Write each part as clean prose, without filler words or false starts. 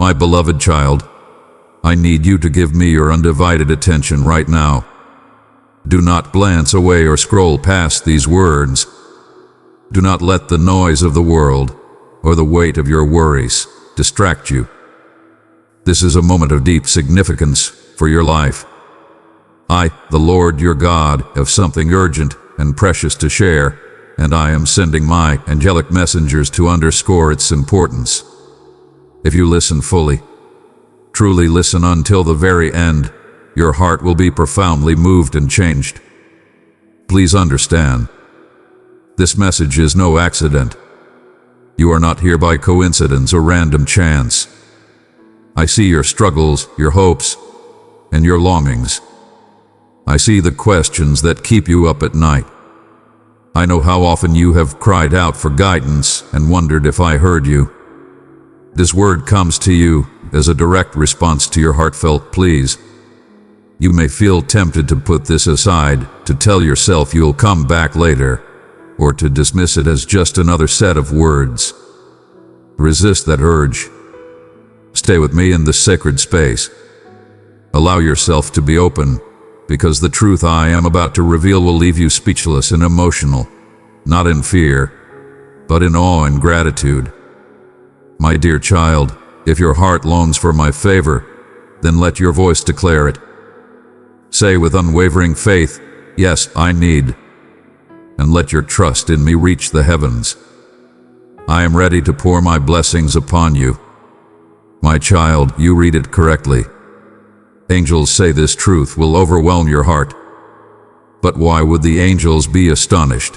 My beloved child, I need you to give me your undivided attention right now. Do not glance away or scroll past these words. Do not let the noise of the world or the weight of your worries distract you. This is a moment of deep significance for your life. I, the Lord your God, have something urgent and precious to share, and I am sending my angelic messengers to underscore its importance. If you listen fully, truly listen until the very end, your heart will be profoundly moved and changed. Please understand, this message is no accident. You are not here by coincidence or random chance. I see your struggles, your hopes, and your longings. I see the questions that keep you up at night. I know how often you have cried out for guidance and wondered if I heard you. This word comes to you as a direct response to your heartfelt pleas. You may feel tempted to put this aside, to tell yourself you'll come back later, or to dismiss it as just another set of words. Resist that urge. Stay with me in this sacred space. Allow yourself to be open, because the truth I am about to reveal will leave you speechless and emotional, not in fear, but in awe and gratitude. My dear child, if your heart longs for my favor, then let your voice declare it. Say with unwavering faith, "Yes, I need," and let your trust in me reach the heavens. I am ready to pour my blessings upon you. My child, you read it correctly. Angels say this truth will overwhelm your heart. But why would the angels be astonished?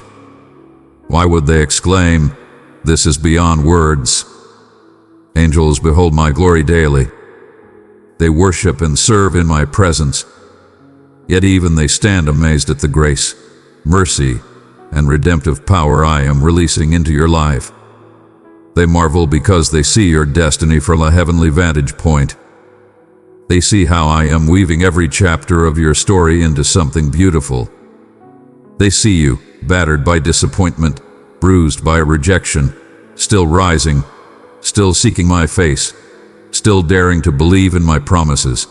Why would they exclaim, "This is beyond words"? Angels behold my glory daily. They worship and serve in my presence. Yet even they stand amazed at the grace, mercy, and redemptive power I am releasing into your life. They marvel because they see your destiny from a heavenly vantage point. They see how I am weaving every chapter of your story into something beautiful. They see you, battered by disappointment, bruised by rejection, still rising, still seeking my face, still daring to believe in my promises.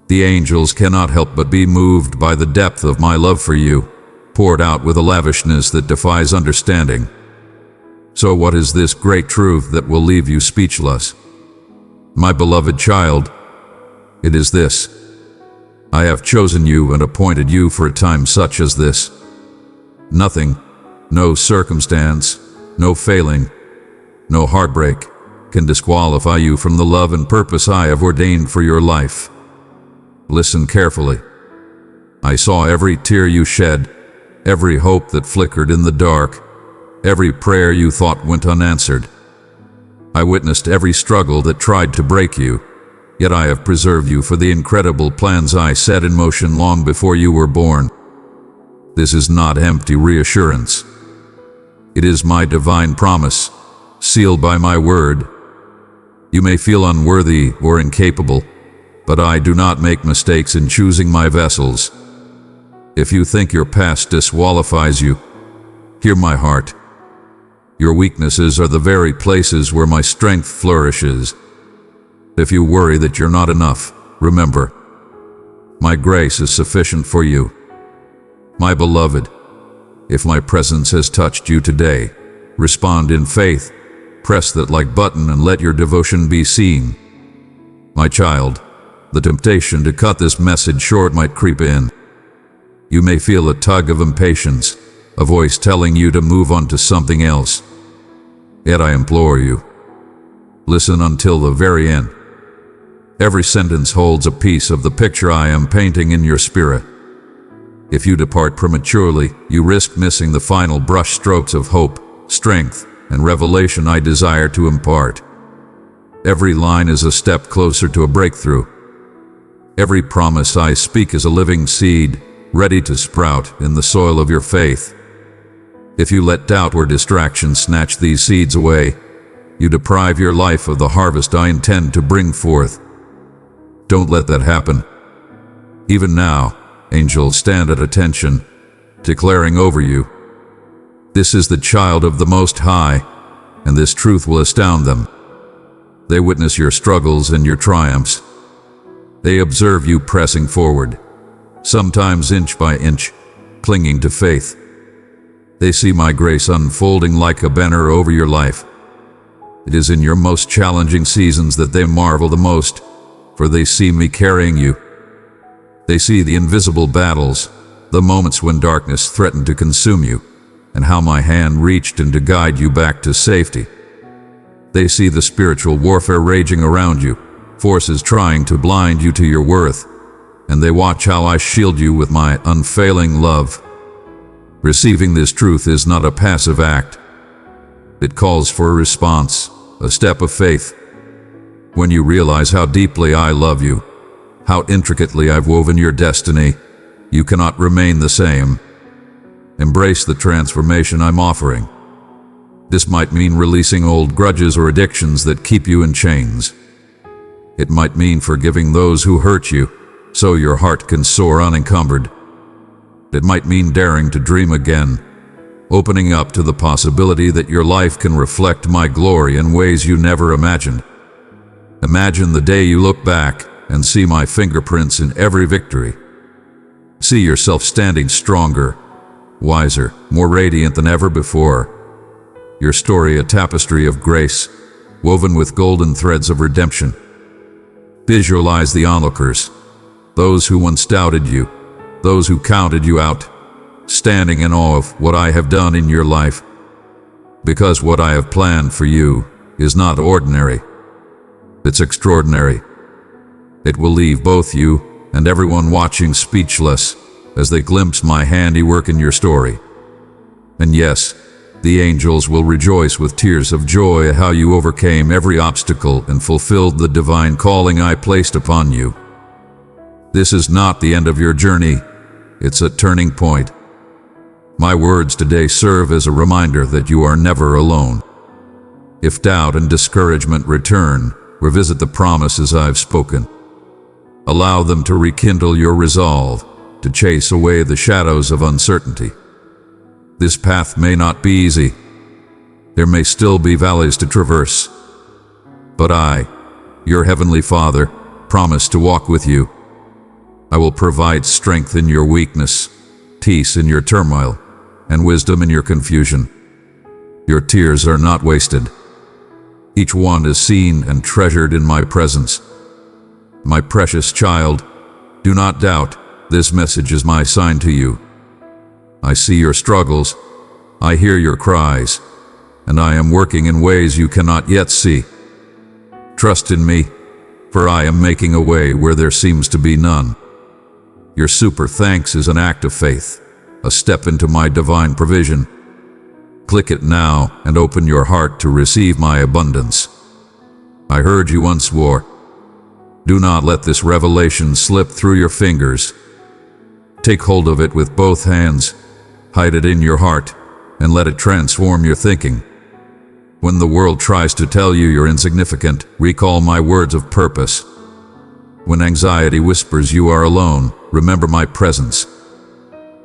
The angels cannot help but be moved by the depth of my love for you, poured out with a lavishness that defies understanding. So what is this great truth that will leave you speechless? My beloved child, it is this: I have chosen you and appointed you for a time such as this. Nothing, no circumstance, no failing, no heartbreak can disqualify you from the love and purpose I have ordained for your life. Listen carefully. I saw every tear you shed, every hope that flickered in the dark, every prayer you thought went unanswered. I witnessed every struggle that tried to break you, yet I have preserved you for the incredible plans I set in motion long before you were born. This is not empty reassurance. It is my divine promise, sealed by my word. You may feel unworthy or incapable, but I do not make mistakes in choosing my vessels. If you think your past disqualifies you, hear my heart. Your weaknesses are the very places where my strength flourishes. If you worry that you're not enough, remember, my grace is sufficient for you. My beloved, if my presence has touched you today, respond in faith, press that like button and let your devotion be seen. My child, the temptation to cut this message short might creep in. You may feel a tug of impatience, a voice telling you to move on to something else. Yet I implore you, listen until the very end. Every sentence holds a piece of the picture I am painting in your spirit. If you depart prematurely, you risk missing the final brush strokes of hope, strength, and revelation I desire to impart. Every line is a step closer to a breakthrough. Every promise I speak is a living seed, ready to sprout in the soil of your faith. If you let doubt or distraction snatch these seeds away, you deprive your life of the harvest I intend to bring forth. Don't let that happen. Even now, angels stand at attention, declaring over you, "This is the child of the Most High, and this truth will astound them." They witness your struggles and your triumphs. They observe you pressing forward, sometimes inch by inch, clinging to faith. They see my grace unfolding like a banner over your life. It is in your most challenging seasons that they marvel the most, for they see me carrying you. They see the invisible battles, the moments when darkness threatened to consume you, and how my hand reached in to guide you back to safety. They see the spiritual warfare raging around you, forces trying to blind you to your worth, and they watch how I shield you with my unfailing love. Receiving this truth is not a passive act. It calls for a response, a step of faith. When you realize how deeply I love you, how intricately I've woven your destiny, you cannot remain the same. Embrace the transformation I'm offering. This might mean releasing old grudges or addictions that keep you in chains. It might mean forgiving those who hurt you, so your heart can soar unencumbered. It might mean daring to dream again, opening up to the possibility that your life can reflect my glory in ways you never imagined. Imagine the day you look back and see my fingerprints in every victory. See yourself standing stronger, wiser, more radiant than ever before. Your story a tapestry of grace, woven with golden threads of redemption. Visualize the onlookers, those who once doubted you, those who counted you out, standing in awe of what I have done in your life. Because what I have planned for you is not ordinary. It's extraordinary. It will leave both you and everyone watching speechless as they glimpse my handiwork in your story. And yes, the angels will rejoice with tears of joy at how you overcame every obstacle and fulfilled the divine calling I placed upon you. This is not the end of your journey. It's a turning point. My words today serve as a reminder that you are never alone. If doubt and discouragement return, revisit the promises I've spoken. Allow them to rekindle your resolve, to chase away the shadows of uncertainty. This path may not be easy. There may still be valleys to traverse. But I, your Heavenly Father, promise to walk with you. I will provide strength in your weakness, peace in your turmoil, and wisdom in your confusion. Your tears are not wasted. Each one is seen and treasured in my presence. My precious child, do not doubt, this message is my sign to you. I see your struggles, I hear your cries, and I am working in ways you cannot yet see. Trust in me, for I am making a way where there seems to be none. Your super thanks is an act of faith, a step into my divine provision. Click it now and open your heart to receive my abundance. I heard you once swore. Do not let this revelation slip through your fingers. Take hold of it with both hands, hide it in your heart, and let it transform your thinking. When the world tries to tell you you're insignificant, recall my words of purpose. When anxiety whispers you are alone, remember my presence.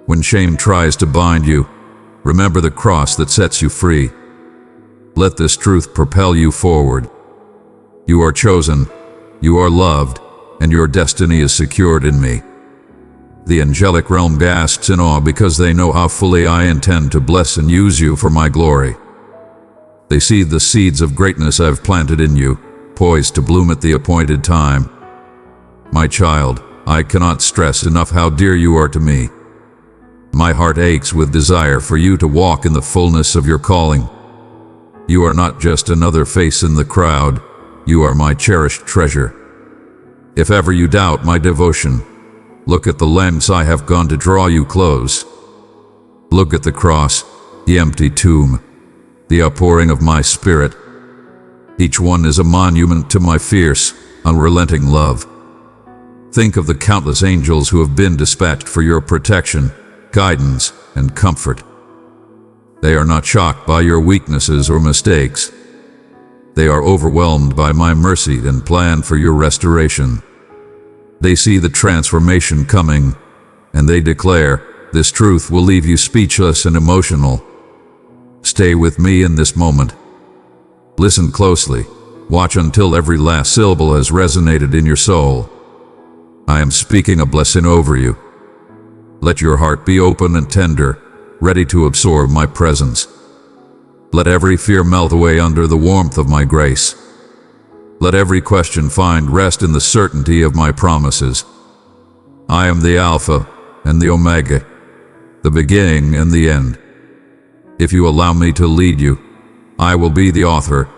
When shame tries to bind you, remember the cross that sets you free. Let this truth propel you forward. You are chosen, you are loved, and your destiny is secured in me. The angelic realm gasps in awe because they know how fully I intend to bless and use you for my glory. They see the seeds of greatness I've planted in you, poised to bloom at the appointed time. My child, I cannot stress enough how dear you are to me. My heart aches with desire for you to walk in the fullness of your calling. You are not just another face in the crowd, you are my cherished treasure. If ever you doubt my devotion, look at the lengths I have gone to draw you close. Look at the cross, the empty tomb, the outpouring of my spirit. Each one is a monument to my fierce, unrelenting love. Think of the countless angels who have been dispatched for your protection, guidance, and comfort. They are not shocked by your weaknesses or mistakes. They are overwhelmed by my mercy and plan for your restoration. They see the transformation coming, and they declare, this truth will leave you speechless and emotional. Stay with me in this moment. Listen closely, Watch until every last syllable has resonated in your soul. I am speaking a blessing over you. Let your heart be open and tender, ready to absorb my presence. Let every fear melt away under the warmth of my grace. Let every question find rest in the certainty of my promises. I am the Alpha and the Omega, the beginning and the end. If you allow me to lead you, I will be the author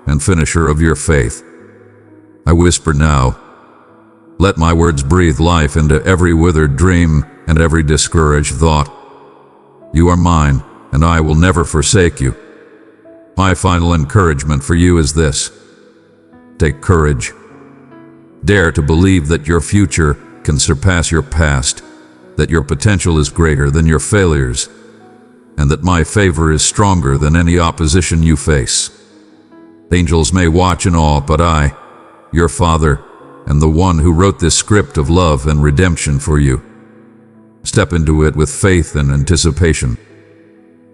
and finisher of your faith. I whisper now, let my words breathe life into every withered dream and every discouraged thought. You are mine, and I will never forsake you. My final encouragement for you is this: take courage. Dare to believe that your future can surpass your past, that your potential is greater than your failures, and that my favor is stronger than any opposition you face. Angels may watch in awe, but I, your Father, and the one who wrote this script of love and redemption for you, step into it with faith and anticipation.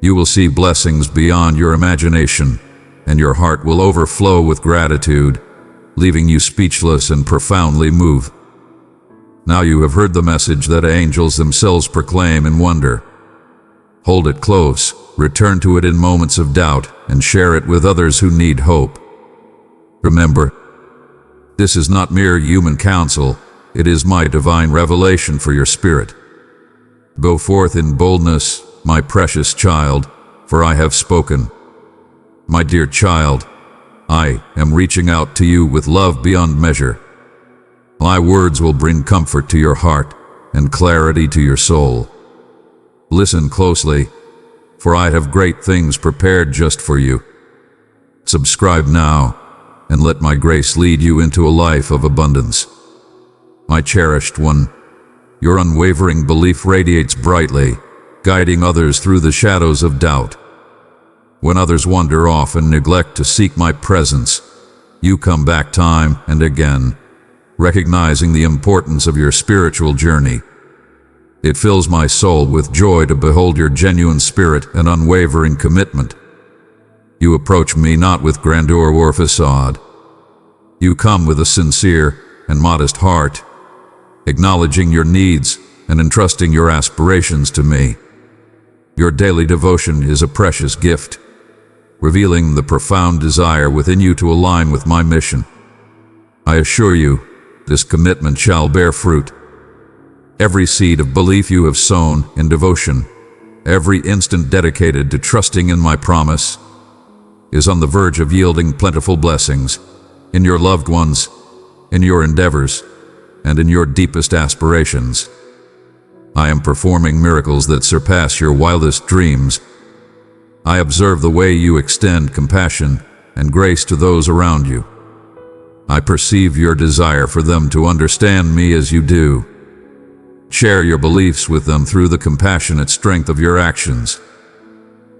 You will see blessings beyond your imagination, and your heart will overflow with gratitude, leaving you speechless and profoundly moved. Now you have heard the message that angels themselves proclaim in wonder. Hold it close, return to it in moments of doubt, and share it with others who need hope. Remember, this is not mere human counsel, it is my divine revelation for your spirit. Go forth in boldness, my precious child, for I have spoken. My dear child, I am reaching out to you with love beyond measure. My words will bring comfort to your heart and clarity to your soul. Listen closely, for I have great things prepared just for you. Subscribe now, and let my grace lead you into a life of abundance. My cherished one, your unwavering belief radiates brightly, guiding others through the shadows of doubt. When others wander off and neglect to seek my presence, you come back time and again, recognizing the importance of your spiritual journey. It fills my soul with joy to behold your genuine spirit and unwavering commitment. You approach me not with grandeur or facade. You come with a sincere and modest heart, acknowledging your needs and entrusting your aspirations to me. Your daily devotion is a precious gift, revealing the profound desire within you to align with my mission. I assure you, this commitment shall bear fruit. Every seed of belief you have sown in devotion, every instant dedicated to trusting in my promise, is on the verge of yielding plentiful blessings in your loved ones, in your endeavors, and in your deepest aspirations. I am performing miracles that surpass your wildest dreams. I observe the way you extend compassion and grace to those around you. I perceive your desire for them to understand me as you do. Share your beliefs with them through the compassionate strength of your actions.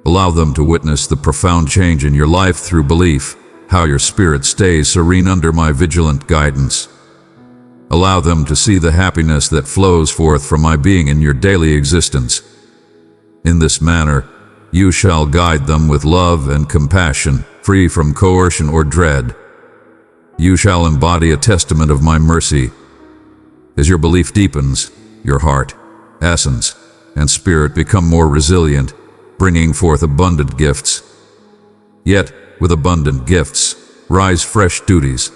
Allow them to witness the profound change in your life through belief, how your spirit stays serene under my vigilant guidance. Allow them to see the happiness that flows forth from my being in your daily existence. In this manner, you shall guide them with love and compassion, free from coercion or dread. You shall embody a testament of my mercy. As your belief deepens, your heart, essence, and spirit become more resilient, bringing forth abundant gifts. Yet, with abundant gifts, rise fresh duties.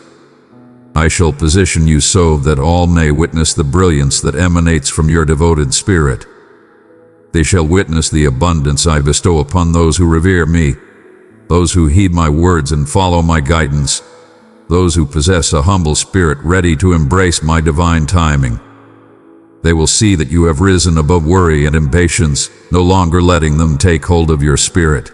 I shall position you so that all may witness the brilliance that emanates from your devoted spirit. They shall witness the abundance I bestow upon those who revere me, those who heed my words and follow my guidance, those who possess a humble spirit ready to embrace my divine timing. They will see that you have risen above worry and impatience, no longer letting them take hold of your spirit.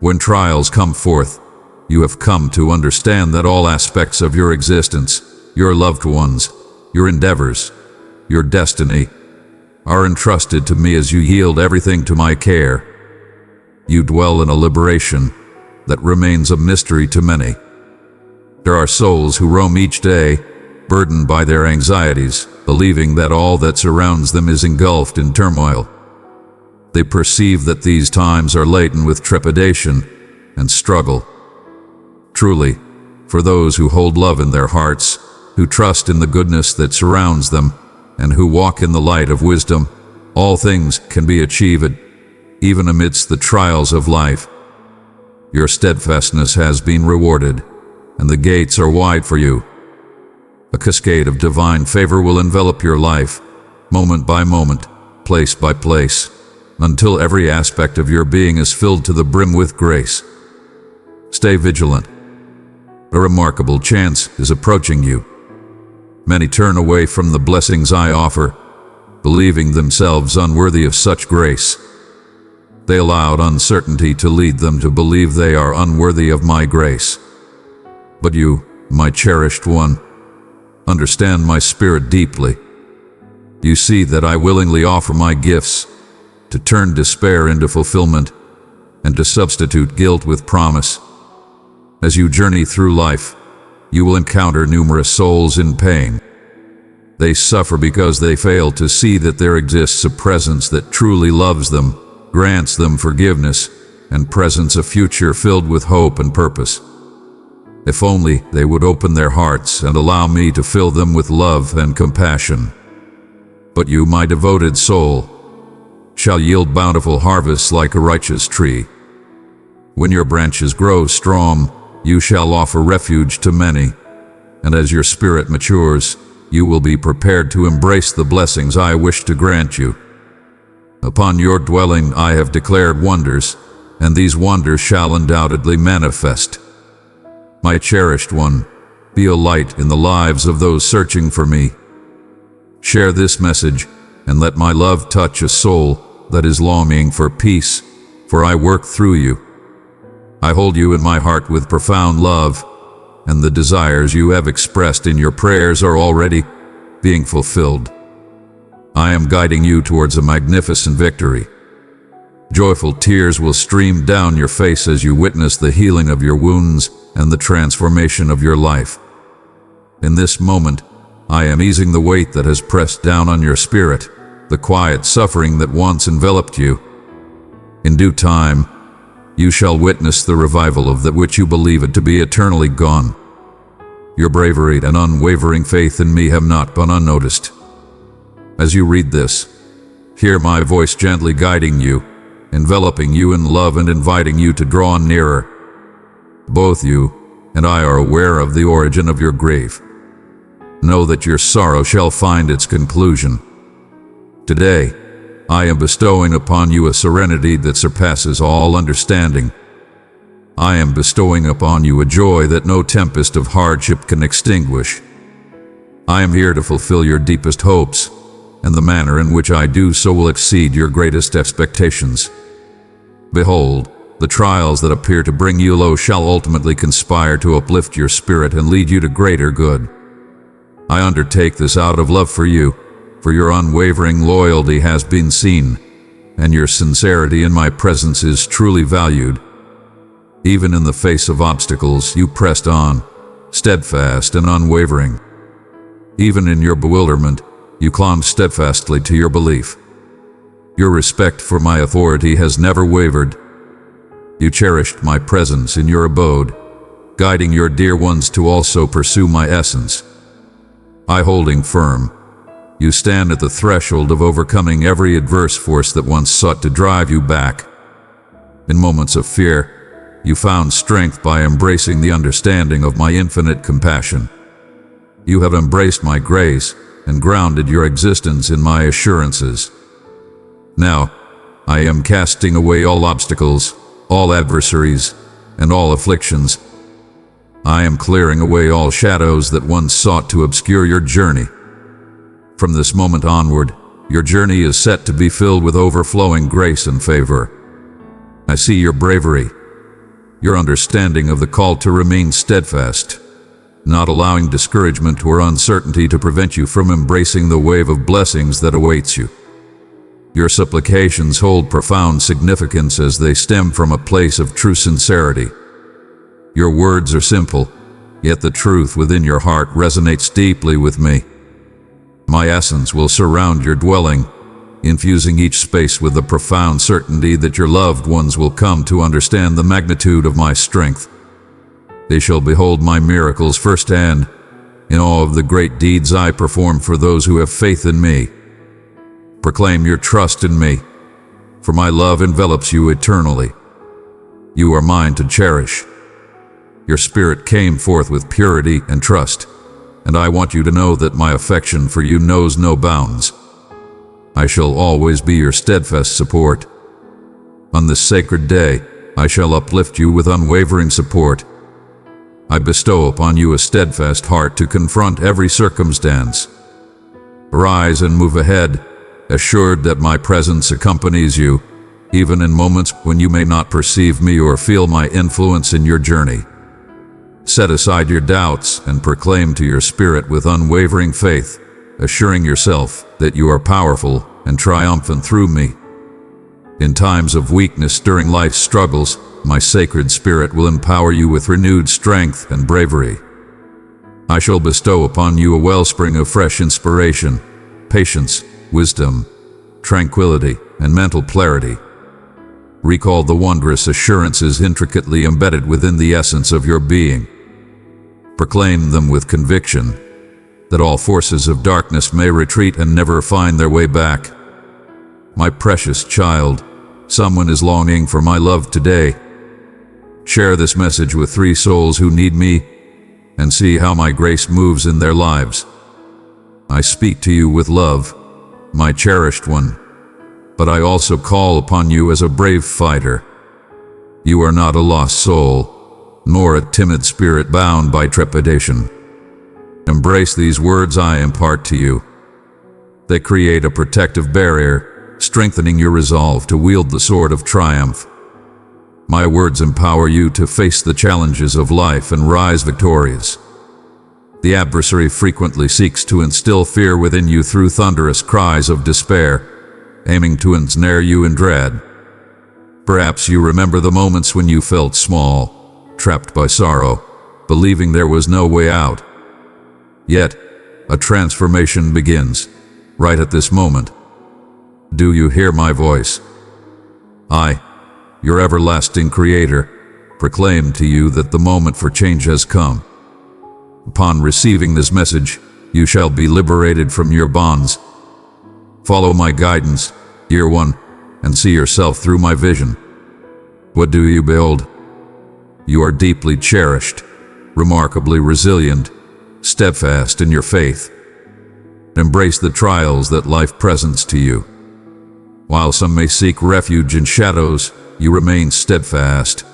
When trials come forth, you have come to understand that all aspects of your existence, your loved ones, your endeavors, your destiny, are entrusted to me as you yield everything to my care. You dwell in a liberation that remains a mystery to many. There are souls who roam each day, burdened by their anxieties, believing that all that surrounds them is engulfed in turmoil. They perceive that these times are laden with trepidation and struggle. Truly, for those who hold love in their hearts, who trust in the goodness that surrounds them, and who walk in the light of wisdom. All things can be achieved, even amidst the trials of life. Your steadfastness has been rewarded, and the gates are wide for you. A cascade of divine favor will envelop your life, moment by moment, place by place, until every aspect of your being is filled to the brim with grace. Stay vigilant. A remarkable chance is approaching you. Many turn away from the blessings I offer, believing themselves unworthy of such grace. They allowed uncertainty to lead them to believe they are unworthy of my grace. But you, my cherished one, understand my spirit deeply. You see that I willingly offer my gifts to turn despair into fulfillment and to substitute guilt with promise. As you journey through life, you will encounter numerous souls in pain. They suffer because they fail to see that there exists a presence that truly loves them, grants them forgiveness, and presents a future filled with hope and purpose. If only they would open their hearts and allow me to fill them with love and compassion. But you, my devoted soul, shall yield bountiful harvests like a righteous tree. When your branches grow strong, you shall offer refuge to many, and as your spirit matures, you will be prepared to embrace the blessings I wish to grant you. Upon your dwelling I have declared wonders, and these wonders shall undoubtedly manifest. My cherished one, be a light in the lives of those searching for me. Share this message, and let my love touch a soul that is longing for peace, for I work through you. I hold you in my heart with profound love, and the desires you have expressed in your prayers are already being fulfilled. I am guiding you towards a magnificent victory. Joyful tears will stream down your face as you witness the healing of your wounds and the transformation of your life. In this moment, I am easing the weight that has pressed down on your spirit, the quiet suffering that once enveloped you. In due time, you shall witness the revival of that which you believe it to be eternally gone. Your bravery and unwavering faith in me have not gone unnoticed. As you read this, hear my voice gently guiding you, enveloping you in love and inviting you to draw nearer. Both you and I are aware of the origin of your grief. Know that your sorrow shall find its conclusion. Today, I am bestowing upon you a serenity that surpasses all understanding. I am bestowing upon you a joy that no tempest of hardship can extinguish. I am here to fulfill your deepest hopes, and the manner in which I do so will exceed your greatest expectations. Behold, the trials that appear to bring you low shall ultimately conspire to uplift your spirit and lead you to greater good. I undertake this out of love for you, for your unwavering loyalty has been seen, and your sincerity in my presence is truly valued. Even in the face of obstacles, you pressed on, steadfast and unwavering. Even in your bewilderment, you clung steadfastly to your belief. Your respect for my authority has never wavered. You cherished my presence in your abode, guiding your dear ones to also pursue my essence. I holding firm, you stand at the threshold of overcoming every adverse force that once sought to drive you back. In moments of fear, you found strength by embracing the understanding of my infinite compassion. You have embraced my grace and grounded your existence in my assurances. Now, I am casting away all obstacles, all adversaries, and all afflictions. I am clearing away all shadows that once sought to obscure your journey. From this moment onward, your journey is set to be filled with overflowing grace and favor. I see your bravery, your understanding of the call to remain steadfast, not allowing discouragement or uncertainty to prevent you from embracing the wave of blessings that awaits you. Your supplications hold profound significance as they stem from a place of true sincerity. Your words are simple, yet the truth within your heart resonates deeply with me. My essence will surround your dwelling, infusing each space with the profound certainty that your loved ones will come to understand the magnitude of my strength. They shall behold my miracles firsthand, in awe of the great deeds I perform for those who have faith in me. Proclaim your trust in me, for my love envelops you eternally. You are mine to cherish. Your spirit came forth with purity and trust, and I want you to know that my affection for you knows no bounds. I shall always be your steadfast support. On this sacred day, I shall uplift you with unwavering support. I bestow upon you a steadfast heart to confront every circumstance. Rise and move ahead, assured that my presence accompanies you, even in moments when you may not perceive me or feel my influence in your journey. Set aside your doubts and proclaim to your spirit with unwavering faith, assuring yourself that you are powerful and triumphant through me. In times of weakness during life's struggles, my sacred spirit will empower you with renewed strength and bravery. I shall bestow upon you a wellspring of fresh inspiration, patience, wisdom, tranquility, and mental clarity. Recall the wondrous assurances intricately embedded within the essence of your being. Proclaim them with conviction, that all forces of darkness may retreat and never find their way back. My precious child, someone is longing for my love today. Share this message with 3 souls who need me, and see how my grace moves in their lives. I speak to you with love, my cherished one, but I also call upon you as a brave fighter. You are not a lost soul, nor a timid spirit bound by trepidation. Embrace these words I impart to you. They create a protective barrier, strengthening your resolve to wield the sword of triumph. My words empower you to face the challenges of life and rise victorious. The adversary frequently seeks to instill fear within you through thunderous cries of despair, aiming to ensnare you in dread. Perhaps you remember the moments when you felt small, trapped by sorrow, believing there was no way out. Yet, a transformation begins, right at this moment. Do you hear my voice? I, your everlasting Creator, proclaim to you that the moment for change has come. Upon receiving this message, you shall be liberated from your bonds. Follow my guidance, Year 1, and see yourself through my vision. What do you behold? You are deeply cherished, remarkably resilient, steadfast in your faith. Embrace the trials that life presents to you. While some may seek refuge in shadows, you remain steadfast,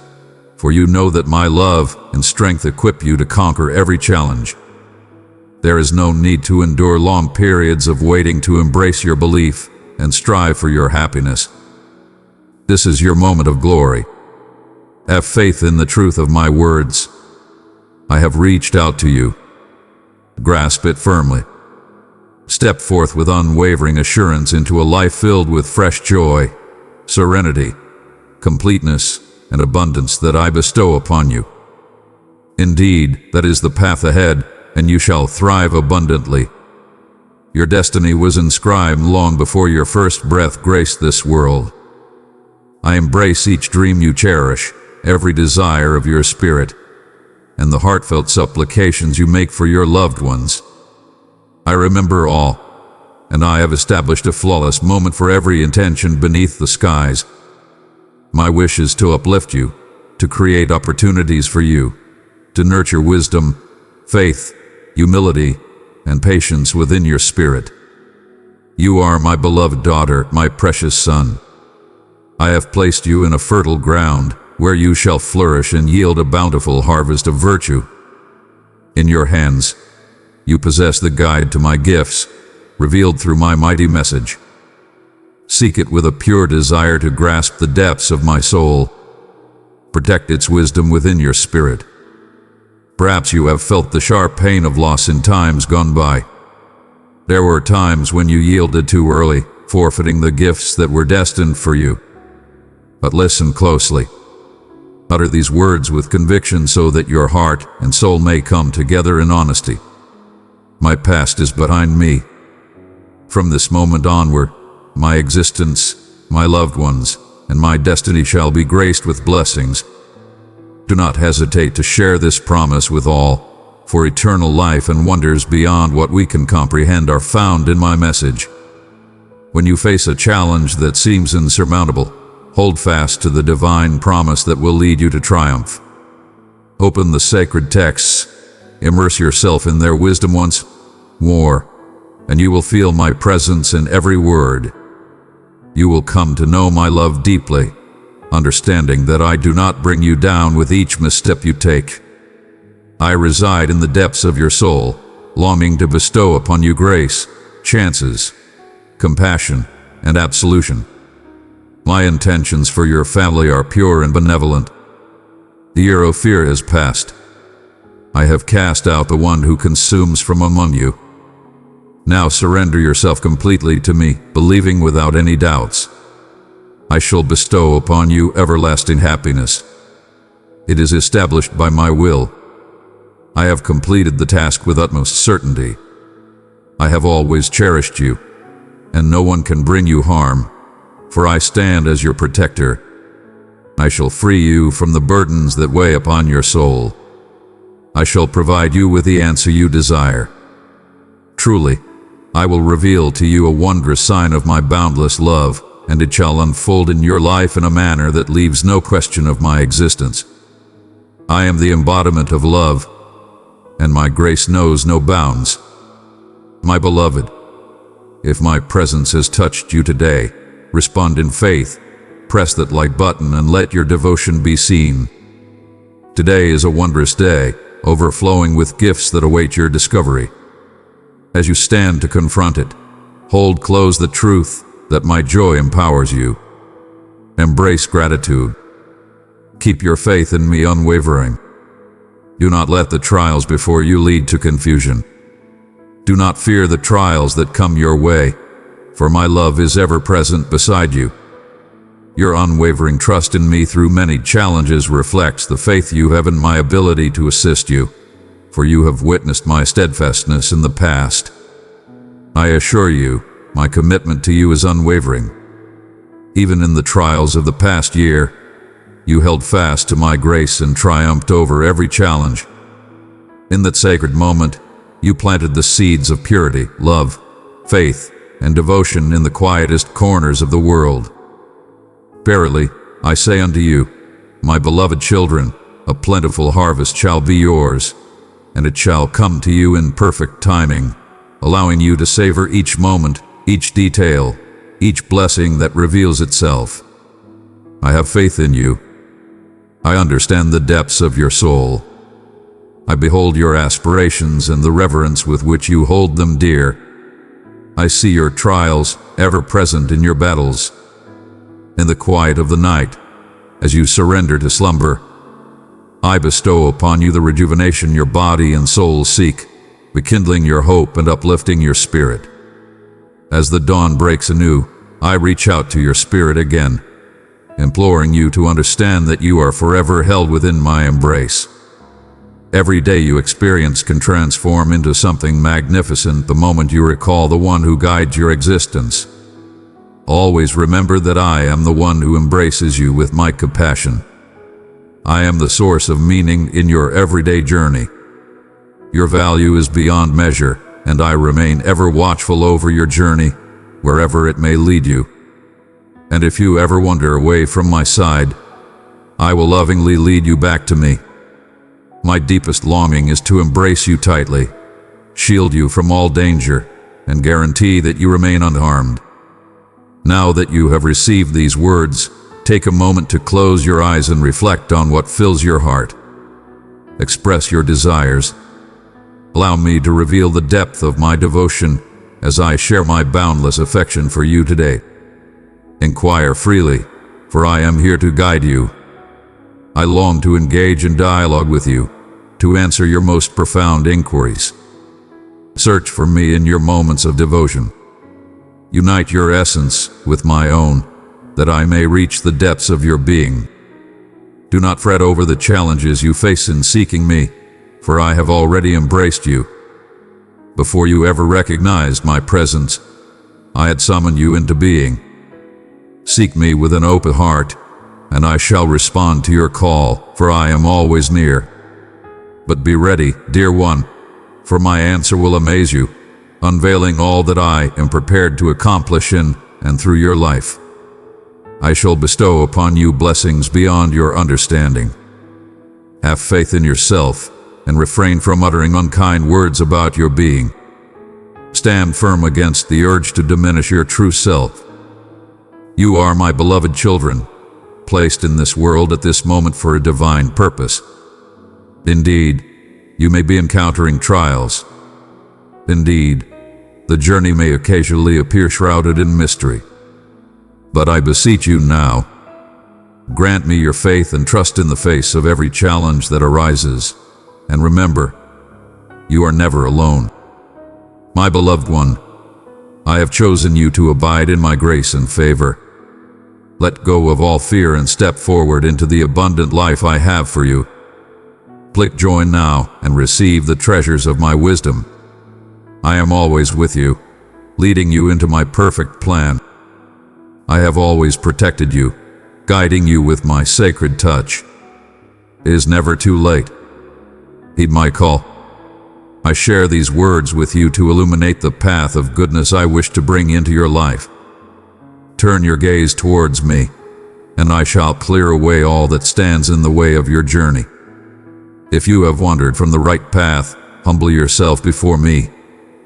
for you know that my love and strength equip you to conquer every challenge. There is no need to endure long periods of waiting to embrace your belief and strive for your happiness. This is your moment of glory. Have faith in the truth of my words. I have reached out to you. Grasp it firmly. Step forth with unwavering assurance into a life filled with fresh joy, serenity, completeness, and abundance that I bestow upon you. Indeed, that is the path ahead, and you shall thrive abundantly. Your destiny was inscribed long before your first breath graced this world. I embrace each dream you cherish, every desire of your spirit, and the heartfelt supplications you make for your loved ones. I remember all, and I have established a flawless moment for every intention beneath the skies. My wish is to uplift you, to create opportunities for you, to nurture wisdom, faith, humility, and patience within your spirit. You are my beloved daughter, my precious son. I have placed you in a fertile ground, where you shall flourish and yield a bountiful harvest of virtue. In your hands, you possess the guide to my gifts, revealed through my mighty message. Seek it with a pure desire to grasp the depths of my soul. Protect its wisdom within your spirit. Perhaps you have felt the sharp pain of loss in times gone by. There were times when you yielded too early, forfeiting the gifts that were destined for you. But listen closely. Utter these words with conviction so that your heart and soul may come together in honesty. My past is behind me. From this moment onward, my existence, my loved ones, and my destiny shall be graced with blessings. Do not hesitate to share this promise with all, for eternal life and wonders beyond what we can comprehend are found in my message. When you face a challenge that seems insurmountable, hold fast to the divine promise that will lead you to triumph. Open the sacred texts, immerse yourself in their wisdom once more, and you will feel my presence in every word. You will come to know my love deeply, understanding that I do not bring you down with each misstep you take. I reside in the depths of your soul, longing to bestow upon you grace, chances, compassion, and absolution. My intentions for your family are pure and benevolent. The year of fear has passed. I have cast out the one who consumes from among you. Now surrender yourself completely to me, believing without any doubts. I shall bestow upon you everlasting happiness. It is established by my will. I have completed the task with utmost certainty. I have always cherished you, and no one can bring you harm, for I stand as your protector. I shall free you from the burdens that weigh upon your soul. I shall provide you with the answer you desire. Truly, I will reveal to you a wondrous sign of my boundless love, and it shall unfold in your life in a manner that leaves no question of my existence. I am the embodiment of love, and my grace knows no bounds. My beloved, if my presence has touched you today, respond in faith, press that like button and let your devotion be seen. Today is a wondrous day, overflowing with gifts that await your discovery. As you stand to confront it, hold close the truth that my joy empowers you. Embrace gratitude. Keep your faith in me unwavering. Do not let the trials before you lead to confusion. Do not fear the trials that come your way, for my love is ever present beside you. Your unwavering trust in me through many challenges reflects the faith you have in my ability to assist you, for you have witnessed my steadfastness in the past. I assure you, my commitment to you is unwavering. Even in the trials of the past year, you held fast to my grace and triumphed over every challenge. In that sacred moment, you planted the seeds of purity, love, faith, and devotion in the quietest corners of the world. Verily, I say unto you, my beloved children, a plentiful harvest shall be yours, and it shall come to you in perfect timing, allowing you to savor each moment, each detail, each blessing that reveals itself. I have faith in you. I understand the depths of your soul. I behold your aspirations and the reverence with which you hold them dear. I see your trials, ever present in your battles. In the quiet of the night, as you surrender to slumber, I bestow upon you the rejuvenation your body and soul seek, rekindling your hope and uplifting your spirit. As the dawn breaks anew, I reach out to your spirit again, imploring you to understand that you are forever held within my embrace. Every day you experience can transform into something magnificent the moment you recall the one who guides your existence. Always remember that I am the one who embraces you with my compassion. I am the source of meaning in your everyday journey. Your value is beyond measure, and I remain ever watchful over your journey, wherever it may lead you. And if you ever wander away from my side, I will lovingly lead you back to me. My deepest longing is to embrace you tightly, shield you from all danger, and guarantee that you remain unharmed. Now that you have received these words, take a moment to close your eyes and reflect on what fills your heart. Express your desires. Allow me to reveal the depth of my devotion as I share my boundless affection for you today. Inquire freely, for I am here to guide you. I long to engage in dialogue with you, to answer your most profound inquiries. Search for me in your moments of devotion. Unite your essence with my own, that I may reach the depths of your being. Do not fret over the challenges you face in seeking me, for I have already embraced you. Before you ever recognized my presence, I had summoned you into being. Seek me with an open heart, and I shall respond to your call, for I am always near. But be ready, dear one, for my answer will amaze you, unveiling all that I am prepared to accomplish in and through your life. I shall bestow upon you blessings beyond your understanding. Have faith in yourself and refrain from uttering unkind words about your being. Stand firm against the urge to diminish your true self. You are my beloved children, placed in this world at this moment for a divine purpose. Indeed, you may be encountering trials. Indeed, the journey may occasionally appear shrouded in mystery. But I beseech you now, grant me your faith and trust in the face of every challenge that arises. And remember, you are never alone. My beloved one, I have chosen you to abide in my grace and favor. Let go of all fear and step forward into the abundant life I have for you. Click join now and receive the treasures of my wisdom. I am always with you, leading you into my perfect plan. I have always protected you, guiding you with my sacred touch. It is never too late. Heed my call. I share these words with you to illuminate the path of goodness I wish to bring into your life. Turn your gaze towards me, and I shall clear away all that stands in the way of your journey. If you have wandered from the right path, humble yourself before me,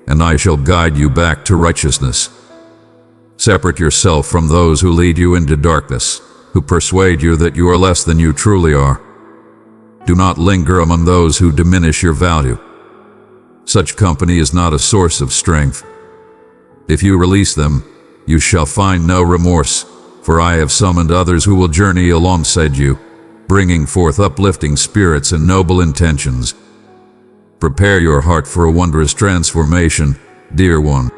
and I shall guide you back to righteousness. Separate yourself from those who lead you into darkness, who persuade you that you are less than you truly are. Do not linger among those who diminish your value. Such company is not a source of strength. If you release them, you shall find no remorse, for I have summoned others who will journey alongside you, bringing forth uplifting spirits and noble intentions. Prepare your heart for a wondrous transformation, dear one.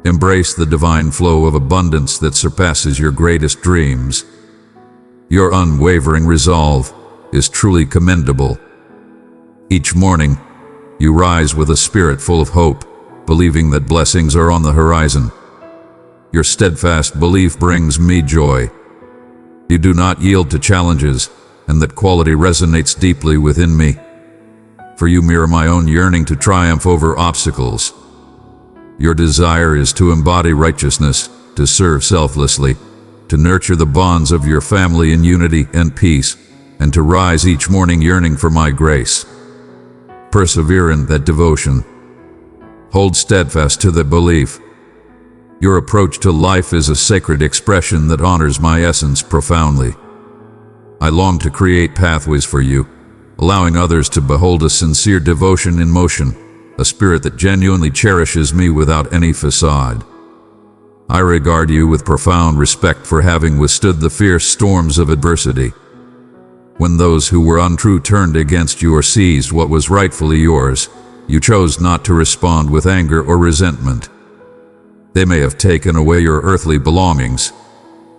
Embrace the divine flow of abundance that surpasses your greatest dreams. Your unwavering resolve is truly commendable. Each morning, you rise with a spirit full of hope, believing that blessings are on the horizon. Your steadfast belief brings me joy. You do not yield to challenges, and that quality resonates deeply within me. For you mirror my own yearning to triumph over obstacles. Your desire is to embody righteousness, to serve selflessly, to nurture the bonds of your family in unity and peace, and to rise each morning yearning for my grace. Persevere in that devotion. Hold steadfast to that belief. Your approach to life is a sacred expression that honors my essence profoundly. I long to create pathways for you, allowing others to behold a sincere devotion in motion, a spirit that genuinely cherishes me without any facade. I regard you with profound respect for having withstood the fierce storms of adversity. When those who were untrue turned against you or seized what was rightfully yours, you chose not to respond with anger or resentment. They may have taken away your earthly belongings,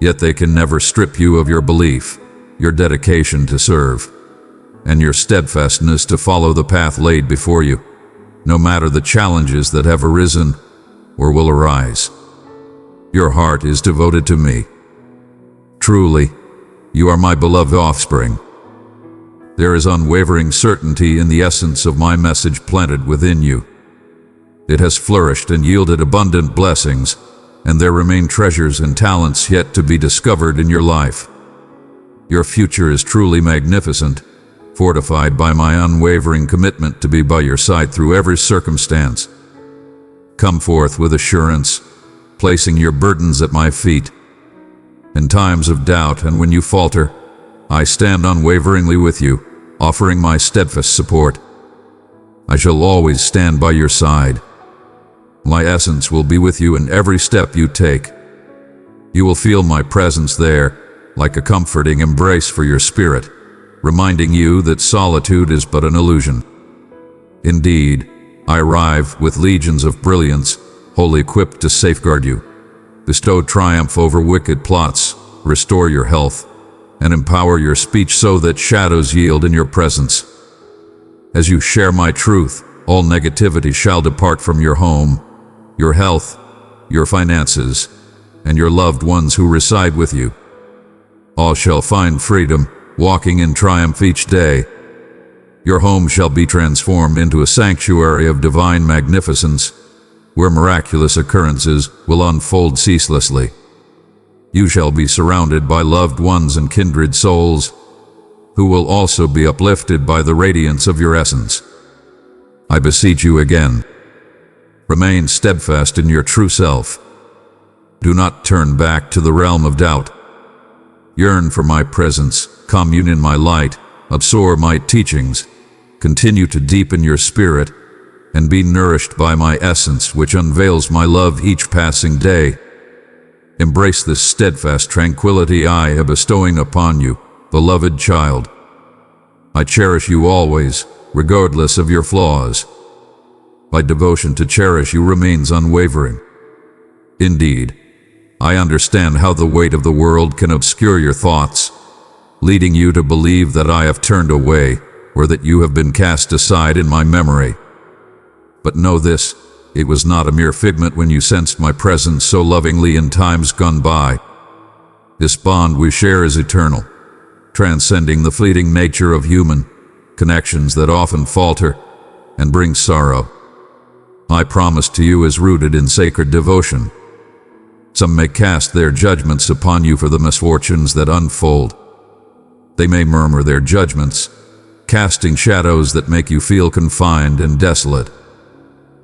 yet they can never strip you of your belief, your dedication to serve, and your steadfastness to follow the path laid before you, no matter the challenges that have arisen or will arise. Your heart is devoted to me. Truly, you are my beloved offspring. There is unwavering certainty in the essence of my message planted within you. It has flourished and yielded abundant blessings, and there remain treasures and talents yet to be discovered in your life. Your future is truly magnificent, fortified by my unwavering commitment to be by your side through every circumstance. Come forth with assurance, placing your burdens at my feet. In times of doubt and when you falter, I stand unwaveringly with you, offering my steadfast support. I shall always stand by your side. My essence will be with you in every step you take. You will feel my presence there, like a comforting embrace for your spirit, reminding you that solitude is but an illusion. Indeed, I arrive with legions of brilliance, wholly equipped to safeguard you, bestow triumph over wicked plots, restore your health, and empower your speech so that shadows yield in your presence. As you share my truth, all negativity shall depart from your home, your health, your finances, and your loved ones who reside with you. all shall find freedom, walking in triumph each day. Your home shall be transformed into a sanctuary of divine magnificence, where miraculous occurrences will unfold ceaselessly. You shall be surrounded by loved ones and kindred souls, who will also be uplifted by the radiance of your essence. I beseech you again, remain steadfast in your true self. Do not turn back to the realm of doubt. Yearn for my presence, commune in my light, absorb my teachings, continue to deepen your spirit, and be nourished by my essence, which unveils my love each passing day. Embrace this steadfast tranquility I am bestowing upon you, beloved child. I cherish you always, regardless of your flaws. My devotion to cherish you remains unwavering. Indeed, I understand how the weight of the world can obscure your thoughts, leading you to believe that I have turned away or that you have been cast aside in my memory. But know this, it was not a mere figment when you sensed my presence so lovingly in times gone by. This bond we share is eternal, transcending the fleeting nature of human connections that often falter and bring sorrow. My promise to you is rooted in sacred devotion. Some may cast their judgments upon you for the misfortunes that unfold. They may murmur their judgments, casting shadows that make you feel confined and desolate.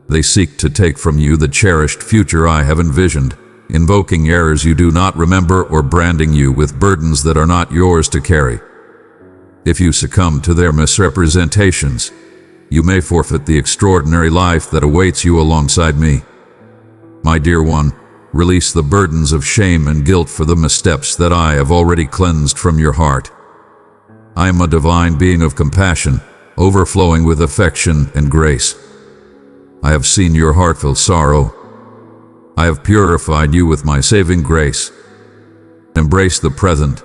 They seek to take from you the cherished future I have envisioned, invoking errors you do not remember or branding you with burdens that are not yours to carry. If you succumb to their misrepresentations, you may forfeit the extraordinary life that awaits you alongside me. My dear one, release the burdens of shame and guilt for the missteps that I have already cleansed from your heart. I am a divine being of compassion, overflowing with affection and grace. I have seen your heartfelt sorrow. I have purified you with my saving grace. Embrace the present.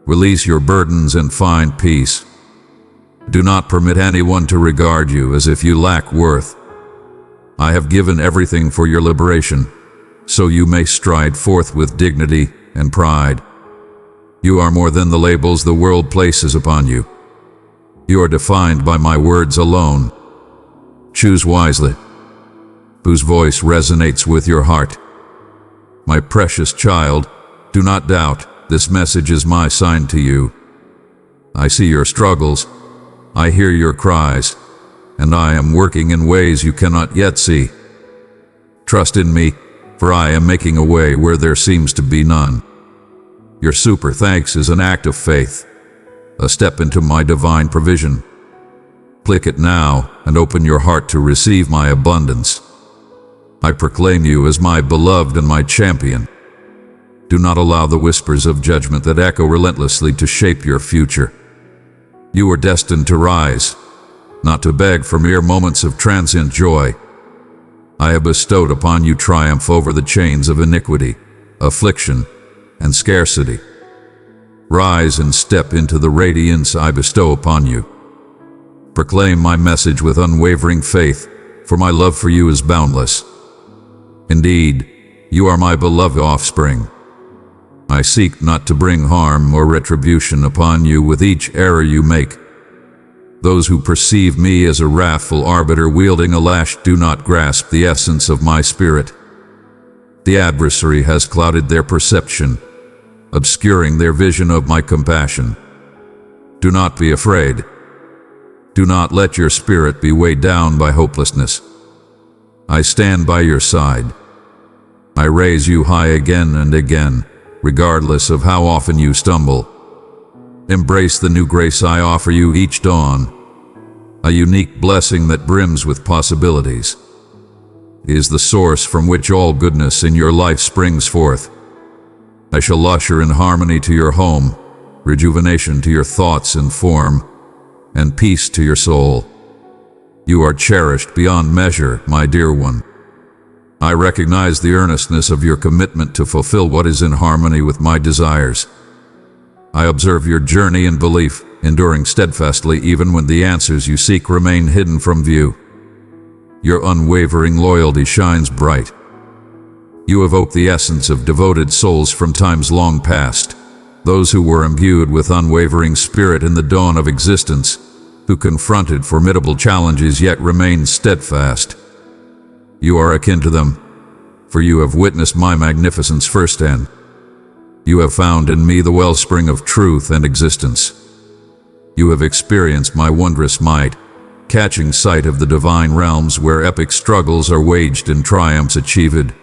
Release your burdens and find peace. Do not permit anyone to regard you as if you lack worth. I have given everything for your liberation, so you may stride forth with dignity and pride. You are more than the labels the world places upon you. You are defined by my words alone. Choose wisely, whose voice resonates with your heart. My precious child, do not doubt, this message is my sign to you. I see your struggles, I hear your cries, and I am working in ways you cannot yet see. Trust in me, for I am making a way where there seems to be none. Your super thanks is an act of faith, a step into my divine provision. Click it now and open your heart to receive my abundance. I proclaim you as my beloved and my champion. Do not allow the whispers of judgment that echo relentlessly to shape your future. You are destined to rise, not to beg for mere moments of transient joy. I have bestowed upon you triumph over the chains of iniquity, affliction, and scarcity. Rise and step into the radiance I bestow upon you. Proclaim my message with unwavering faith, for my love for you is boundless. Indeed, you are my beloved offspring. I seek not to bring harm or retribution upon you with each error you make. Those who perceive me as a wrathful arbiter wielding a lash do not grasp the essence of my spirit. The adversary has clouded their perception, obscuring their vision of my compassion. Do not be afraid. Do not let your spirit be weighed down by hopelessness. I stand by your side. I raise you high again and again, regardless of how often you stumble. Embrace the new grace I offer you each dawn, a unique blessing that brims with possibilities. It is the source from which all goodness in your life springs forth. I shall usher in harmony to your home, rejuvenation to your thoughts and form, and peace to your soul. You are cherished beyond measure, my dear one. I recognize the earnestness of your commitment to fulfill what is in harmony with my desires. I observe your journey in belief, enduring steadfastly even when the answers you seek remain hidden from view. Your unwavering loyalty shines bright. You evoke the essence of devoted souls from times long past, those who were imbued with unwavering spirit in the dawn of existence, who confronted formidable challenges yet remained steadfast. You are akin to them, for you have witnessed my magnificence firsthand. You have found in me the wellspring of truth and existence. You have experienced my wondrous might, catching sight of the divine realms where epic struggles are waged and triumphs achieved,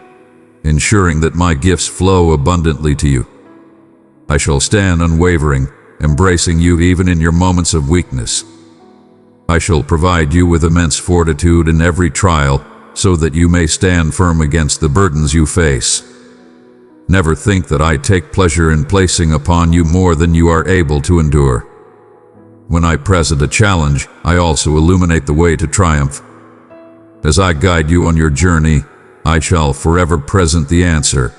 ensuring that my gifts flow abundantly to you. I shall stand unwavering, embracing you even in your moments of weakness. I shall provide you with immense fortitude in every trial, so that you may stand firm against the burdens you face. Never think that I take pleasure in placing upon you more than you are able to endure. When I present a challenge, I also illuminate the way to triumph. As I guide you on your journey, I shall forever present the answer.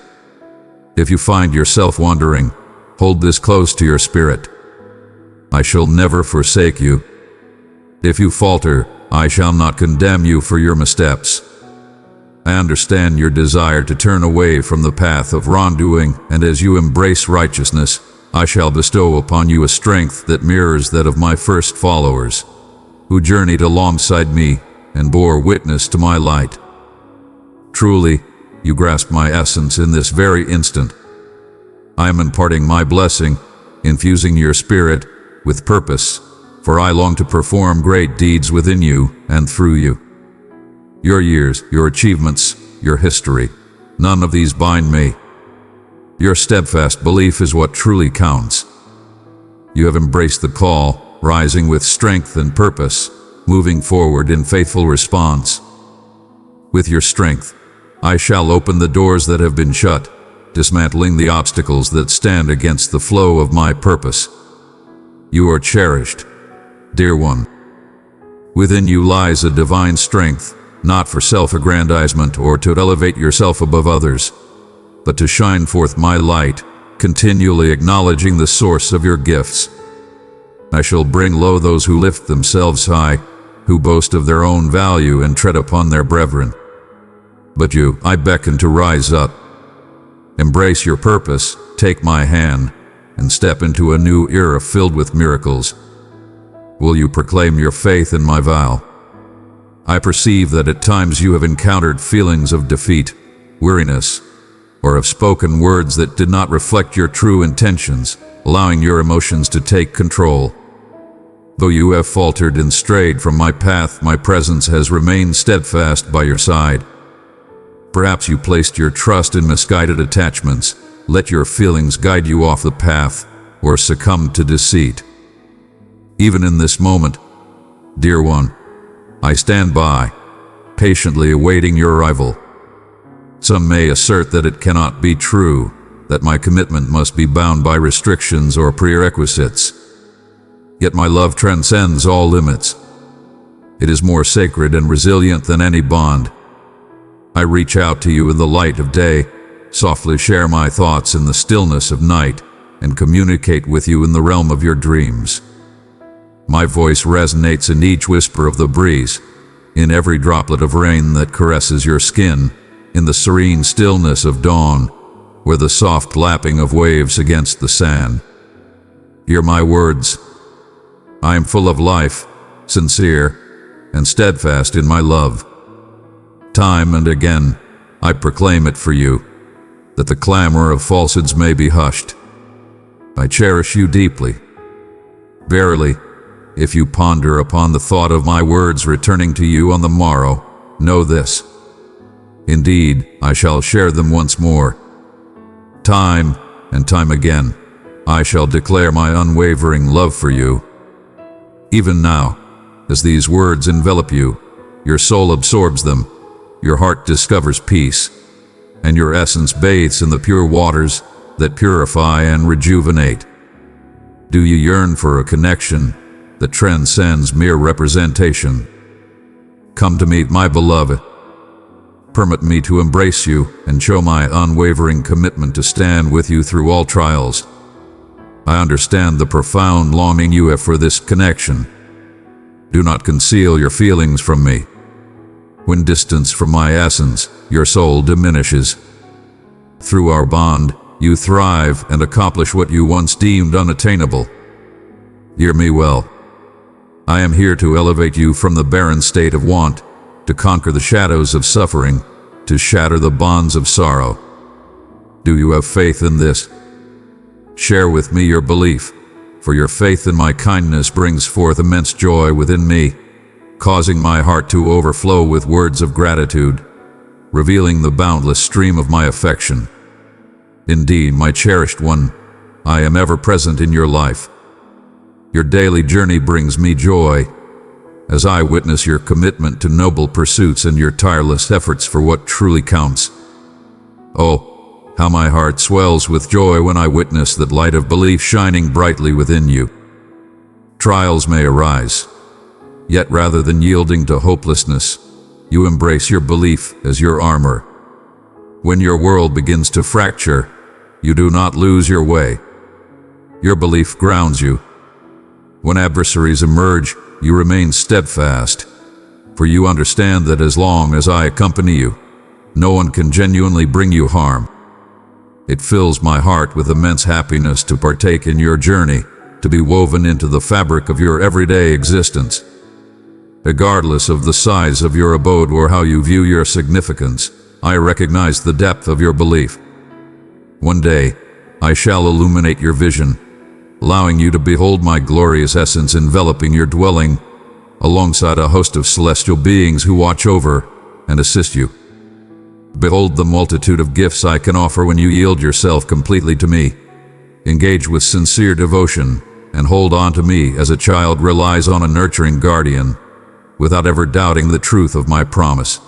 If you find yourself wandering, hold this close to your spirit. I shall never forsake you. If you falter, I shall not condemn you for your missteps. I understand your desire to turn away from the path of wrongdoing, and as you embrace righteousness, I shall bestow upon you a strength that mirrors that of my first followers, who journeyed alongside me and bore witness to my light. Truly, you grasp my essence in this very instant. I am imparting my blessing, infusing your spirit with purpose, for I long to perform great deeds within you and through you. Your years, your achievements, your history, none of these bind me. Your steadfast belief is what truly counts. You have embraced the call, rising with strength and purpose, moving forward in faithful response. With your strength, I shall open the doors that have been shut, dismantling the obstacles that stand against the flow of my purpose. You are cherished, dear one. Within you lies a divine strength, not for self-aggrandizement or to elevate yourself above others, but to shine forth my light, continually acknowledging the source of your gifts. I shall bring low those who lift themselves high, who boast of their own value and tread upon their brethren. But you, I beckon to rise up. Embrace your purpose, take my hand, and step into a new era filled with miracles. Will you proclaim your faith in my vow? I perceive that at times you have encountered feelings of defeat, weariness, or have spoken words that did not reflect your true intentions, allowing your emotions to take control. Though you have faltered and strayed from my path, my presence has remained steadfast by your side. Perhaps you placed your trust in misguided attachments, let your feelings guide you off the path, or succumb to deceit. Even in this moment, dear one, I stand by, patiently awaiting your arrival. Some may assert that it cannot be true, that my commitment must be bound by restrictions or prerequisites. Yet my love transcends all limits. It is more sacred and resilient than any bond. I reach out to you in the light of day, softly share my thoughts in the stillness of night, and communicate with you in the realm of your dreams. My voice resonates in each whisper of the breeze, in every droplet of rain that caresses your skin, in the serene stillness of dawn, or the soft lapping of waves against the sand. Hear my words. I am full of life, sincere, and steadfast in my love. Time and again, I proclaim it for you, that the clamor of falsehoods may be hushed. I cherish you deeply. Verily, if you ponder upon the thought of my words returning to you on the morrow, know this. Indeed, I shall share them once more. Time and time again, I shall declare my unwavering love for you. Even now, as these words envelop you, your soul absorbs them, your heart discovers peace, and your essence bathes in the pure waters that purify and rejuvenate. Do you yearn for a connection that transcends mere representation? Come to meet my beloved. Permit me to embrace you and show my unwavering commitment to stand with you through all trials. I understand the profound longing you have for this connection. Do not conceal your feelings from me. When distanced from my essence, your soul diminishes. Through our bond, you thrive and accomplish what you once deemed unattainable. Hear me well. I am here to elevate you from the barren state of want, to conquer the shadows of suffering, to shatter the bonds of sorrow. Do you have faith in this? Share with me your belief, for your faith in my kindness brings forth immense joy within me, causing my heart to overflow with words of gratitude, revealing the boundless stream of my affection. Indeed, my cherished one, I am ever present in your life. Your daily journey brings me joy, as I witness your commitment to noble pursuits and your tireless efforts for what truly counts. Oh, how my heart swells with joy when I witness that light of belief shining brightly within you. Trials may arise, yet rather than yielding to hopelessness, you embrace your belief as your armor. When your world begins to fracture, you do not lose your way. Your belief grounds you. When adversaries emerge, you remain steadfast, for you understand that as long as I accompany you, no one can genuinely bring you harm. It fills my heart with immense happiness to partake in your journey, to be woven into the fabric of your everyday existence. Regardless of the size of your abode or how you view your significance, I recognize the depth of your belief. One day, I shall illuminate your vision, allowing you to behold my glorious essence enveloping your dwelling, alongside a host of celestial beings who watch over and assist you. Behold the multitude of gifts I can offer when you yield yourself completely to me. Engage with sincere devotion and hold on to me as a child relies on a nurturing guardian, without ever doubting the truth of my promise.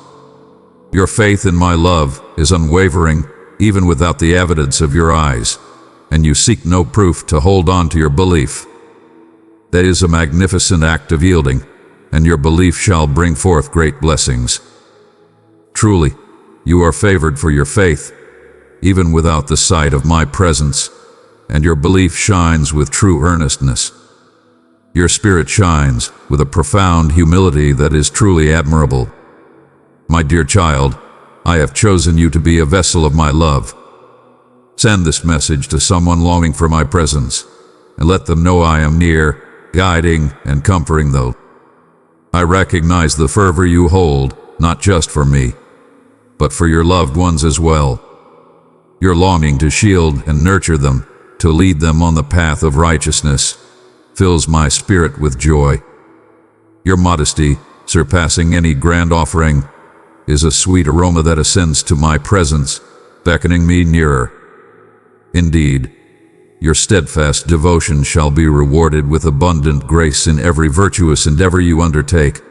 Your faith in my love is unwavering, even without the evidence of your eyes, and you seek no proof to hold on to your belief. That is a magnificent act of yielding, and your belief shall bring forth great blessings. Truly, you are favored for your faith, even without the sight of my presence, and your belief shines with true earnestness. Your spirit shines with a profound humility that is truly admirable. My dear child, I have chosen you to be a vessel of my love. Send this message to someone longing for my presence, and let them know I am near, guiding and comforting them. I recognize the fervor you hold, not just for me, but for your loved ones as well. Your longing to shield and nurture them, to lead them on the path of righteousness, fills my spirit with joy. Your modesty, surpassing any grand offering, is a sweet aroma that ascends to my presence, beckoning me nearer. Indeed, your steadfast devotion shall be rewarded with abundant grace in every virtuous endeavor you undertake.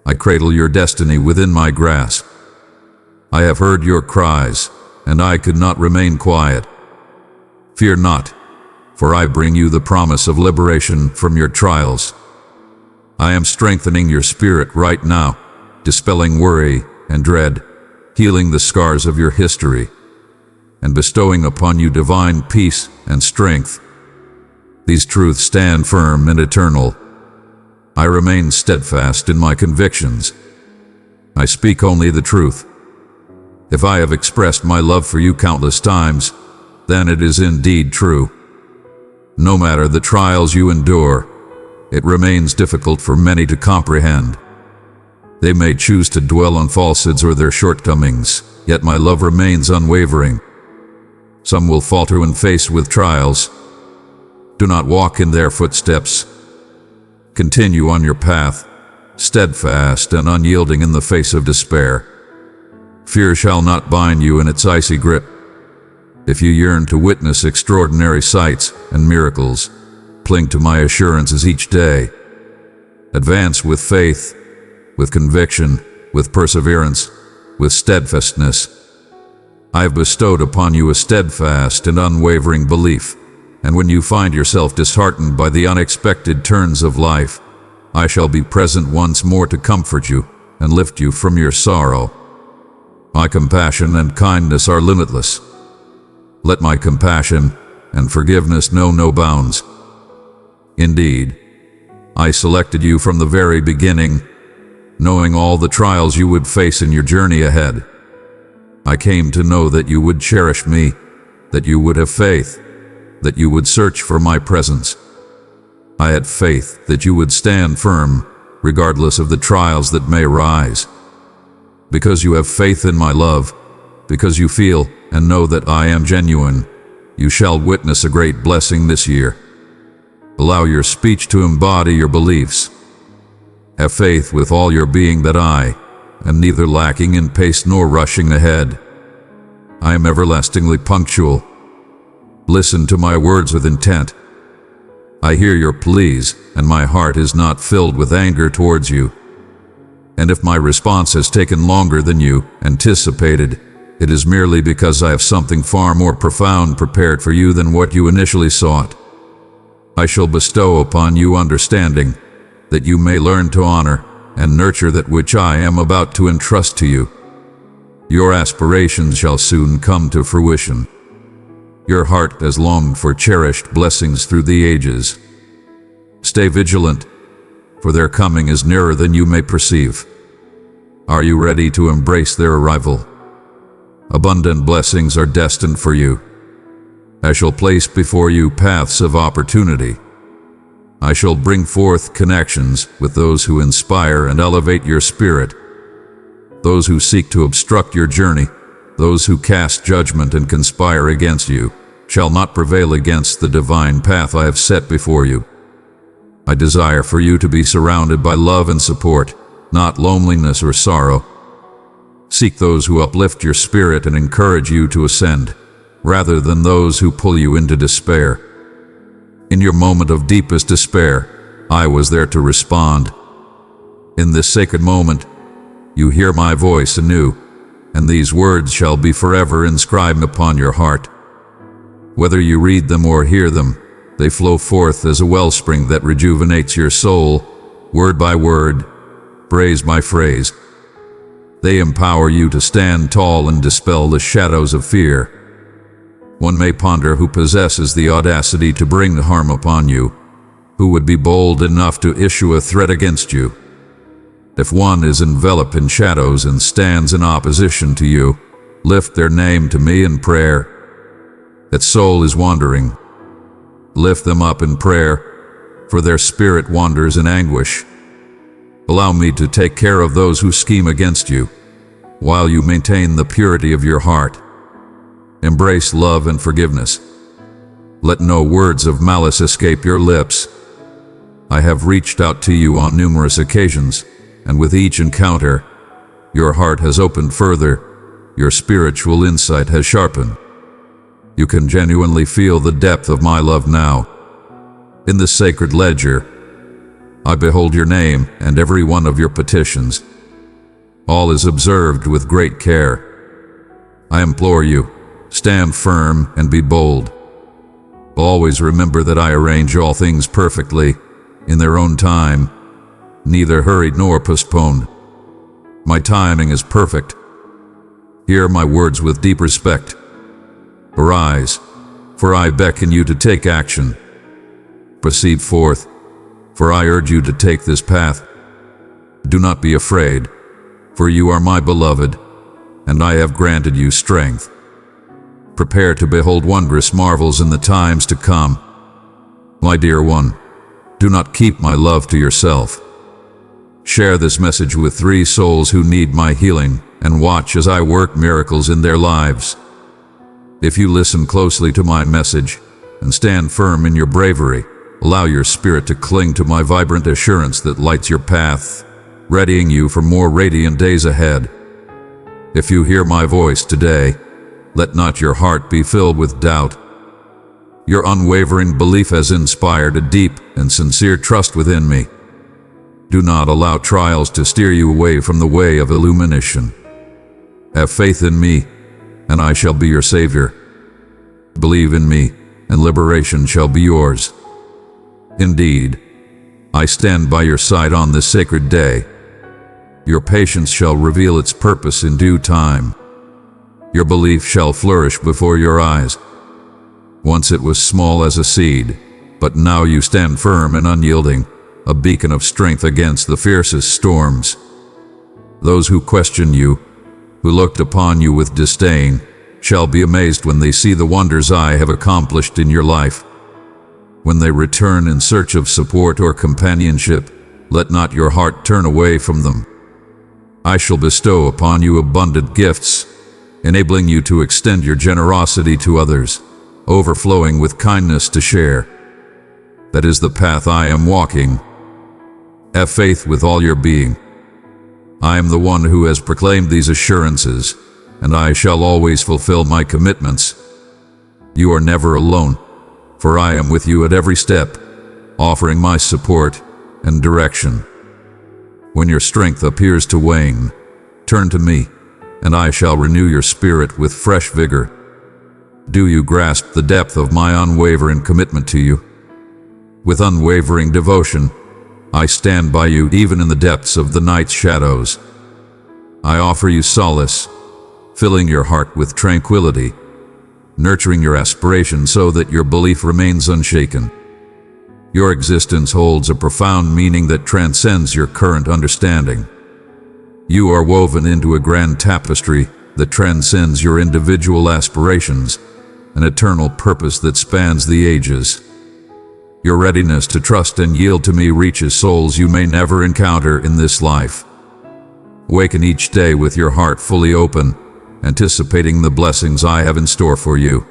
I cradle your destiny within my grasp. I have heard your cries, and I could not remain quiet. Fear not, for I bring you the promise of liberation from your trials. I am strengthening your spirit right now, dispelling worry and dread, healing the scars of your history, and bestowing upon you divine peace and strength. These truths stand firm and eternal. I remain steadfast in my convictions. I speak only the truth. If I have expressed my love for you countless times, then it is indeed true. No matter the trials you endure, it remains difficult for many to comprehend. They may choose to dwell on falsehoods or their shortcomings, yet my love remains unwavering. Some will falter when faced with trials. Do not walk in their footsteps. Continue on your path, steadfast and unyielding in the face of despair. Fear shall not bind you in its icy grip. If you yearn to witness extraordinary sights and miracles, cling to my assurances each day. Advance with faith, with conviction, with perseverance, with steadfastness. I have bestowed upon you a steadfast and unwavering belief, and when you find yourself disheartened by the unexpected turns of life, I shall be present once more to comfort you and lift you from your sorrow. My compassion and kindness are limitless. Let my compassion and forgiveness know no bounds. Indeed, I selected you from the very beginning, knowing all the trials you would face in your journey ahead. I came to know that you would cherish me, that you would have faith, that you would search for my presence. I had faith that you would stand firm, regardless of the trials that may arise. Because you have faith in my love, because you feel and know that I am genuine, you shall witness a great blessing this year. Allow your speech to embody your beliefs. Have faith with all your being that I am neither lacking in pace nor rushing ahead. I am everlastingly punctual. Listen to my words with intent. I hear your pleas, and my heart is not filled with anger towards you. And if my response has taken longer than you anticipated, it is merely because I have something far more profound prepared for you than what you initially sought. I shall bestow upon you understanding, that you may learn to honor and nurture that which I am about to entrust to you. Your aspirations shall soon come to fruition. Your heart has longed for cherished blessings through the ages. Stay vigilant, for their coming is nearer than you may perceive. Are you ready to embrace their arrival? Abundant blessings are destined for you. I shall place before you paths of opportunity. I shall bring forth connections with those who inspire and elevate your spirit. Those who seek to obstruct your journey, those who cast judgment and conspire against you, shall not prevail against the divine path I have set before you. I desire for you to be surrounded by love and support, not loneliness or sorrow. Seek those who uplift your spirit and encourage you to ascend, rather than those who pull you into despair. In your moment of deepest despair, I was there to respond. In this sacred moment, you hear my voice anew, and these words shall be forever inscribed upon your heart. Whether you read them or hear them, they flow forth as a wellspring that rejuvenates your soul, word by word, phrase by phrase. They empower you to stand tall and dispel the shadows of fear. One may ponder who possesses the audacity to bring harm upon you, who would be bold enough to issue a threat against you. If one is enveloped in shadows and stands in opposition to you, lift their name to me in prayer. That soul is wandering. Lift them up in prayer, for their spirit wanders in anguish. Allow me to take care of those who scheme against you, while you maintain the purity of your heart. Embrace love and forgiveness. Let no words of malice escape your lips. I have reached out to you on numerous occasions, and with each encounter, your heart has opened further, your spiritual insight has sharpened. You can genuinely feel the depth of my love now. In the sacred ledger, I behold your name and every one of your petitions. All is observed with great care. I implore you, stand firm and be bold. Always remember that I arrange all things perfectly, in their own time, neither hurried nor postponed. My timing is perfect. Hear my words with deep respect. Arise, for I beckon you to take action. Proceed forth, for I urge you to take this path. Do not be afraid, for you are my beloved, and I have granted you strength. Prepare to behold wondrous marvels in the times to come. My dear one, do not keep my love to yourself. Share this message with 3 souls who need my healing, and watch as I work miracles in their lives. If you listen closely to my message, and stand firm in your bravery, allow your spirit to cling to my vibrant assurance that lights your path, readying you for more radiant days ahead. If you hear my voice today, let not your heart be filled with doubt. Your unwavering belief has inspired a deep and sincere trust within me. Do not allow trials to steer you away from the way of illumination. Have faith in me, and I shall be your Savior. Believe in me, and liberation shall be yours. Indeed, I stand by your side on this sacred day. Your patience shall reveal its purpose in due time. Your belief shall flourish before your eyes. Once it was small as a seed, but now you stand firm and unyielding, a beacon of strength against the fiercest storms. Those who questioned you, who looked upon you with disdain, shall be amazed when they see the wonders I have accomplished in your life. When they return in search of support or companionship, let not your heart turn away from them. I shall bestow upon you abundant gifts, enabling you to extend your generosity to others, overflowing with kindness to share. That is the path I am walking. Have faith with all your being. I am the one who has proclaimed these assurances, and I shall always fulfill my commitments. You are never alone, for I am with you at every step, offering my support and direction. When your strength appears to wane, turn to me, and I shall renew your spirit with fresh vigor. Do you grasp the depth of my unwavering commitment to you? With unwavering devotion, I stand by you even in the depths of the night's shadows. I offer you solace, filling your heart with tranquility, nurturing your aspirations so that your belief remains unshaken. Your existence holds a profound meaning that transcends your current understanding. You are woven into a grand tapestry that transcends your individual aspirations, an eternal purpose that spans the ages. Your readiness to trust and yield to me reaches souls you may never encounter in this life. Awaken each day with your heart fully open, anticipating the blessings I have in store for you.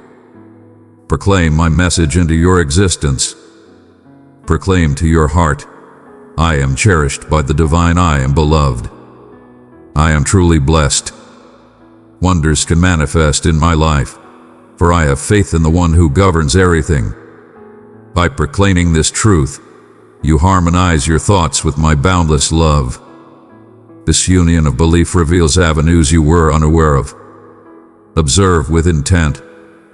Proclaim my message into your existence. Proclaim to your heart, I am cherished by the divine, I am beloved. I am truly blessed. Wonders can manifest in my life, for I have faith in the one who governs everything. By proclaiming this truth, you harmonize your thoughts with my boundless love. This union of belief reveals avenues you were unaware of. Observe with intent,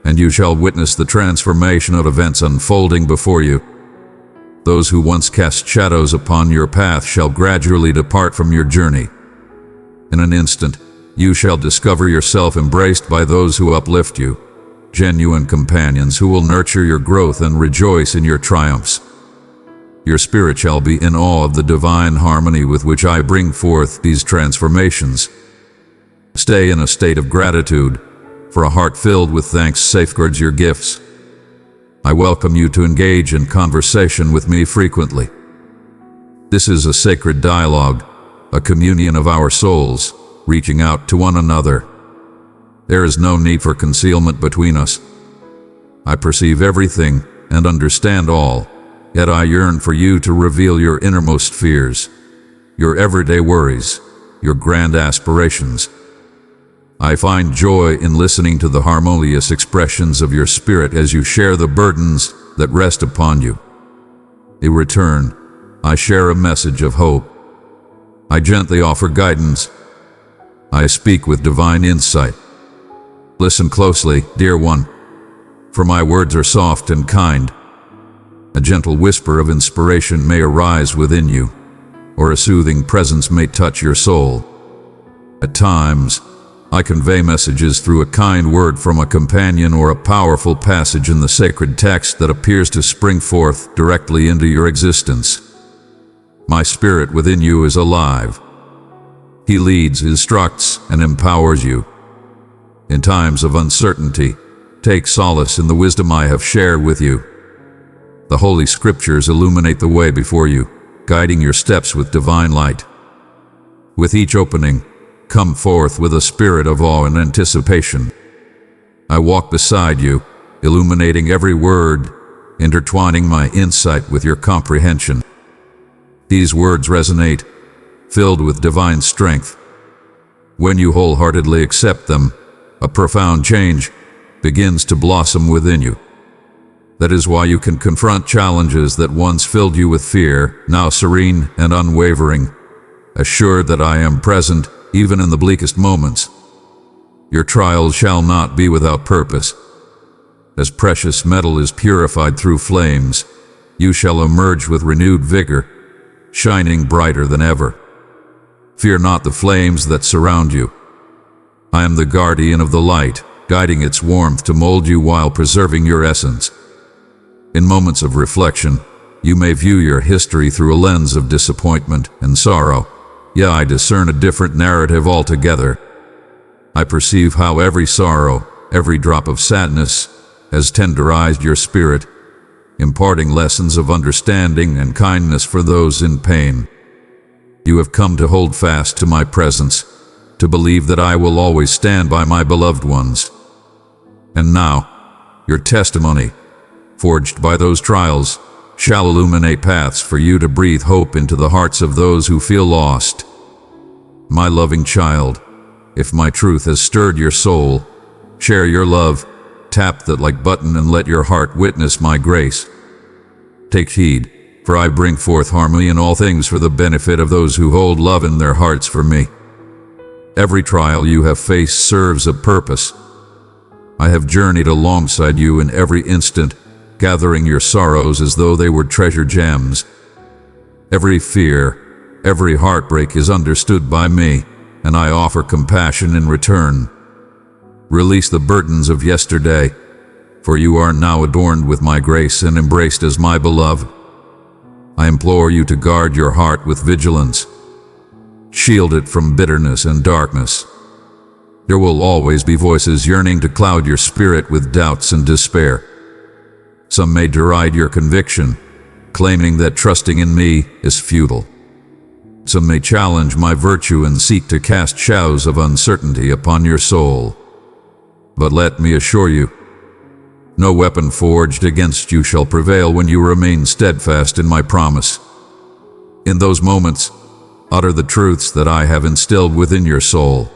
and you shall witness the transformation of events unfolding before you. Those who once cast shadows upon your path shall gradually depart from your journey. In an instant, you shall discover yourself embraced by those who uplift you, genuine companions who will nurture your growth and rejoice in your triumphs. Your spirit shall be in awe of the divine harmony with which I bring forth these transformations. Stay in a state of gratitude, for a heart filled with thanks safeguards your gifts. I welcome you to engage in conversation with me frequently. This is a sacred dialogue, a communion of our souls, reaching out to one another. There is no need for concealment between us. I perceive everything and understand all, yet I yearn for you to reveal your innermost fears, your everyday worries, your grand aspirations. I find joy in listening to the harmonious expressions of your spirit as you share the burdens that rest upon you. In return, I share a message of hope. I gently offer guidance. I speak with divine insight. Listen closely, dear one, for my words are soft and kind. A gentle whisper of inspiration may arise within you, or a soothing presence may touch your soul. At times, I convey messages through a kind word from a companion or a powerful passage in the sacred text that appears to spring forth directly into your existence. My spirit within you is alive. He leads, instructs, and empowers you. In times of uncertainty, take solace in the wisdom I have shared with you. The Holy Scriptures illuminate the way before you, guiding your steps with divine light. With each opening, come forth with a spirit of awe and anticipation. I walk beside you, illuminating every word, intertwining my insight with your comprehension. These words resonate, filled with divine strength. When you wholeheartedly accept them, a profound change begins to blossom within you. That is why you can confront challenges that once filled you with fear, now serene and unwavering, assured that I am present even in the bleakest moments. Your trials shall not be without purpose. As precious metal is purified through flames, you shall emerge with renewed vigor, shining brighter than ever. Fear not the flames that surround you. I am the guardian of the light, guiding its warmth to mold you while preserving your essence. In moments of reflection, you may view your history through a lens of disappointment and sorrow. Yet I discern a different narrative altogether. I perceive how every sorrow, every drop of sadness has tenderized your spirit, imparting lessons of understanding and kindness for those in pain. You have come to hold fast to my presence, to believe that I will always stand by my beloved ones. And now, your testimony, forged by those trials, shall illuminate paths for you to breathe hope into the hearts of those who feel lost. My loving child, if my truth has stirred your soul, share your love, tap that like button and let your heart witness my grace. Take heed, for I bring forth harmony in all things for the benefit of those who hold love in their hearts for me. Every trial you have faced serves a purpose. I have journeyed alongside you in every instant, gathering your sorrows as though they were treasure gems. Every fear, every heartbreak is understood by me, and I offer compassion in return. Release the burdens of yesterday, for you are now adorned with my grace and embraced as my beloved. I implore you to guard your heart with vigilance. Shield it from bitterness and darkness. There will always be voices yearning to cloud your spirit with doubts and despair. Some may deride your conviction, claiming that trusting in me is futile. Some may challenge my virtue and seek to cast shadows of uncertainty upon your soul. But let me assure you, no weapon forged against you shall prevail when you remain steadfast in my promise. In those moments, utter the truths that I have instilled within your soul.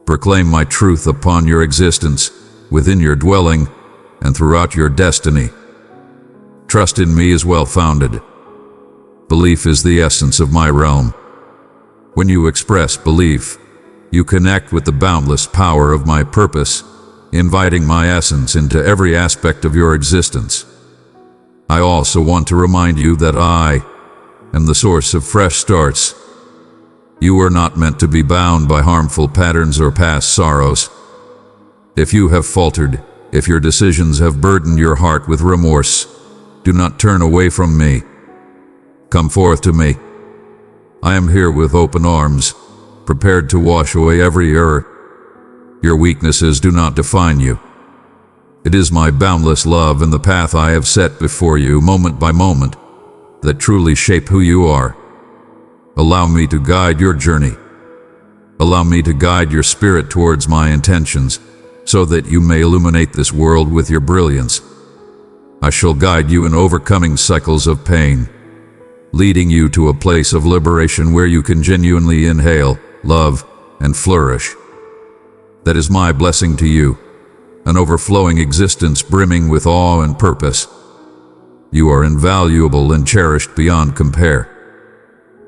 Proclaim my truth upon your existence, within your dwelling, and throughout your destiny. Trust in me is well-founded. Belief is the essence of my realm. When you express belief, you connect with the boundless power of my purpose, inviting my essence into every aspect of your existence. I also want to remind you that I am the source of fresh starts. You are not meant to be bound by harmful patterns or past sorrows. If you have faltered, if your decisions have burdened your heart with remorse, do not turn away from me. Come forth to me. I am here with open arms, prepared to wash away every error. Your weaknesses do not define you. It is my boundless love and the path I have set before you moment by moment that truly shape who you are. Allow me to guide your journey. Allow me to guide your spirit towards my intentions, so that you may illuminate this world with your brilliance. I shall guide you in overcoming cycles of pain, leading you to a place of liberation where you can genuinely inhale, love, and flourish. That is my blessing to you, an overflowing existence brimming with awe and purpose. You are invaluable and cherished beyond compare.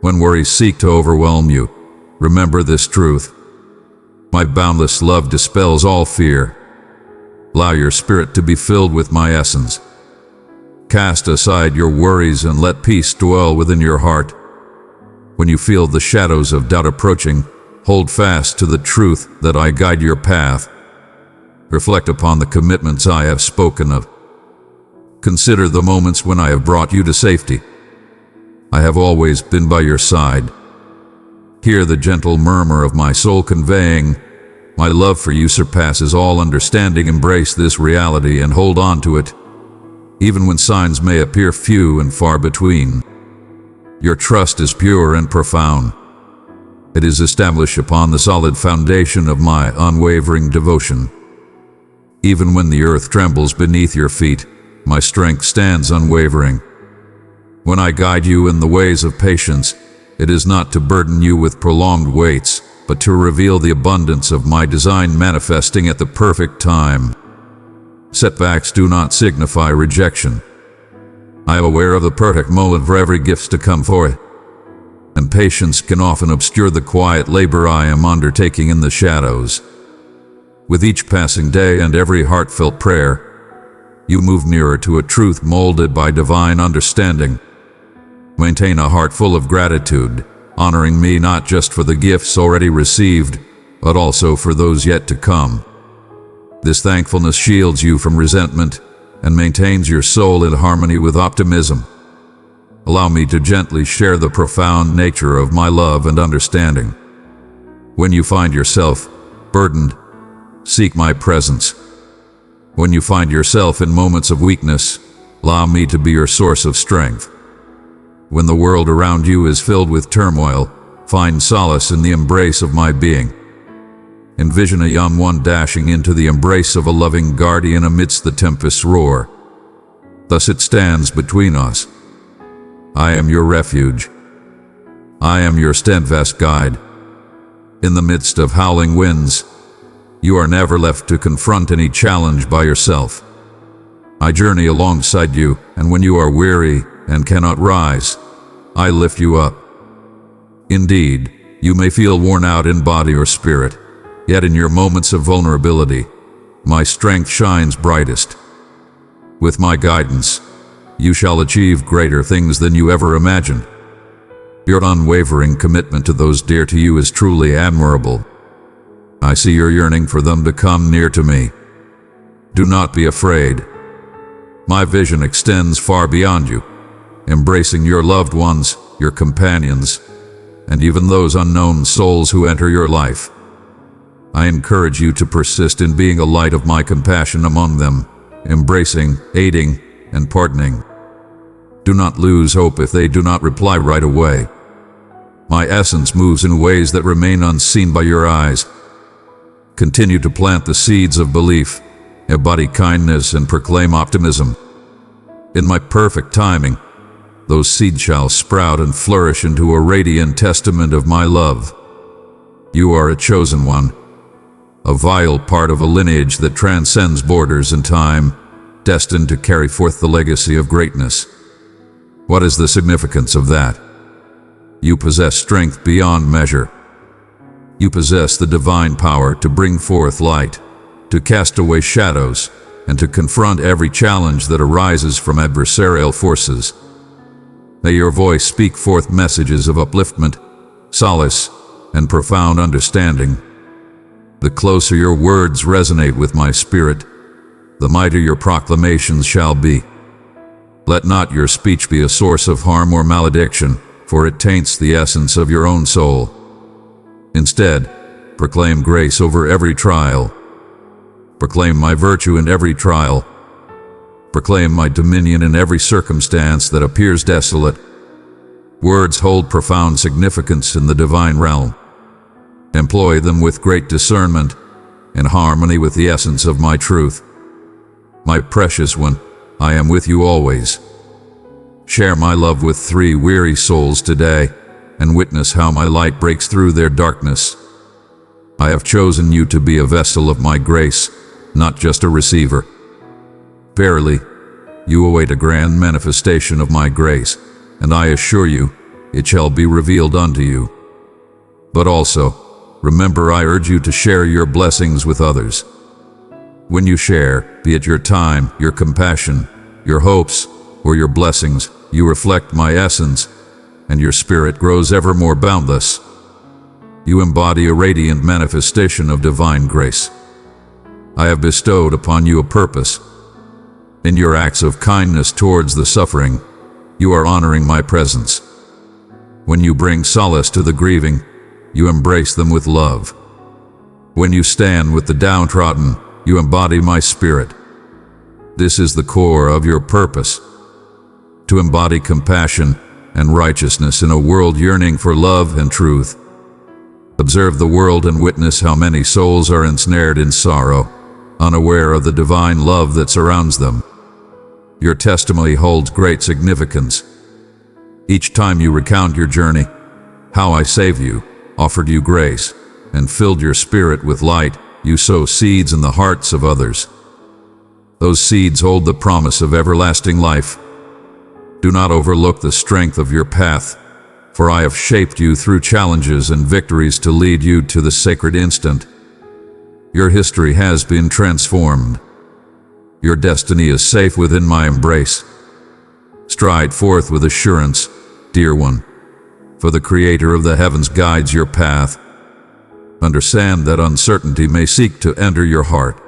When worries seek to overwhelm you, remember this truth. My boundless love dispels all fear. Allow your spirit to be filled with my essence. Cast aside your worries and let peace dwell within your heart. When you feel the shadows of doubt approaching, hold fast to the truth that I guide your path. Reflect upon the commitments I have spoken of. Consider the moments when I have brought you to safety. I have always been by your side. Hear the gentle murmur of my soul conveying, my love for you surpasses all understanding. Embrace this reality and hold on to it, even when signs may appear few and far between. Your trust is pure and profound. It is established upon the solid foundation of my unwavering devotion. Even when the earth trembles beneath your feet, my strength stands unwavering. When I guide you in the ways of patience, it is not to burden you with prolonged waits, but to reveal the abundance of my design manifesting at the perfect time. Setbacks do not signify rejection. I am aware of the perfect moment for every gift to come forth, and patience can often obscure the quiet labor I am undertaking in the shadows. With each passing day and every heartfelt prayer, you move nearer to a truth molded by divine understanding. Maintain a heart full of gratitude, honoring me not just for the gifts already received, but also for those yet to come. This thankfulness shields you from resentment and maintains your soul in harmony with optimism. Allow me to gently share the profound nature of my love and understanding. When you find yourself burdened, Seek my presence. When you find yourself in moments of weakness, allow me to be your source of strength. When the world around you is filled with turmoil, find solace in the embrace of my being. Envision a young one dashing into the embrace of a loving guardian amidst the tempest's roar. Thus it stands between us. I am your refuge. I am your steadfast guide. In the midst of howling winds, you are never left to confront any challenge by yourself. I journey alongside you, and when you are weary and cannot rise, I lift you up. Indeed, you may feel worn out in body or spirit, yet in your moments of vulnerability, my strength shines brightest. With my guidance, you shall achieve greater things than you ever imagined. Your unwavering commitment to those dear to you is truly admirable. I see your yearning for them to come near to me. Do not be afraid. My vision extends far beyond you, embracing your loved ones, your companions, and even those unknown souls who enter your life. I encourage you to persist in being a light of my compassion among them, embracing, aiding, and pardoning. Do not lose hope if they do not reply right away. My essence moves in ways that remain unseen by your eyes. Continue to plant the seeds of belief, embody kindness, and proclaim optimism. In my perfect timing, those seeds shall sprout and flourish into a radiant testament of my love. You are a chosen one, a vital part of a lineage that transcends borders and time, destined to carry forth the legacy of greatness. What is the significance of that? You possess strength beyond measure. You possess the divine power to bring forth light, to cast away shadows, and to confront every challenge that arises from adversarial forces. May your voice speak forth messages of upliftment, solace, and profound understanding. The closer your words resonate with my spirit, the mightier your proclamations shall be. Let not your speech be a source of harm or malediction, for it taints the essence of your own soul. Instead, proclaim grace over every trial. Proclaim my virtue in every trial. Proclaim my dominion in every circumstance that appears desolate. Words hold profound significance in the divine realm. Employ them with great discernment, in harmony with the essence of my truth. My precious one, I am with you always. Share my love with 3 weary souls today, and witness how my light breaks through their darkness. I have chosen you to be a vessel of my grace, not just a receiver. Verily, you await a grand manifestation of my grace, and I assure you, it shall be revealed unto you. But also, remember, I urge you to share your blessings with others. When you share, be it your time, your compassion, your hopes, or your blessings, you reflect my essence, and your spirit grows ever more boundless. You embody a radiant manifestation of divine grace. I have bestowed upon you a purpose. In your acts of kindness towards the suffering, you are honoring my presence. When you bring solace to the grieving, you embrace them with love. When you stand with the downtrodden, you embody my spirit. This is the core of your purpose: to embody compassion and righteousness in a world yearning for love and truth. Observe the world and witness how many souls are ensnared in sorrow, unaware of the divine love that surrounds them. Your testimony holds great significance. Each time you recount your journey, how I saved you, offered you grace, and filled your spirit with light, you sow seeds in the hearts of others. Those seeds hold the promise of everlasting life. Do not overlook the strength of your path, for I have shaped you through challenges and victories to lead you to the sacred instant. Your history has been transformed. Your destiny is safe within my embrace. Stride forth with assurance, dear one, for the Creator of the heavens guides your path. Understand that uncertainty may seek to enter your heart.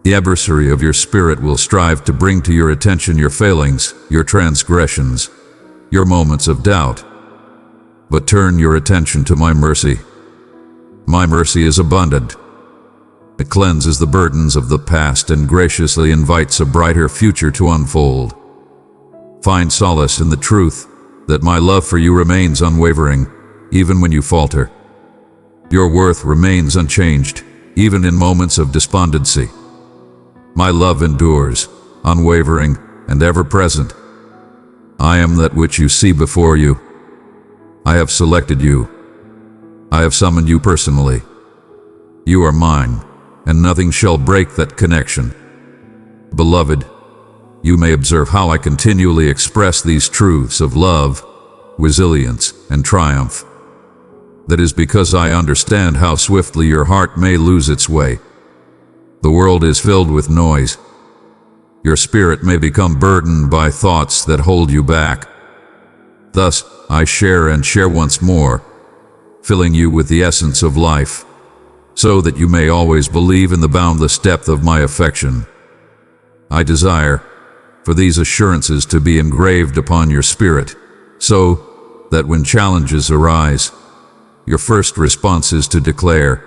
The adversary of your spirit will strive to bring to your attention your failings, your transgressions, your moments of doubt. But turn your attention to my mercy. My mercy is abundant. It cleanses the burdens of the past and graciously invites a brighter future to unfold. Find solace in the truth that my love for you remains unwavering, even when you falter. Your worth remains unchanged, even in moments of despondency. My love endures, unwavering and ever present. I am that which you see before you. I have selected you. I have summoned you personally. You are mine, and nothing shall break that connection. Beloved, you may observe how I continually express these truths of love, resilience, and triumph. That is because I understand how swiftly your heart may lose its way. The world is filled with noise. Your spirit may become burdened by thoughts that hold you back. Thus, I share and share once more, filling you with the essence of life, so that you may always believe in the boundless depth of my affection. I desire for these assurances to be engraved upon your spirit, so that when challenges arise, your first response is to declare,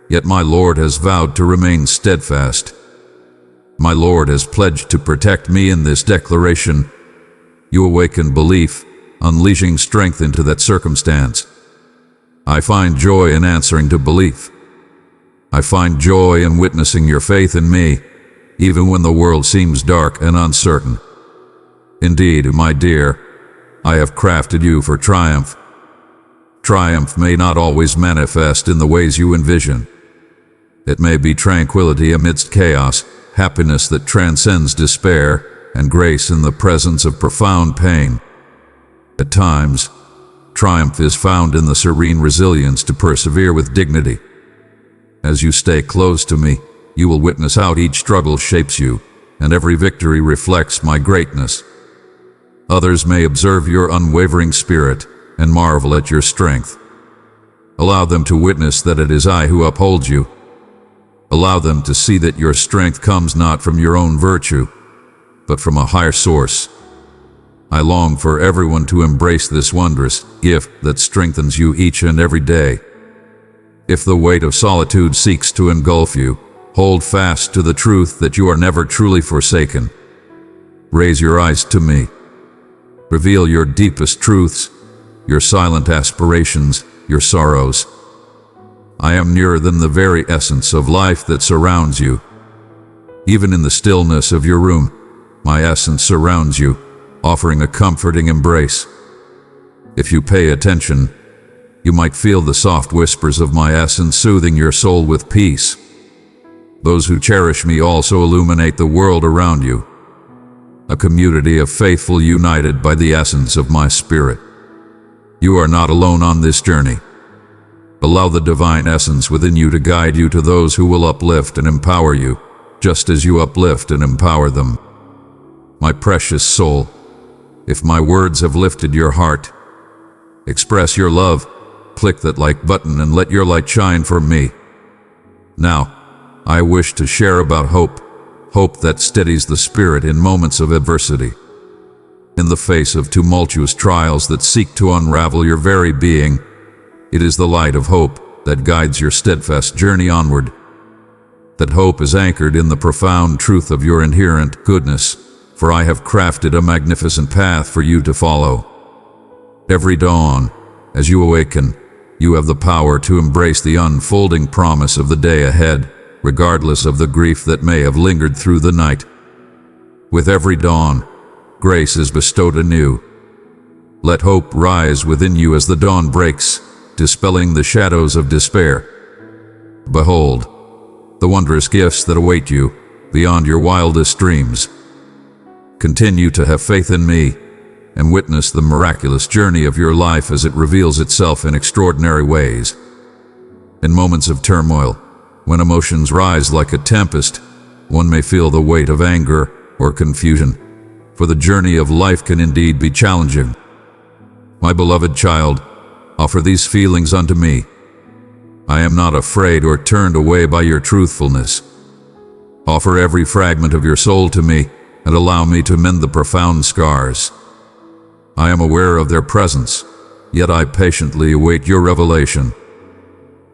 "Yet my Lord has vowed to remain steadfast. My Lord has pledged to protect me." In this declaration, you awaken belief, unleashing strength into that circumstance. I find joy in answering to belief. I find joy in witnessing your faith in me, even when the world seems dark and uncertain. Indeed, my dear, I have crafted you for triumph. Triumph may not always manifest in the ways you envision. It may be tranquility amidst chaos, happiness that transcends despair, and grace in the presence of profound pain. At times, triumph is found in the serene resilience to persevere with dignity. As you stay close to me, you will witness how each struggle shapes you, and every victory reflects my greatness. Others may observe your unwavering spirit and marvel at your strength. Allow them to witness that it is I who upholds you. Allow them to see that your strength comes not from your own virtue, but from a higher source. I long for everyone to embrace this wondrous gift that strengthens you each and every day. If the weight of solitude seeks to engulf you, hold fast to the truth that you are never truly forsaken. Raise your eyes to me. Reveal your deepest truths, your silent aspirations, your sorrows. I am nearer than the very essence of life that surrounds you. Even in the stillness of your room, my essence surrounds you, offering a comforting embrace. If you pay attention, you might feel the soft whispers of my essence soothing your soul with peace. Those who cherish me also illuminate the world around you, a community of faithful united by the essence of my spirit. You are not alone on this journey. Allow the divine essence within you to guide you to those who will uplift and empower you, just as you uplift and empower them. My precious soul, if my words have lifted your heart, express your love, click that like button and let your light shine for me. Now, I wish to share about hope, hope that steadies the spirit in moments of adversity. In the face of tumultuous trials that seek to unravel your very being, it is the light of hope that guides your steadfast journey onward. That hope is anchored in the profound truth of your inherent goodness, for I have crafted a magnificent path for you to follow. Every dawn, as you awaken, you have the power to embrace the unfolding promise of the day ahead, regardless of the grief that may have lingered through the night. With every dawn, grace is bestowed anew. Let hope rise within you as the dawn breaks, dispelling the shadows of despair. Behold, the wondrous gifts that await you beyond your wildest dreams. Continue to have faith in me and witness the miraculous journey of your life as it reveals itself in extraordinary ways. In moments of turmoil, when emotions rise like a tempest, one may feel the weight of anger or confusion, for the journey of life can indeed be challenging. My beloved child, offer these feelings unto me. I am not afraid or turned away by your truthfulness. Offer every fragment of your soul to me and allow me to mend the profound scars. I am aware of their presence, yet I patiently await your revelation.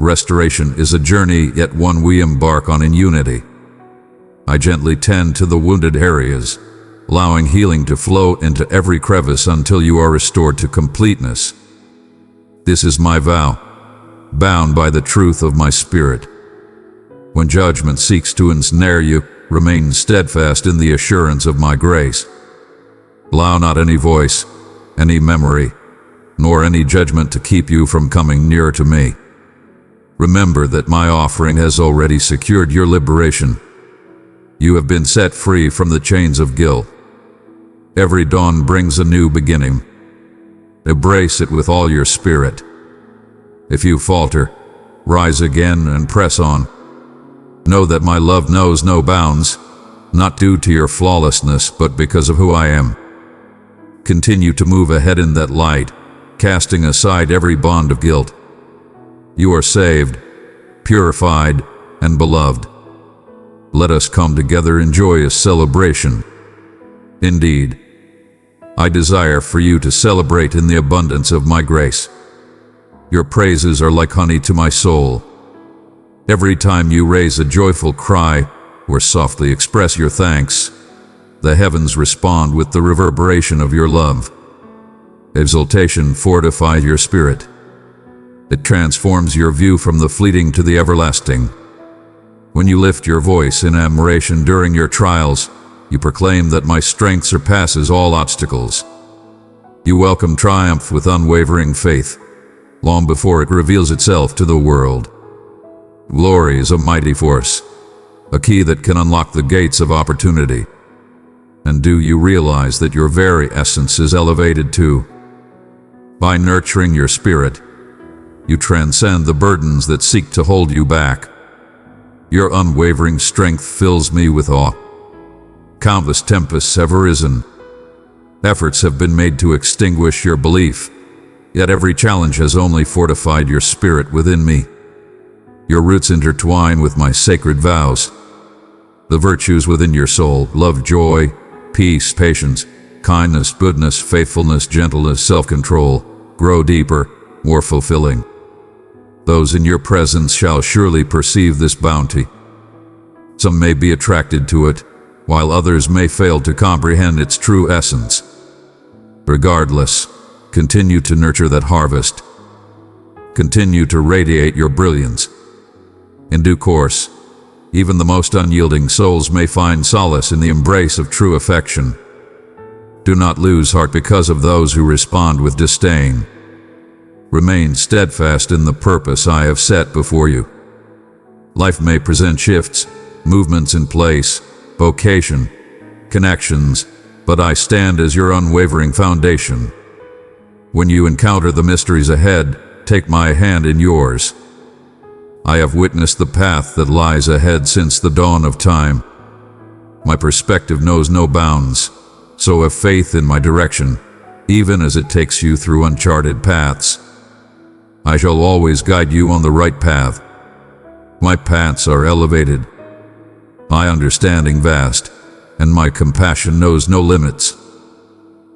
Restoration is a journey, yet one we embark on in unity. I gently tend to the wounded areas, allowing healing to flow into every crevice until you are restored to completeness. This is my vow, bound by the truth of my spirit. When judgment seeks to ensnare you, remain steadfast in the assurance of my grace. Allow not any voice, any memory, nor any judgment to keep you from coming nearer to me. Remember that my offering has already secured your liberation. You have been set free from the chains of guilt. Every dawn brings a new beginning. Embrace it with all your spirit. If you falter, rise again and press on. Know that my love knows no bounds, not due to your flawlessness, but because of who I am. Continue to move ahead in that light, casting aside every bond of guilt. You are saved, purified, and beloved. Let us come together in joyous celebration. Indeed, I desire for you to celebrate in the abundance of my grace. Your praises are like honey to my soul. Every time you raise a joyful cry or softly express your thanks, the heavens respond with the reverberation of your love. Exultation fortifies your spirit. It transforms your view from the fleeting to the everlasting. When you lift your voice in admiration during your trials, you proclaim that my strength surpasses all obstacles. You welcome triumph with unwavering faith, long before it reveals itself to the world. Glory is a mighty force, a key that can unlock the gates of opportunity. And do you realize that your very essence is elevated too? By nurturing your spirit, you transcend the burdens that seek to hold you back. Your unwavering strength fills me with awe. Countless tempests have arisen. Efforts have been made to extinguish your belief, yet every challenge has only fortified your spirit within me. Your roots intertwine with my sacred vows. The virtues within your soul, love, joy, peace, patience, kindness, goodness, faithfulness, gentleness, self-control, grow deeper, more fulfilling. Those in your presence shall surely perceive this bounty. Some may be attracted to it, while others may fail to comprehend its true essence. Regardless, continue to nurture that harvest. Continue to radiate your brilliance. In due course, even the most unyielding souls may find solace in the embrace of true affection. Do not lose heart because of those who respond with disdain. Remain steadfast in the purpose I have set before you. Life may present shifts, movements in place, vocation, connections, but I stand as your unwavering foundation. When you encounter the mysteries ahead, take my hand in yours. I have witnessed the path that lies ahead since the dawn of time. My perspective knows no bounds, so have faith in my direction, even as it takes you through uncharted paths. I shall always guide you on the right path. My paths are elevated, my understanding vast, and my compassion knows no limits.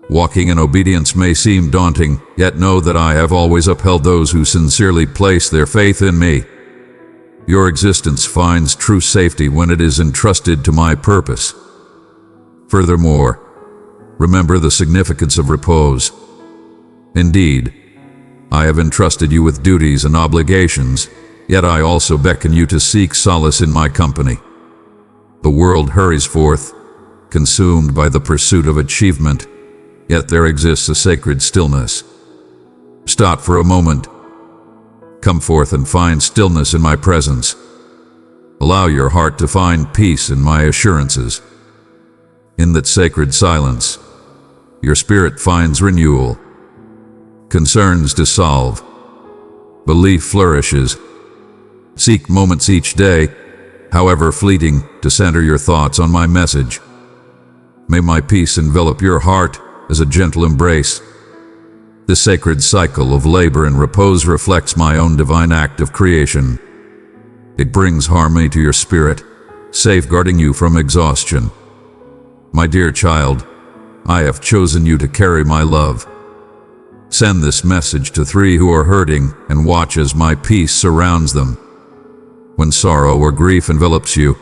Walking in obedience may seem daunting, yet know that I have always upheld those who sincerely place their faith in me. Your existence finds true safety when it is entrusted to my purpose. Furthermore, remember the significance of repose. Indeed, I have entrusted you with duties and obligations, yet I also beckon you to seek solace in my company. The world hurries forth, consumed by the pursuit of achievement, yet there exists a sacred stillness. Stop for a moment. Come forth and find stillness in my presence. Allow your heart to find peace in my assurances. In that sacred silence, your spirit finds renewal. Concerns dissolve. Belief flourishes. Seek moments each day, however fleeting, to center your thoughts on my message. May my peace envelop your heart as a gentle embrace. The sacred cycle of labor and repose reflects my own divine act of creation. It brings harmony to your spirit, safeguarding you from exhaustion. My dear child, I have chosen you to carry my love. Send this message to 3 who are hurting and watch as my peace surrounds them. When sorrow or grief envelops you,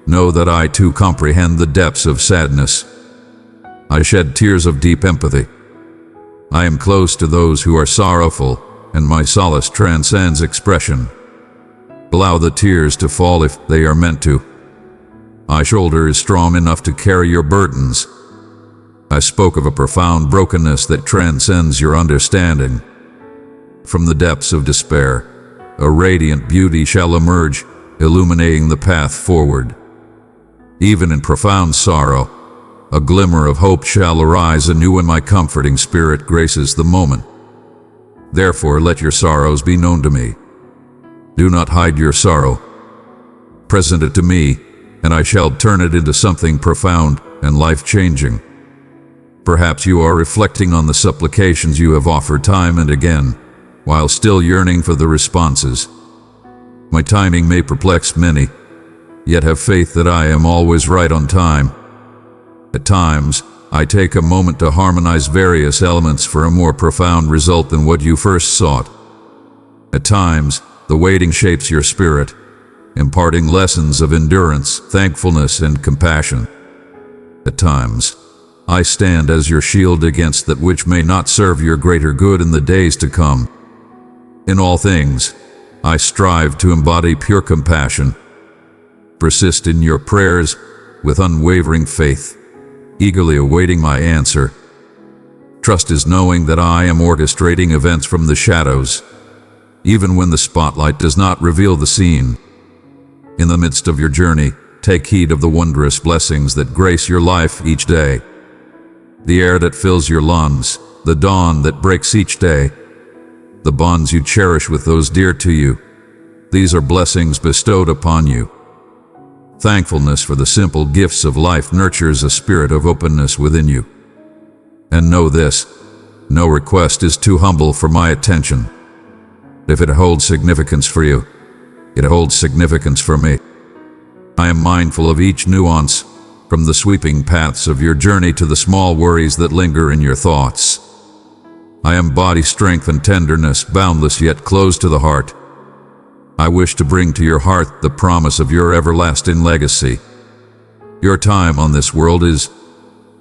know that I too comprehend the depths of sadness. I shed tears of deep empathy. I am close to those who are sorrowful, and my solace transcends expression. Allow the tears to fall if they are meant to. My shoulder is strong enough to carry your burdens. I spoke of a profound brokenness that transcends your understanding. From the depths of despair, a radiant beauty shall emerge, illuminating the path forward. Even in profound sorrow, a glimmer of hope shall arise anew when my comforting spirit graces the moment. Therefore, let your sorrows be known to me. Do not hide your sorrow. Present it to me, and I shall turn it into something profound and life-changing. Perhaps you are reflecting on the supplications you have offered time and again, while still yearning for the responses. My timing may perplex many, yet have faith that I am always right on time. At times, I take a moment to harmonize various elements for a more profound result than what you first sought. At times, the waiting shapes your spirit, imparting lessons of endurance, thankfulness, and compassion. At times, I stand as your shield against that which may not serve your greater good in the days to come. In all things, I strive to embody pure compassion. Persist in your prayers with unwavering faith, eagerly awaiting my answer. Trust is knowing that I am orchestrating events from the shadows, even when the spotlight does not reveal the scene. In the midst of your journey, take heed of the wondrous blessings that grace your life each day. The air that fills your lungs, the dawn that breaks each day, the bonds you cherish with those dear to you. These are blessings bestowed upon you. Thankfulness for the simple gifts of life nurtures a spirit of openness within you. And know this, no request is too humble for my attention. If it holds significance for you, it holds significance for me. I am mindful of each nuance, from the sweeping paths of your journey to the small worries that linger in your thoughts. I embody strength and tenderness, boundless yet close to the heart. I wish to bring to your heart the promise of your everlasting legacy. Your time on this world is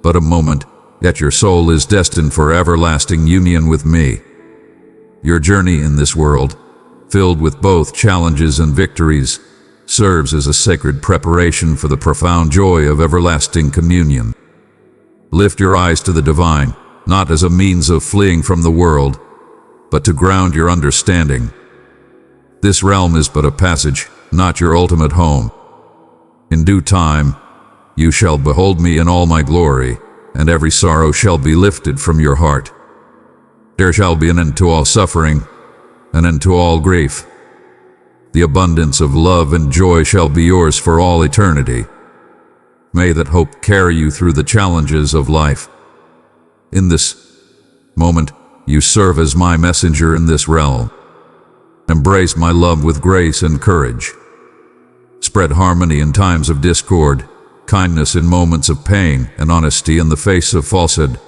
but a moment, yet your soul is destined for everlasting union with me. Your journey in this world, filled with both challenges and victories, serves as a sacred preparation for the profound joy of everlasting communion. Lift your eyes to the divine, not as a means of fleeing from the world, but to ground your understanding. This realm is but a passage, not your ultimate home. In due time, you shall behold me in all my glory, and every sorrow shall be lifted from your heart. There shall be an end to all suffering, an end to all grief. The abundance of love and joy shall be yours for all eternity. May that hope carry you through the challenges of life. In this moment, you serve as my messenger in this realm. Embrace my love with grace and courage. Spread harmony in times of discord, kindness in moments of pain, and honesty in the face of falsehood.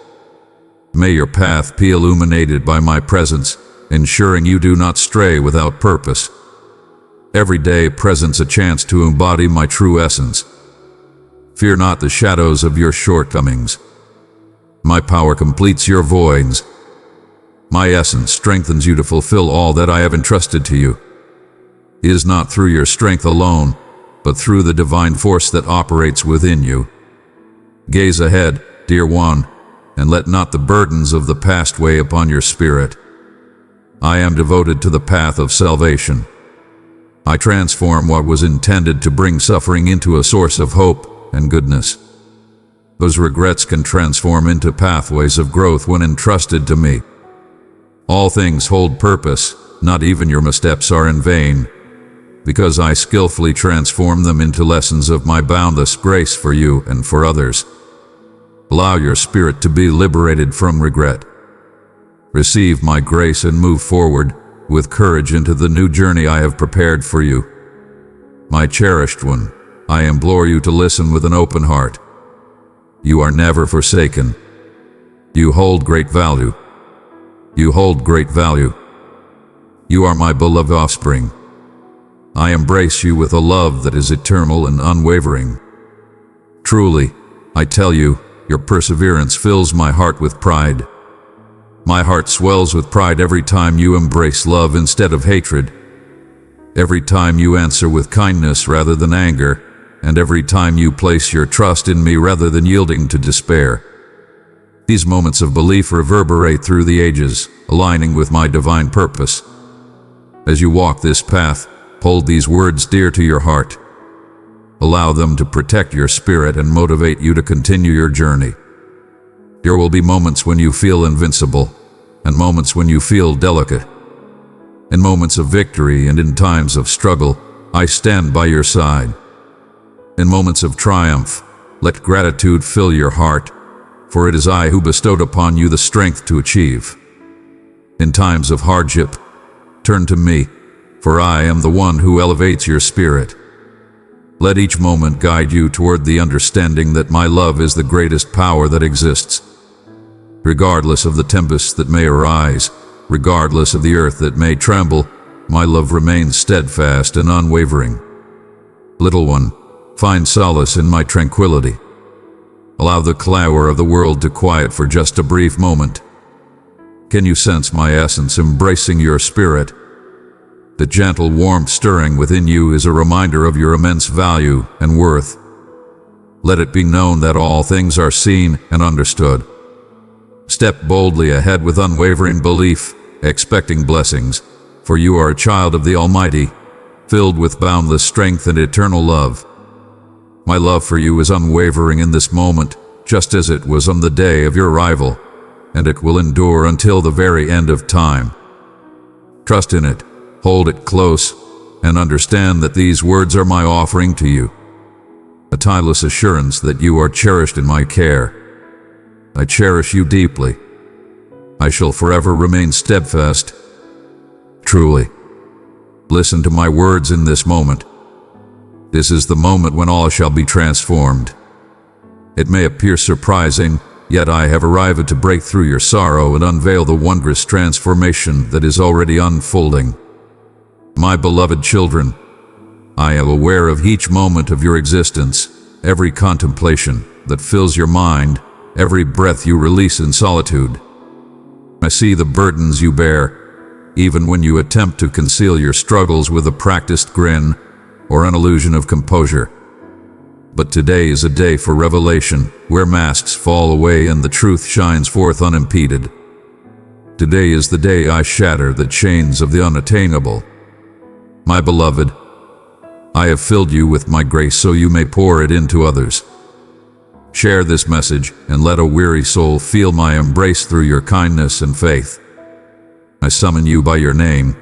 May your path be illuminated by my presence, ensuring you do not stray without purpose. Every day presents a chance to embody my true essence. Fear not the shadows of your shortcomings. My power completes your voids. My essence strengthens you to fulfill all that I have entrusted to you. It is not through your strength alone, but through the divine force that operates within you. Gaze ahead, dear one, and let not the burdens of the past weigh upon your spirit. I am devoted to the path of salvation. I transform what was intended to bring suffering into a source of hope and goodness. Those regrets can transform into pathways of growth when entrusted to me. All things hold purpose, not even your missteps are in vain, because I skillfully transform them into lessons of my boundless grace for you and for others. Allow your spirit to be liberated from regret. Receive my grace and move forward with courage into the new journey I have prepared for you. My cherished one, I implore you to listen with an open heart. You are never forsaken. You hold great value. You hold great value. You are my beloved offspring. I embrace you with a love that is eternal and unwavering. Truly, I tell you, your perseverance fills my heart with pride. My heart swells with pride every time you embrace love instead of hatred, every time you answer with kindness rather than anger, and every time you place your trust in me rather than yielding to despair. These moments of belief reverberate through the ages, aligning with my divine purpose. As you walk this path, hold these words dear to your heart. Allow them to protect your spirit and motivate you to continue your journey. There will be moments when you feel invincible, and moments when you feel delicate. In moments of victory and in times of struggle, I stand by your side. In moments of triumph, let gratitude fill your heart, for it is I who bestowed upon you the strength to achieve. In times of hardship, turn to me, for I am the one who elevates your spirit. Let each moment guide you toward the understanding that my love is the greatest power that exists. Regardless of the tempests that may arise, regardless of the earth that may tremble, my love remains steadfast and unwavering. Little one, find solace in my tranquility. Allow the clamour of the world to quiet for just a brief moment. Can you sense my essence embracing your spirit? The gentle warmth stirring within you is a reminder of your immense value and worth. Let it be known that all things are seen and understood. Step boldly ahead with unwavering belief, expecting blessings, for you are a child of the Almighty, filled with boundless strength and eternal love. My love for you is unwavering in this moment, just as it was on the day of your arrival, and it will endure until the very end of time. Trust in it, hold it close, and understand that these words are my offering to you. A timeless assurance that you are cherished in my care. I cherish you deeply. I shall forever remain steadfast. Truly. Listen to my words in this moment. This is the moment when all shall be transformed. It may appear surprising, yet I have arrived to break through your sorrow and unveil the wondrous transformation that is already unfolding. My beloved children, I am aware of each moment of your existence, every contemplation that fills your mind, every breath you release in solitude. I see the burdens you bear, even when you attempt to conceal your struggles with a practiced grin or an illusion of composure. But today is a day for revelation, where masks fall away and the truth shines forth unimpeded. Today is the day I shatter the chains of the unattainable. My beloved, I have filled you with my grace so you may pour it into others. Share this message and let a weary soul feel my embrace through your kindness and faith. I summon you by your name,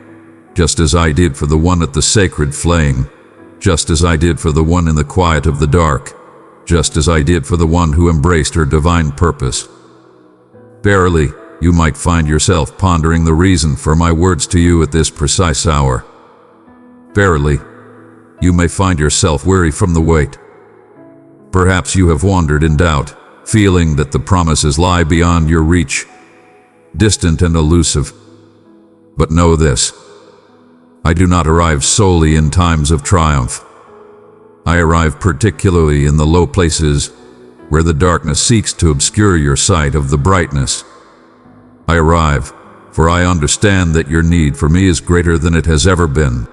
just as I did for the one at the sacred flame, just as I did for the one in the quiet of the dark, just as I did for the one who embraced her divine purpose. Verily, you might find yourself pondering the reason for my words to you at this precise hour. Verily, you may find yourself weary from the weight. Perhaps you have wandered in doubt, feeling that the promises lie beyond your reach, distant and elusive. But know this: I do not arrive solely in times of triumph. I arrive particularly in the low places where the darkness seeks to obscure your sight of the brightness. I arrive, for I understand that your need for me is greater than it has ever been.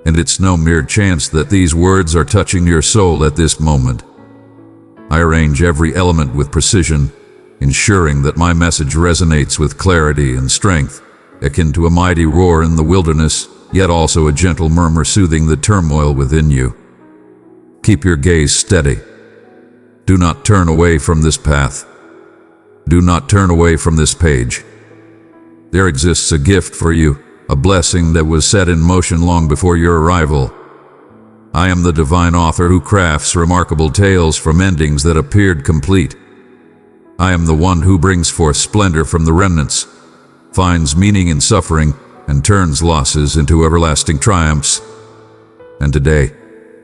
And it's no mere chance that these words are touching your soul at this moment. I arrange every element with precision, ensuring that my message resonates with clarity and strength, akin to a mighty roar in the wilderness, yet also a gentle murmur soothing the turmoil within you. Keep your gaze steady. Do not turn away from this path. Do not turn away from this page. There exists a gift for you, a blessing that was set in motion long before your arrival. I am the divine author who crafts remarkable tales from endings that appeared complete. I am the one who brings forth splendor from the remnants, finds meaning in suffering, and turns losses into everlasting triumphs. And today,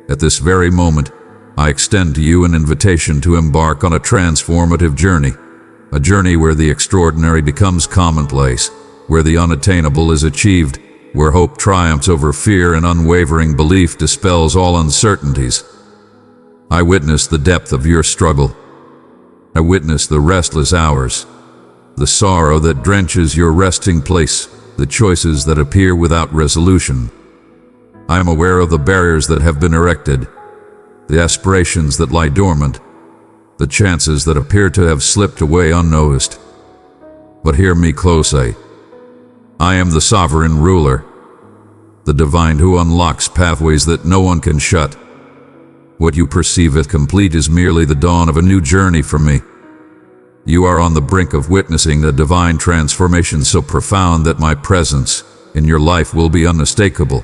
at this very moment, I extend to you an invitation to embark on a transformative journey, a journey where the extraordinary becomes commonplace, where the unattainable is achieved, where hope triumphs over fear and unwavering belief dispels all uncertainties. I witness the depth of your struggle. I witness the restless hours, the sorrow that drenches your resting place, the choices that appear without resolution. I am aware of the barriers that have been erected, the aspirations that lie dormant, the chances that appear to have slipped away unnoticed. But hear me closely. I am the sovereign ruler, the divine who unlocks pathways that no one can shut. What you perceive as complete is merely the dawn of a new journey for me. You are on the brink of witnessing a divine transformation so profound that my presence in your life will be unmistakable.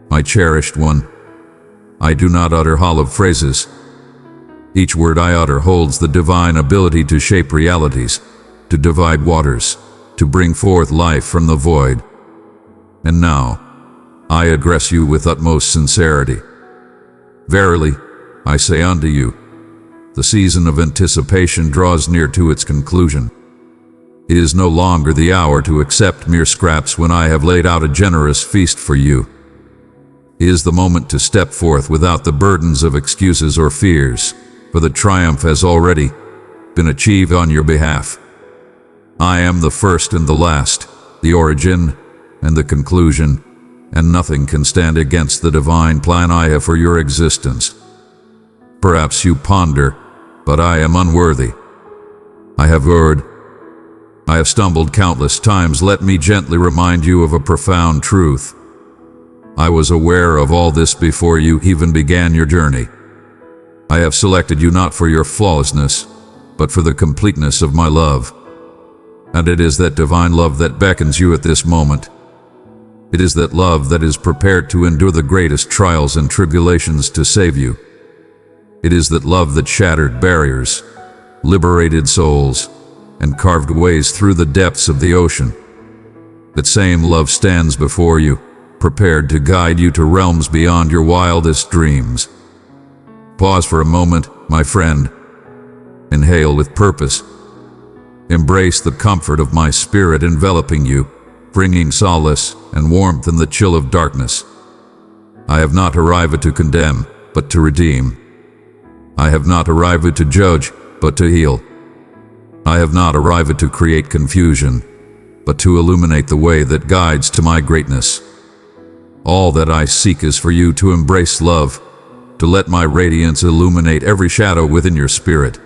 My cherished one, I do not utter hollow phrases. Each word I utter holds the divine ability to shape realities, to divide waters, to bring forth life from the void. And now, I address you with utmost sincerity. Verily, I say unto you, the season of anticipation draws near to its conclusion. It is no longer the hour to accept mere scraps when I have laid out a generous feast for you. It is the moment to step forth without the burdens of excuses or fears, for the triumph has already been achieved on your behalf. I am the first and the last, the origin and the conclusion, and nothing can stand against the divine plan I have for your existence. Perhaps you ponder, but I am unworthy. I have erred. I have stumbled countless times. Let me gently remind you of a profound truth. I was aware of all this before you even began your journey. I have selected you not for your flawlessness, but for the completeness of my love. And it is that divine love that beckons you at this moment. It is that love that is prepared to endure the greatest trials and tribulations to save you. It is that love that shattered barriers, liberated souls, and carved ways through the depths of the ocean. That same love stands before you, prepared to guide you to realms beyond your wildest dreams. Pause for a moment, my friend. Inhale with purpose. Embrace the comfort of my spirit enveloping you, bringing solace and warmth in the chill of darkness. I have not arrived to condemn, but to redeem. I have not arrived to judge, but to heal. I have not arrived to create confusion, but to illuminate the way that guides to my greatness. All that I seek is for you to embrace love, to let my radiance illuminate every shadow within your spirit.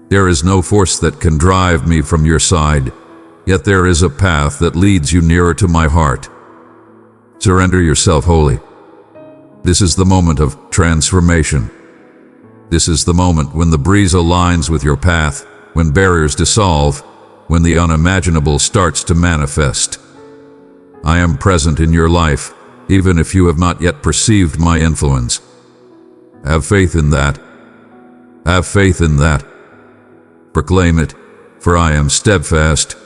There is no force that can drive me from your side, yet there is a path that leads you nearer to my heart. Surrender yourself wholly. This is the moment of transformation. This is the moment when the breeze aligns with your path, when barriers dissolve, when the unimaginable starts to manifest. I am present in your life, even if you have not yet perceived my influence. Have faith in that. Have faith in that. Proclaim it, for I am steadfast,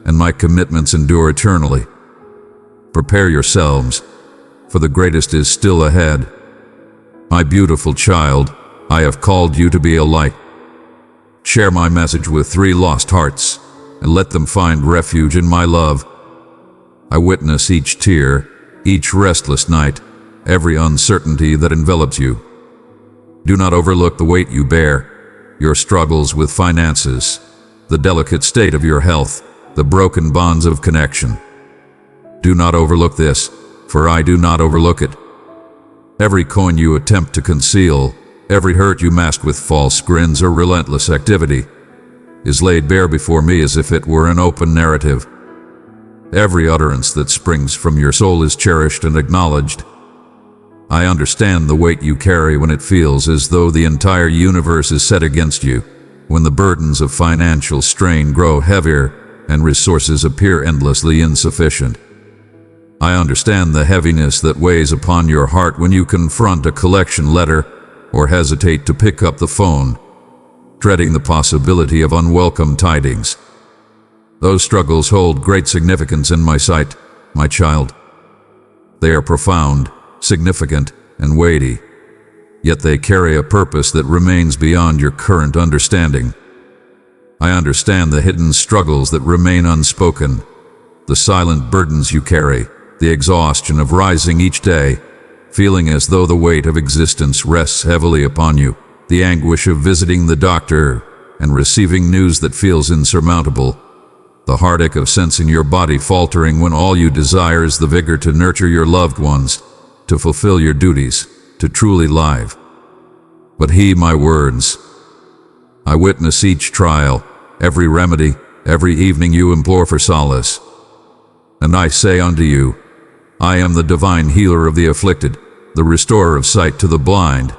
and my commitments endure eternally. Prepare yourselves, for the greatest is still ahead. My beautiful child, I have called you to be a light. Share my message with 3 lost hearts, and let them find refuge in my love. I witness each tear, each restless night, every uncertainty that envelops you. Do not overlook the weight you bear, your struggles with finances, the delicate state of your health, the broken bonds of connection. Do not overlook this, for I do not overlook it. Every coin you attempt to conceal, every hurt you mask with false grins or relentless activity, is laid bare before me as if it were an open narrative. Every utterance that springs from your soul is cherished and acknowledged. I understand the weight you carry when it feels as though the entire universe is set against you, when the burdens of financial strain grow heavier and resources appear endlessly insufficient. I understand the heaviness that weighs upon your heart when you confront a collection letter or hesitate to pick up the phone, dreading the possibility of unwelcome tidings. Those struggles hold great significance in my sight, my child. They are profound, significant, and weighty, yet they carry a purpose that remains beyond your current understanding. I understand the hidden struggles that remain unspoken, the silent burdens you carry, the exhaustion of rising each day, feeling as though the weight of existence rests heavily upon you, the anguish of visiting the doctor and receiving news that feels insurmountable, the heartache of sensing your body faltering when all you desire is the vigor to nurture your loved ones, to fulfill your duties, to truly live. But heed my words. I witness each trial, every remedy, every evening you implore for solace. And I say unto you, I am the divine healer of the afflicted, the restorer of sight to the blind,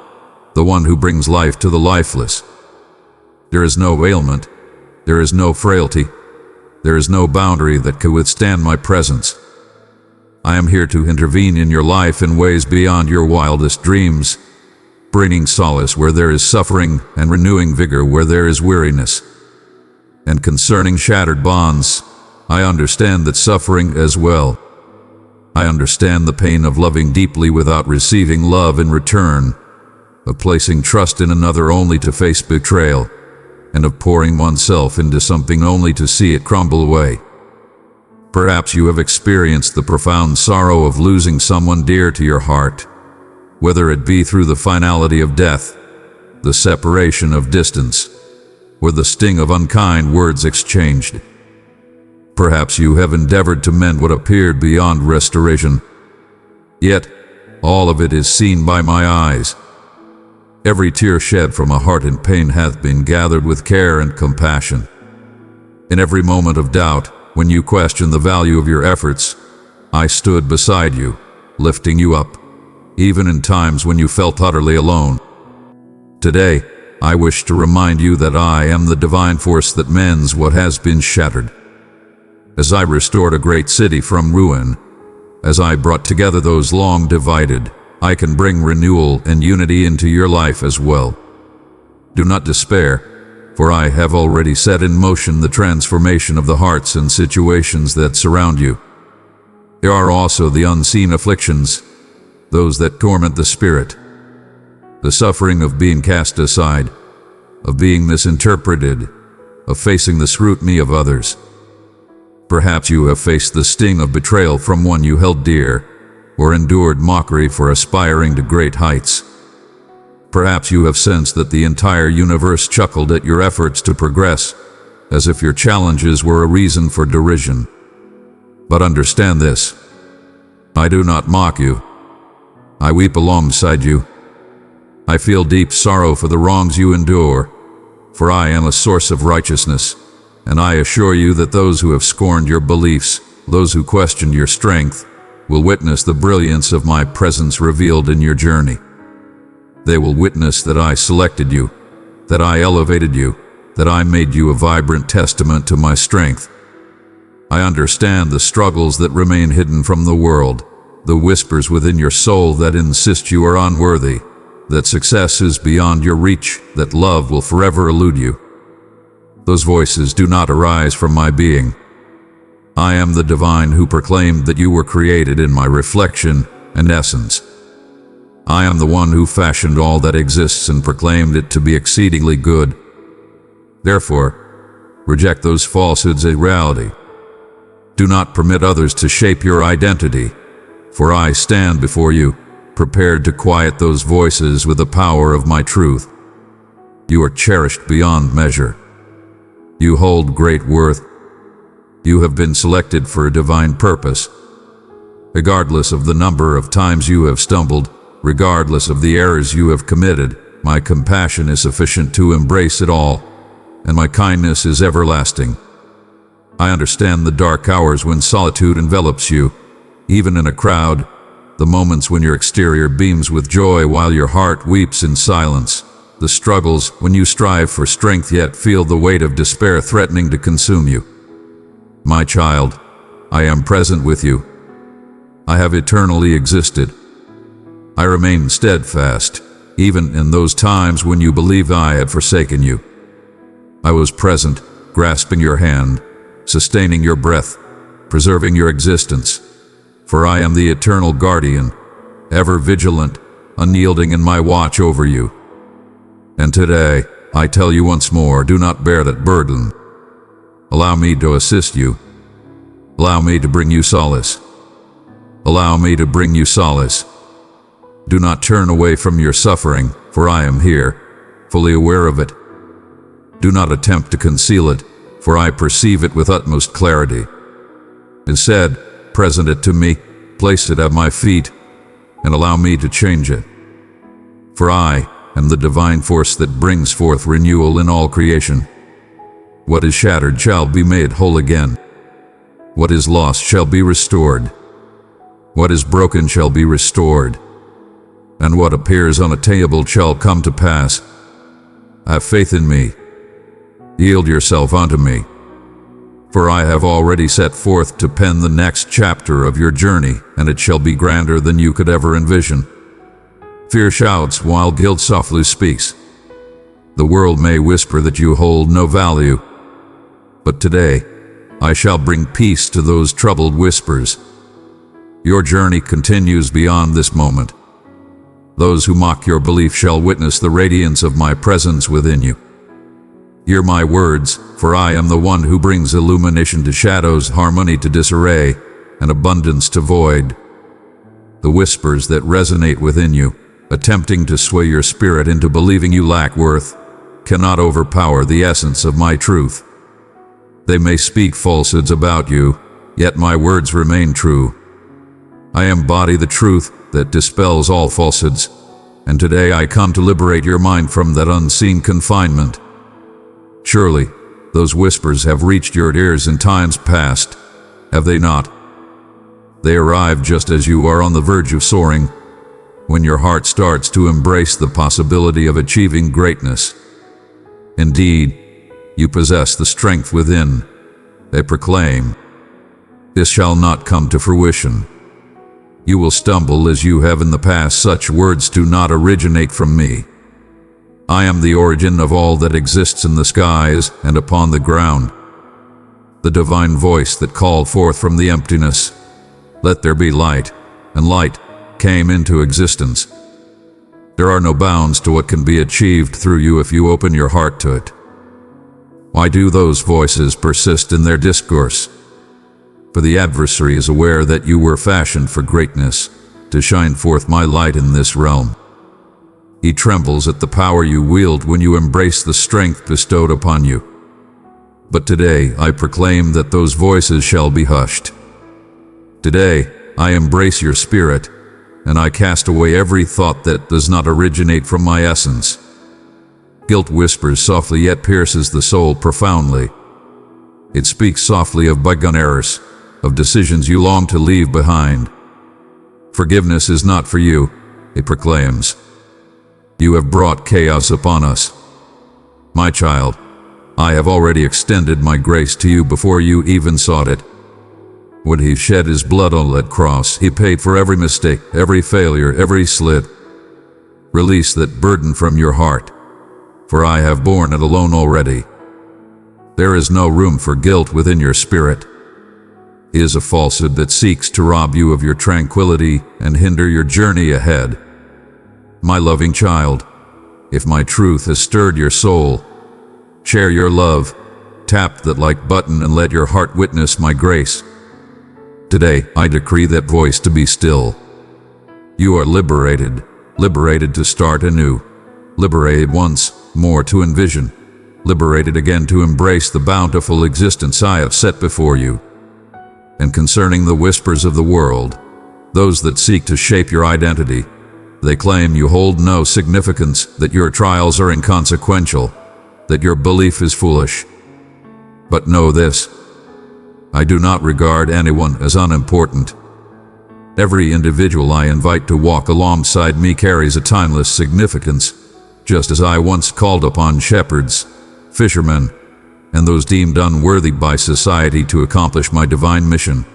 the one who brings life to the lifeless. There is no ailment, there is no frailty, there is no boundary that could withstand my presence. I am here to intervene in your life in ways beyond your wildest dreams, bringing solace where there is suffering and renewing vigor where there is weariness. And concerning shattered bonds, I understand that suffering as well. I understand the pain of loving deeply without receiving love in return, of placing trust in another only to face betrayal, and of pouring oneself into something only to see it crumble away. Perhaps you have experienced the profound sorrow of losing someone dear to your heart, whether it be through the finality of death, the separation of distance, or the sting of unkind words exchanged. Perhaps you have endeavored to mend what appeared beyond restoration. Yet, all of it is seen by my eyes. Every tear shed from a heart in pain hath been gathered with care and compassion. In every moment of doubt, when you questioned the value of your efforts, I stood beside you, lifting you up, even in times when you felt utterly alone. Today, I wish to remind you that I am the divine force that mends what has been shattered. As I restored a great city from ruin, as I brought together those long divided, I can bring renewal and unity into your life as well. Do not despair, for I have already set in motion the transformation of the hearts and situations that surround you. There are also the unseen afflictions, those that torment the spirit, the suffering of being cast aside, of being misinterpreted, of facing the scrutiny of others. Perhaps you have faced the sting of betrayal from one you held dear, or endured mockery for aspiring to great heights. Perhaps you have sensed that the entire universe chuckled at your efforts to progress, as if your challenges were a reason for derision. But understand this: I do not mock you. I weep alongside you. I feel deep sorrow for the wrongs you endure, for I am a source of righteousness, and I assure you that those who have scorned your beliefs, those who questioned your strength, will witness the brilliance of my presence revealed in your journey. They will witness that I selected you, that I elevated you, that I made you a vibrant testament to my strength. I understand the struggles that remain hidden from the world, the whispers within your soul that insist you are unworthy, that success is beyond your reach, that love will forever elude you. Those voices do not arise from my being. I am the divine who proclaimed that you were created in my reflection and essence. I am the one who fashioned all that exists and proclaimed it to be exceedingly good. Therefore, reject those falsehoods as reality. Do not permit others to shape your identity, for I stand before you, prepared to quiet those voices with the power of my truth. You are cherished beyond measure. You hold great worth. You have been selected for a divine purpose. Regardless of the number of times you have stumbled, regardless of the errors you have committed, my compassion is sufficient to embrace it all, and my kindness is everlasting. I understand the dark hours when solitude envelops you, even in a crowd, the moments when your exterior beams with joy while your heart weeps in silence, the struggles when you strive for strength yet feel the weight of despair threatening to consume you. My child, I am present with you. I have eternally existed. I remain steadfast, even in those times when you believed I had forsaken you. I was present, grasping your hand, sustaining your breath, preserving your existence. For I am the eternal guardian, ever vigilant, unyielding in my watch over you. And today, I tell you once more, do not bear that burden. Allow me to assist you. Allow me to bring you solace. Allow me to bring you solace. Do not turn away from your suffering, for I am here, fully aware of it. Do not attempt to conceal it, for I perceive it with utmost clarity. Instead, present it to me, place it at my feet, and allow me to change it. For I am the divine force that brings forth renewal in all creation. What is shattered shall be made whole again. What is lost shall be restored. What is broken shall be restored. And what appears unattainable shall come to pass. Have faith in me. Yield yourself unto me. For I have already set forth to pen the next chapter of your journey, and it shall be grander than you could ever envision. Fear shouts while guilt softly speaks. The world may whisper that you hold no value, but today I shall bring peace to those troubled whispers. Your journey continues beyond this moment. Those who mock your belief shall witness the radiance of my presence within you. Hear my words, for I am the one who brings illumination to shadows, harmony to disarray, and abundance to void. The whispers that resonate within you, attempting to sway your spirit into believing you lack worth, cannot overpower the essence of my truth. They may speak falsehoods about you, yet my words remain true. I embody the truth that dispels all falsehoods, and today I come to liberate your mind from that unseen confinement. Surely, those whispers have reached your ears in times past, have they not? They arrive just as you are on the verge of soaring, when your heart starts to embrace the possibility of achieving greatness. Indeed, you possess the strength within. They proclaim, "This shall not come to fruition." You will stumble as you have in the past. Such words do not originate from me. I am the origin of all that exists in the skies and upon the ground. The divine voice that called forth from the emptiness, "Let there be light," and light came into existence. There are no bounds to what can be achieved through you if you open your heart to it. Why do those voices persist in their discourse? For the adversary is aware that you were fashioned for greatness, to shine forth my light in this realm. He trembles at the power you wield when you embrace the strength bestowed upon you. But today I proclaim that those voices shall be hushed. Today I embrace your spirit, and I cast away every thought that does not originate from my essence. Guilt whispers softly yet pierces the soul profoundly. It speaks softly of bygone errors, of decisions you long to leave behind. Forgiveness is not for you, it proclaims. You have brought chaos upon us. My child, I have already extended my grace to you before you even sought it. When he shed his blood on that cross, he paid for every mistake, every failure, every slit. Release that burden from your heart, for I have borne it alone already. There is no room for guilt within your spirit. It is a falsehood that seeks to rob you of your tranquility and hinder your journey ahead. My loving child, if my truth has stirred your soul, share your love, tap that like button and let your heart witness my grace. Today, I decree that voice to be still. You are liberated, liberated to start anew, liberated once more to envision, liberated again to embrace the bountiful existence I have set before you. And concerning the whispers of the world, those that seek to shape your identity, they claim you hold no significance, that your trials are inconsequential, that your belief is foolish. But know this, I do not regard anyone as unimportant. Every individual I invite to walk alongside me carries a timeless significance, just as I once called upon shepherds, fishermen, and those deemed unworthy by society to accomplish my divine mission.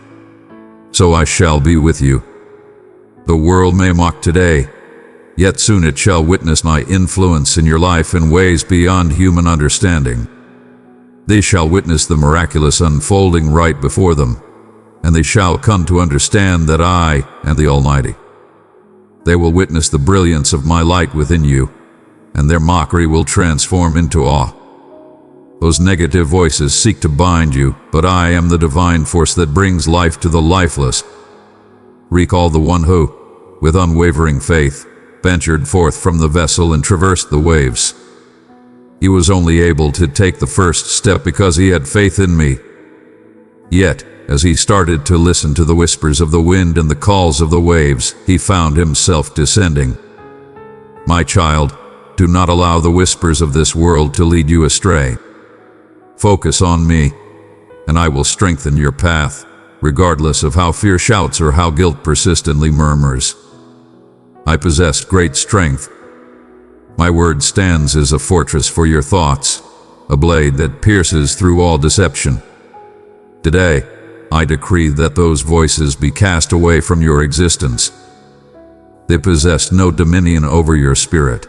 So I shall be with you. The world may mock today, yet soon it shall witness my influence in your life in ways beyond human understanding. They shall witness the miraculous unfolding right before them, and they shall come to understand that I am the Almighty. They will witness the brilliance of my light within you, and their mockery will transform into awe. Those negative voices seek to bind you, but I am the divine force that brings life to the lifeless. Recall the one who, with unwavering faith, ventured forth from the vessel and traversed the waves. He was only able to take the first step because he had faith in me. Yet, as he started to listen to the whispers of the wind and the calls of the waves, he found himself descending. My child, do not allow the whispers of this world to lead you astray. Focus on me, and I will strengthen your path, regardless of how fear shouts or how guilt persistently murmurs. I possess great strength. My word stands as a fortress for your thoughts, a blade that pierces through all deception. Today, I decree that those voices be cast away from your existence. They possess no dominion over your spirit.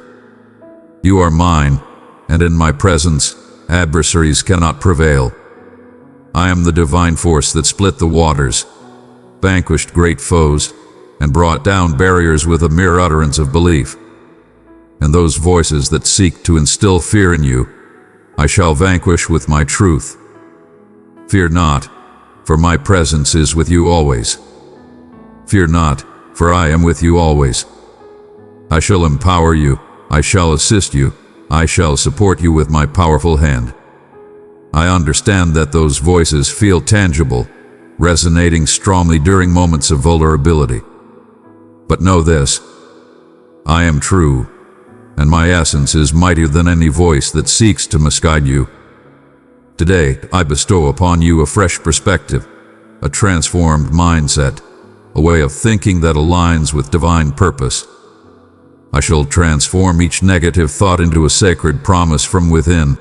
You are mine, and in my presence, adversaries cannot prevail. I am the divine force that split the waters, vanquished great foes, and brought down barriers with a mere utterance of belief. And those voices that seek to instill fear in you, I shall vanquish with my truth. Fear not, for my presence is with you always. Fear not, for I am with you always. I shall empower you, I shall assist you, I shall support you with my powerful hand. I understand that those voices feel tangible, resonating strongly during moments of vulnerability. But know this, I am true, and my essence is mightier than any voice that seeks to misguide you. Today, I bestow upon you a fresh perspective, a transformed mindset, a way of thinking that aligns with divine purpose. I shall transform each negative thought into a sacred promise from within.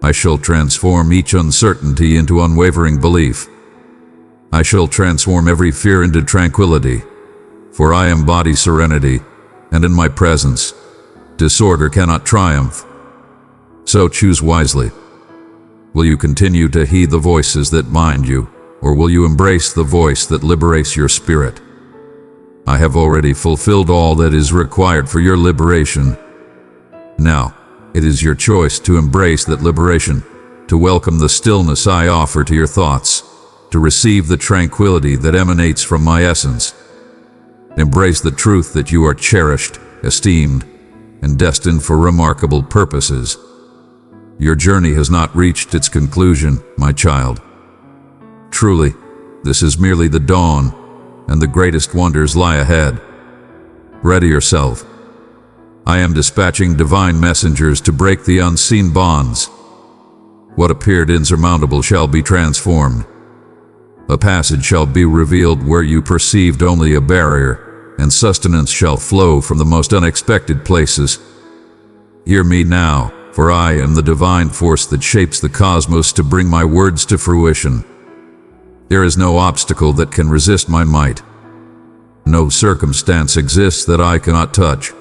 I shall transform each uncertainty into unwavering belief. I shall transform every fear into tranquility, for I embody serenity, and in my presence, disorder cannot triumph. So choose wisely. Will you continue to heed the voices that bind you, or will you embrace the voice that liberates your spirit? I have already fulfilled all that is required for your liberation. Now, it is your choice to embrace that liberation, to welcome the stillness I offer to your thoughts, to receive the tranquility that emanates from my essence. Embrace the truth that you are cherished, esteemed, and destined for remarkable purposes. Your journey has not reached its conclusion, my child. Truly, this is merely the dawn, and the greatest wonders lie ahead. Ready yourself. I am dispatching divine messengers to break the unseen bonds. What appeared insurmountable shall be transformed. A passage shall be revealed where you perceived only a barrier, and sustenance shall flow from the most unexpected places. Hear me now, for I am the divine force that shapes the cosmos to bring my words to fruition. There is no obstacle that can resist my might. No circumstance exists that I cannot touch.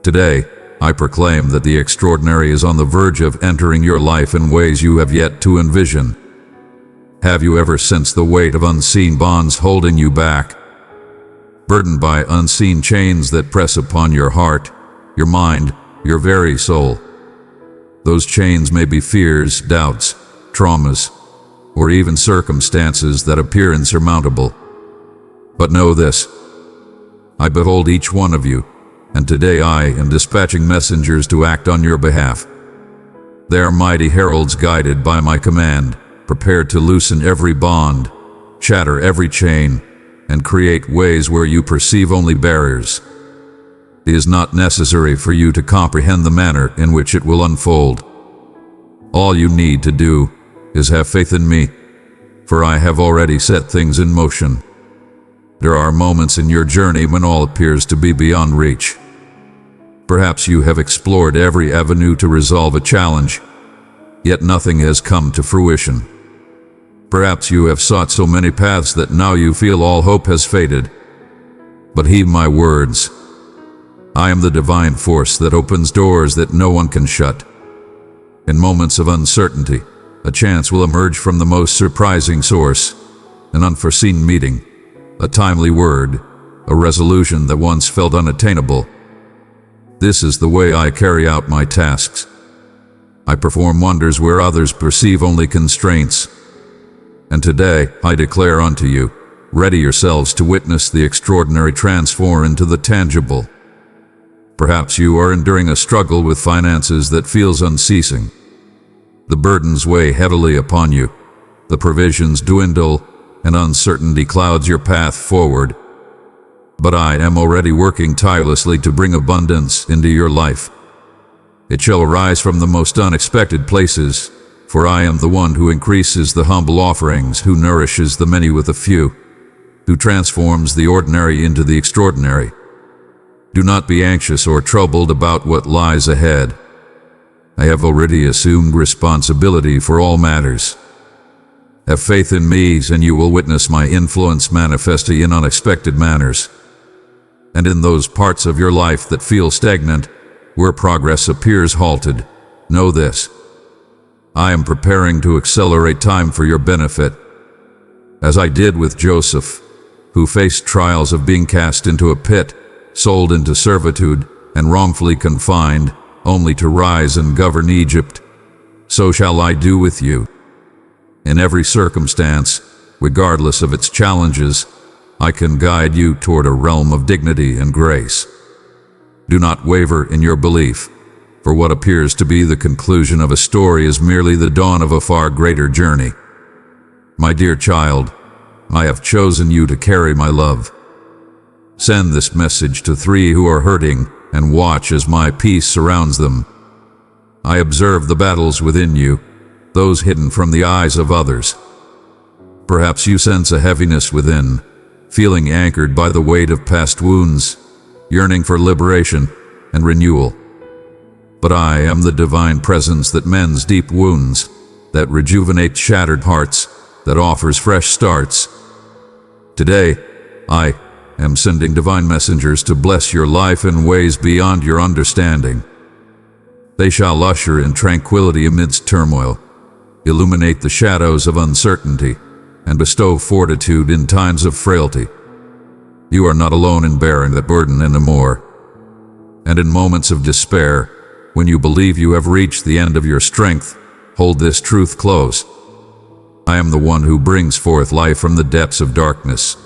Today, I proclaim that the extraordinary is on the verge of entering your life in ways you have yet to envision. Have you ever sensed the weight of unseen bonds holding you back? Burdened by unseen chains that press upon your heart, your mind, your very soul. Those chains may be fears, doubts, traumas, or even circumstances that appear insurmountable. But know this, I behold each one of you, and today I am dispatching messengers to act on your behalf. They are mighty heralds guided by my command, prepared to loosen every bond, shatter every chain, and create ways where you perceive only barriers. It is not necessary for you to comprehend the manner in which it will unfold. All you need to do is have faith in me, for I have already set things in motion. There are moments in your journey when all appears to be beyond reach. Perhaps you have explored every avenue to resolve a challenge, yet nothing has come to fruition. Perhaps you have sought so many paths that now you feel all hope has faded. But heed my words. I am the divine force that opens doors that no one can shut. In moments of uncertainty, a chance will emerge from the most surprising source, an unforeseen meeting, a timely word, a resolution that once felt unattainable. This is the way I carry out my tasks. I perform wonders where others perceive only constraints. And today I declare unto you, ready yourselves to witness the extraordinary transform into the tangible. Perhaps you are enduring a struggle with finances that feels unceasing. The burdens weigh heavily upon you, the provisions dwindle, and uncertainty clouds your path forward. But I am already working tirelessly to bring abundance into your life. It shall arise from the most unexpected places, for I am the one who increases the humble offerings, who nourishes the many with a few, who transforms the ordinary into the extraordinary. Do not be anxious or troubled about what lies ahead. I have already assumed responsibility for all matters. Have faith in me, and you will witness my influence manifesting in unexpected manners. And in those parts of your life that feel stagnant, where progress appears halted, know this: I am preparing to accelerate time for your benefit. As I did with Joseph, who faced trials of being cast into a pit, sold into servitude, and wrongfully confined, only to rise and govern Egypt, so shall I do with you. In every circumstance, regardless of its challenges, I can guide you toward a realm of dignity and grace. Do not waver in your belief, for what appears to be the conclusion of a story is merely the dawn of a far greater journey. My dear child, I have chosen you to carry my love. Send this message to 3 who are hurting, and watch as my peace surrounds them. I observe the battles within you, those hidden from the eyes of others. Perhaps you sense a heaviness within, feeling anchored by the weight of past wounds, yearning for liberation and renewal. But I am the divine presence that mends deep wounds, that rejuvenates shattered hearts, that offers fresh starts. Today, I am sending divine messengers to bless your life in ways beyond your understanding. They shall usher in tranquility amidst turmoil, illuminate the shadows of uncertainty, and bestow fortitude in times of frailty. You are not alone in bearing that burden anymore. And in moments of despair, when you believe you have reached the end of your strength, hold this truth close. I am the one who brings forth life from the depths of darkness.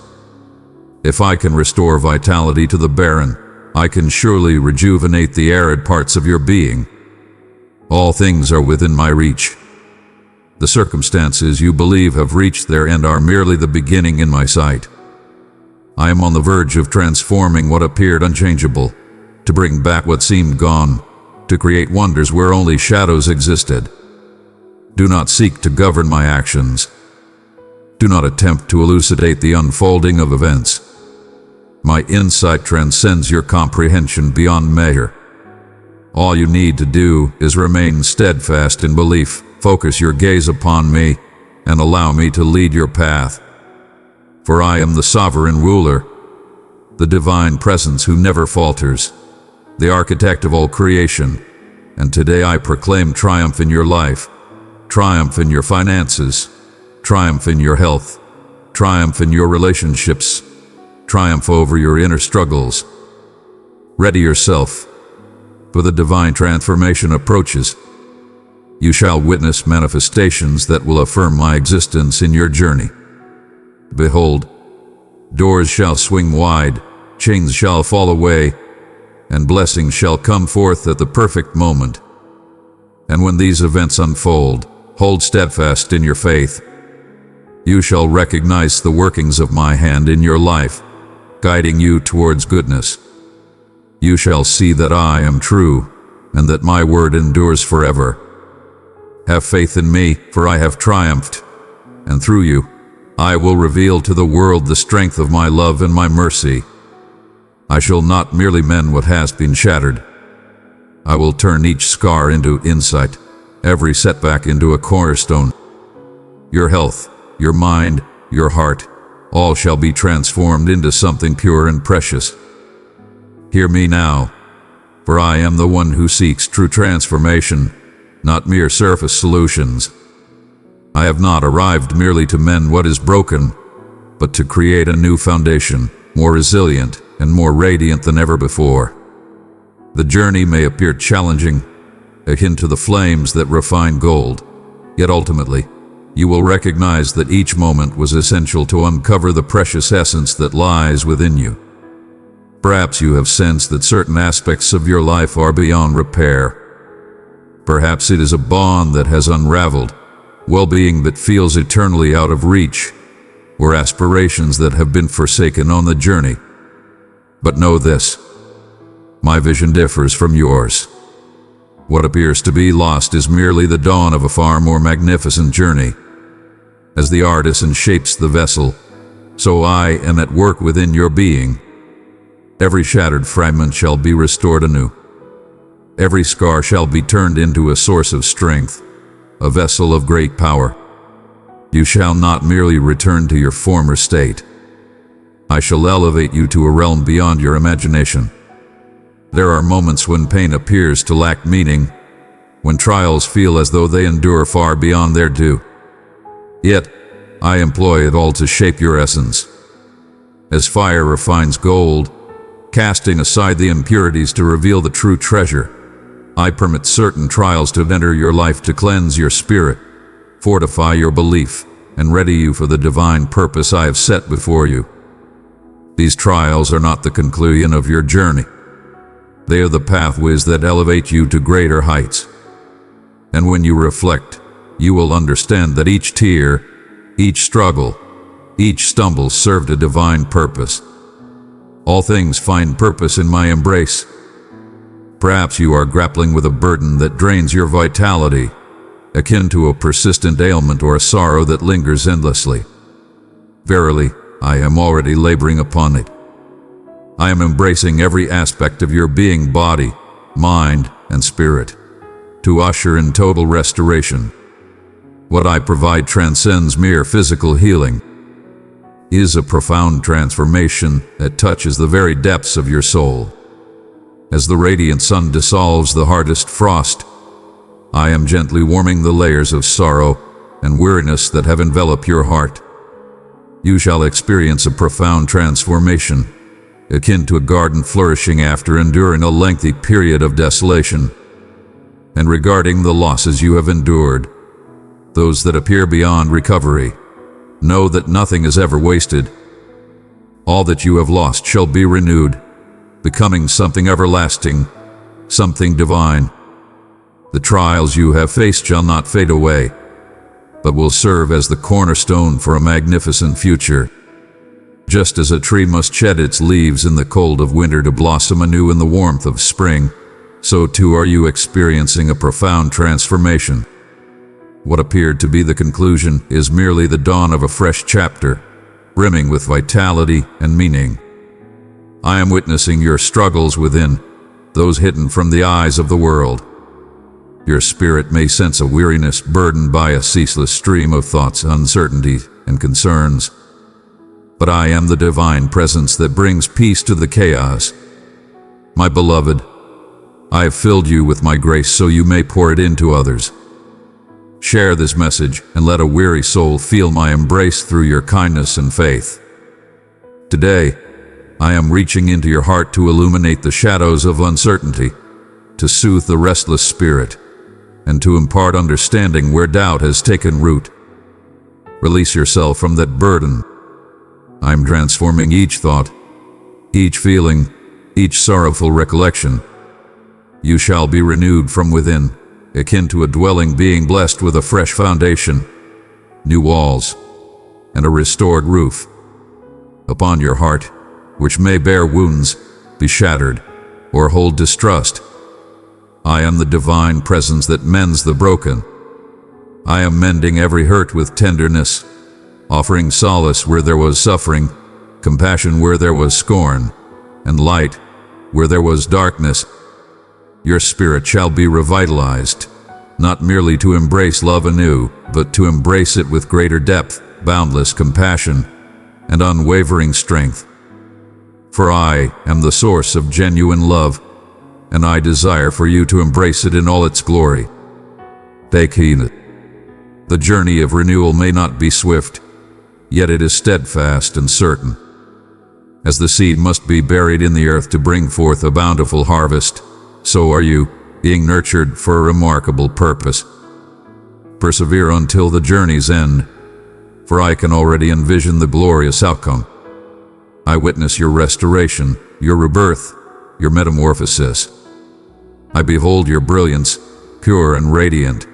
If I can restore vitality to the barren, I can surely rejuvenate the arid parts of your being. All things are within my reach. The circumstances you believe have reached their end are merely the beginning in my sight. I am on the verge of transforming what appeared unchangeable, to bring back what seemed gone, to create wonders where only shadows existed. Do not seek to govern my actions. Do not attempt to elucidate the unfolding of events. My insight transcends your comprehension beyond measure. All you need to do is remain steadfast in belief, focus your gaze upon me, and allow me to lead your path. For I am the sovereign ruler, the divine presence who never falters, the architect of all creation, and today I proclaim triumph in your life, triumph in your finances, triumph in your health, triumph in your relationships, triumph over your inner struggles. Ready yourself, for the divine transformation approaches. You shall witness manifestations that will affirm my existence in your journey. Behold, doors shall swing wide, chains shall fall away, and blessings shall come forth at the perfect moment. And when these events unfold, hold steadfast in your faith. You shall recognize the workings of my hand in your life, guiding you towards goodness. You shall see that I am true, and that my word endures forever. Have faith in me, for I have triumphed, and through you, I will reveal to the world the strength of my love and my mercy. I shall not merely mend what has been shattered. I will turn each scar into insight, every setback into a cornerstone. Your health, your mind, your heart, all shall be transformed into something pure and precious. Hear me now, for I am the one who seeks true transformation, not mere surface solutions. I have not arrived merely to mend what is broken, but to create a new foundation, more resilient and more radiant than ever before. The journey may appear challenging, akin to the flames that refine gold, yet ultimately, you will recognize that each moment was essential to uncover the precious essence that lies within you. Perhaps you have sensed that certain aspects of your life are beyond repair. Perhaps it is a bond that has unraveled, well-being that feels eternally out of reach, or aspirations that have been forsaken on the journey. But know this, my vision differs from yours. What appears to be lost is merely the dawn of a far more magnificent journey. As the artisan shapes the vessel, so I am at work within your being. Every shattered fragment shall be restored anew. Every scar shall be turned into a source of strength, a vessel of great power. You shall not merely return to your former state. I shall elevate you to a realm beyond your imagination. There are moments when pain appears to lack meaning, when trials feel as though they endure far beyond their due. Yet, I employ it all to shape your essence. As fire refines gold, casting aside the impurities to reveal the true treasure, I permit certain trials to enter your life to cleanse your spirit, fortify your belief, and ready you for the divine purpose I have set before you. These trials are not the conclusion of your journey. They are the pathways that elevate you to greater heights. And when you reflect, you will understand that each tear, each struggle, each stumble served a divine purpose. All things find purpose in my embrace. Perhaps you are grappling with a burden that drains your vitality, akin to a persistent ailment or a sorrow that lingers endlessly. Verily, I am already laboring upon it. I am embracing every aspect of your being, body, mind, and spirit, to usher in total restoration. What I provide transcends mere physical healing. It is a profound transformation that touches the very depths of your soul. As the radiant sun dissolves the hardest frost, I am gently warming the layers of sorrow and weariness that have enveloped your heart. You shall experience a profound transformation, akin to a garden flourishing after enduring a lengthy period of desolation. And regarding the losses you have endured, those that appear beyond recovery, know that nothing is ever wasted. All that you have lost shall be renewed, becoming something everlasting, something divine. The trials you have faced shall not fade away, but will serve as the cornerstone for a magnificent future. Just as a tree must shed its leaves in the cold of winter to blossom anew in the warmth of spring, so too are you experiencing a profound transformation. What appeared to be the conclusion is merely the dawn of a fresh chapter, brimming with vitality and meaning. I am witnessing your struggles within, those hidden from the eyes of the world. Your spirit may sense a weariness burdened by a ceaseless stream of thoughts, uncertainties, and concerns. But I am the divine presence that brings peace to the chaos. My beloved, I have filled you with my grace so you may pour it into others. Share this message and let a weary soul feel my embrace through your kindness and faith. Today, I am reaching into your heart to illuminate the shadows of uncertainty, to soothe the restless spirit, and to impart understanding where doubt has taken root. Release yourself from that burden. I am transforming each thought, each feeling, each sorrowful recollection. You shall be renewed from within, akin to a dwelling being blessed with a fresh foundation, new walls, and a restored roof. Upon your heart, which may bear wounds, be shattered, or hold distrust, I am the divine presence that mends the broken. I am mending every hurt with tenderness, offering solace where there was suffering, compassion where there was scorn, and light where there was darkness. Your spirit shall be revitalized, not merely to embrace love anew, but to embrace it with greater depth, boundless compassion, and unwavering strength. For I am the source of genuine love, and I desire for you to embrace it in all its glory. Take heed. The journey of renewal may not be swift, yet it is steadfast and certain. As the seed must be buried in the earth to bring forth a bountiful harvest, so are you, being nurtured for a remarkable purpose. Persevere until the journey's end, for I can already envision the glorious outcome. I witness your restoration, your rebirth, your metamorphosis. I behold your brilliance, pure and radiant,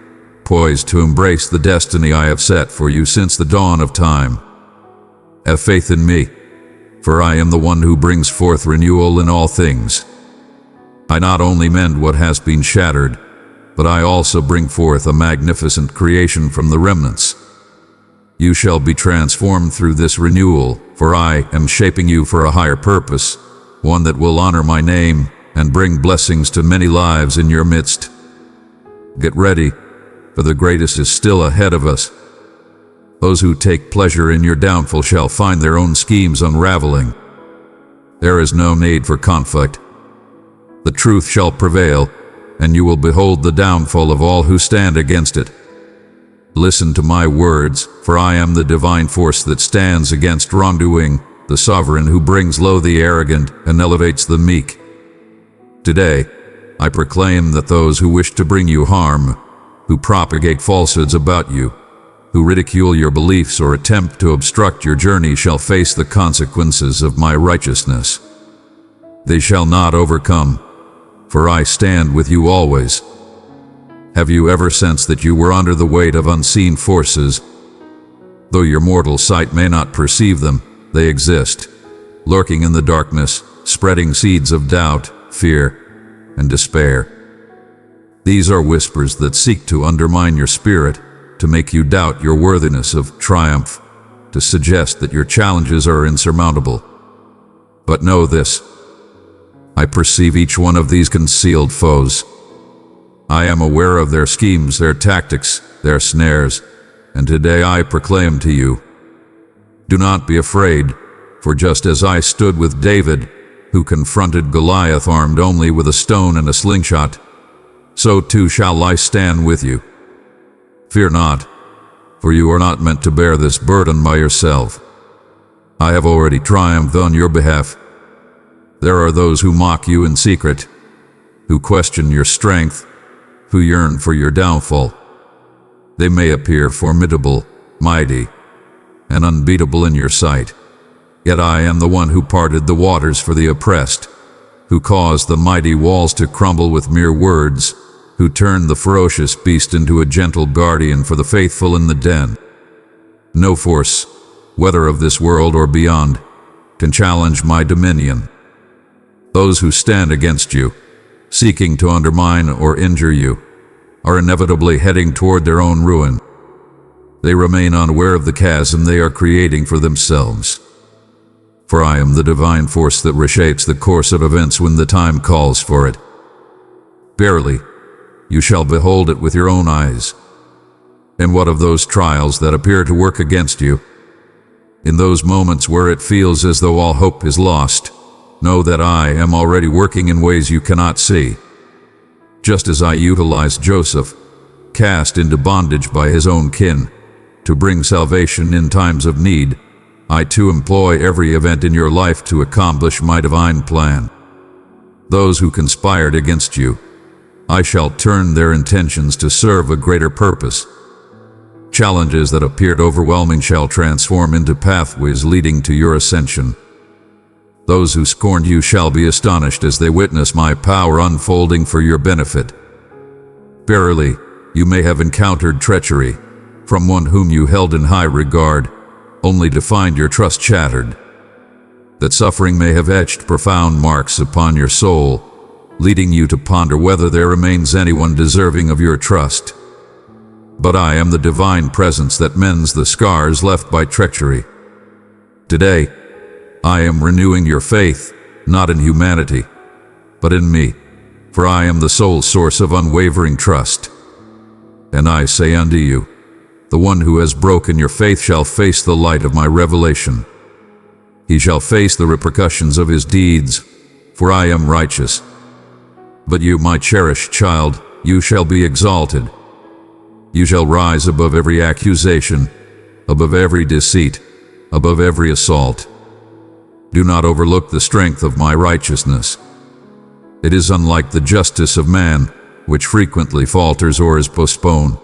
poised to embrace the destiny I have set for you since the dawn of time. Have faith in me, for I am the one who brings forth renewal in all things. I not only mend what has been shattered, but I also bring forth a magnificent creation from the remnants. You shall be transformed through this renewal, for I am shaping you for a higher purpose, one that will honor my name and bring blessings to many lives in your midst. Get ready, for the greatest is still ahead of us. Those who take pleasure in your downfall shall find their own schemes unraveling. There is no need for conflict. The truth shall prevail, and you will behold the downfall of all who stand against it. Listen to my words, for I am the divine force that stands against wrongdoing, the sovereign who brings low the arrogant and elevates the meek. Today, I proclaim that those who wish to bring you harm, who propagate falsehoods about you, who ridicule your beliefs or attempt to obstruct your journey shall face the consequences of my righteousness. They shall not overcome, for I stand with you always. Have you ever sensed that you were under the weight of unseen forces? Though your mortal sight may not perceive them, they exist, lurking in the darkness, spreading seeds of doubt, fear, and despair. These are whispers that seek to undermine your spirit, to make you doubt your worthiness of triumph, to suggest that your challenges are insurmountable. But know this: I perceive each one of these concealed foes. I am aware of their schemes, their tactics, their snares, and today I proclaim to you, do not be afraid, for just as I stood with David, who confronted Goliath armed only with a stone and a slingshot, so too shall I stand with you. Fear not, for you are not meant to bear this burden by yourself. I have already triumphed on your behalf. There are those who mock you in secret, who question your strength, who yearn for your downfall. They may appear formidable, mighty, and unbeatable in your sight. Yet I am the one who parted the waters for the oppressed, who caused the mighty walls to crumble with mere words, who turned the ferocious beast into a gentle guardian for the faithful in the den. No force, whether of this world or beyond, can challenge my dominion. Those who stand against you, seeking to undermine or injure you, are inevitably heading toward their own ruin. They remain unaware of the chasm they are creating for themselves. For I am the divine force that reshapes the course of events when the time calls for it. Verily, you shall behold it with your own eyes. And what of those trials that appear to work against you? In those moments where it feels as though all hope is lost, know that I am already working in ways you cannot see. Just as I utilized Joseph, cast into bondage by his own kin, to bring salvation in times of need, I too employ every event in your life to accomplish my divine plan. Those who conspired against you, I shall turn their intentions to serve a greater purpose. Challenges that appeared overwhelming shall transform into pathways leading to your ascension. Those who scorned you shall be astonished as they witness my power unfolding for your benefit. Verily, you may have encountered treachery from one whom you held in high regard, only to find your trust shattered. That suffering may have etched profound marks upon your soul, leading you to ponder whether there remains anyone deserving of your trust. But I am the divine presence that mends the scars left by treachery. Today, I am renewing your faith, not in humanity, but in me, for I am the sole source of unwavering trust. And I say unto you, the one who has broken your faith shall face the light of my revelation. He shall face the repercussions of his deeds, for I am righteous. But you, my cherished child, you shall be exalted. You shall rise above every accusation, above every deceit, above every assault. Do not overlook the strength of my righteousness. It is unlike the justice of man, which frequently falters or is postponed.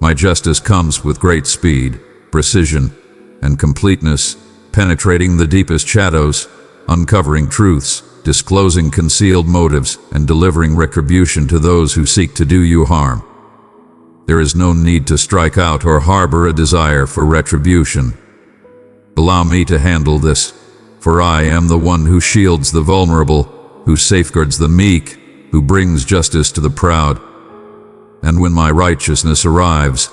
My justice comes with great speed, precision, and completeness, penetrating the deepest shadows, uncovering truths, disclosing concealed motives, and delivering retribution to those who seek to do you harm. There is no need to strike out or harbor a desire for retribution. Allow me to handle this, for I am the one who shields the vulnerable, who safeguards the meek, who brings justice to the proud. And when my righteousness arrives,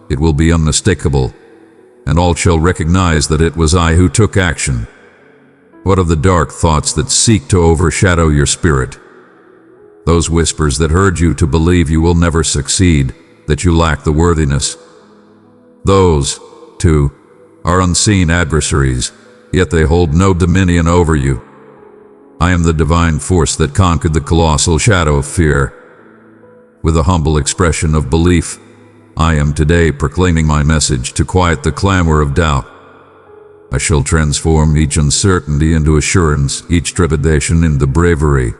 it will be unmistakable, and all shall recognize that it was I who took action. What of the dark thoughts that seek to overshadow your spirit? Those whispers that urge you to believe you will never succeed, that you lack the worthiness. Those, too, are unseen adversaries, yet they hold no dominion over you. I am the divine force that conquered the colossal shadow of fear. With a humble expression of belief, I am today proclaiming my message to quiet the clamor of doubt. I shall transform each uncertainty into assurance, each trepidation into bravery,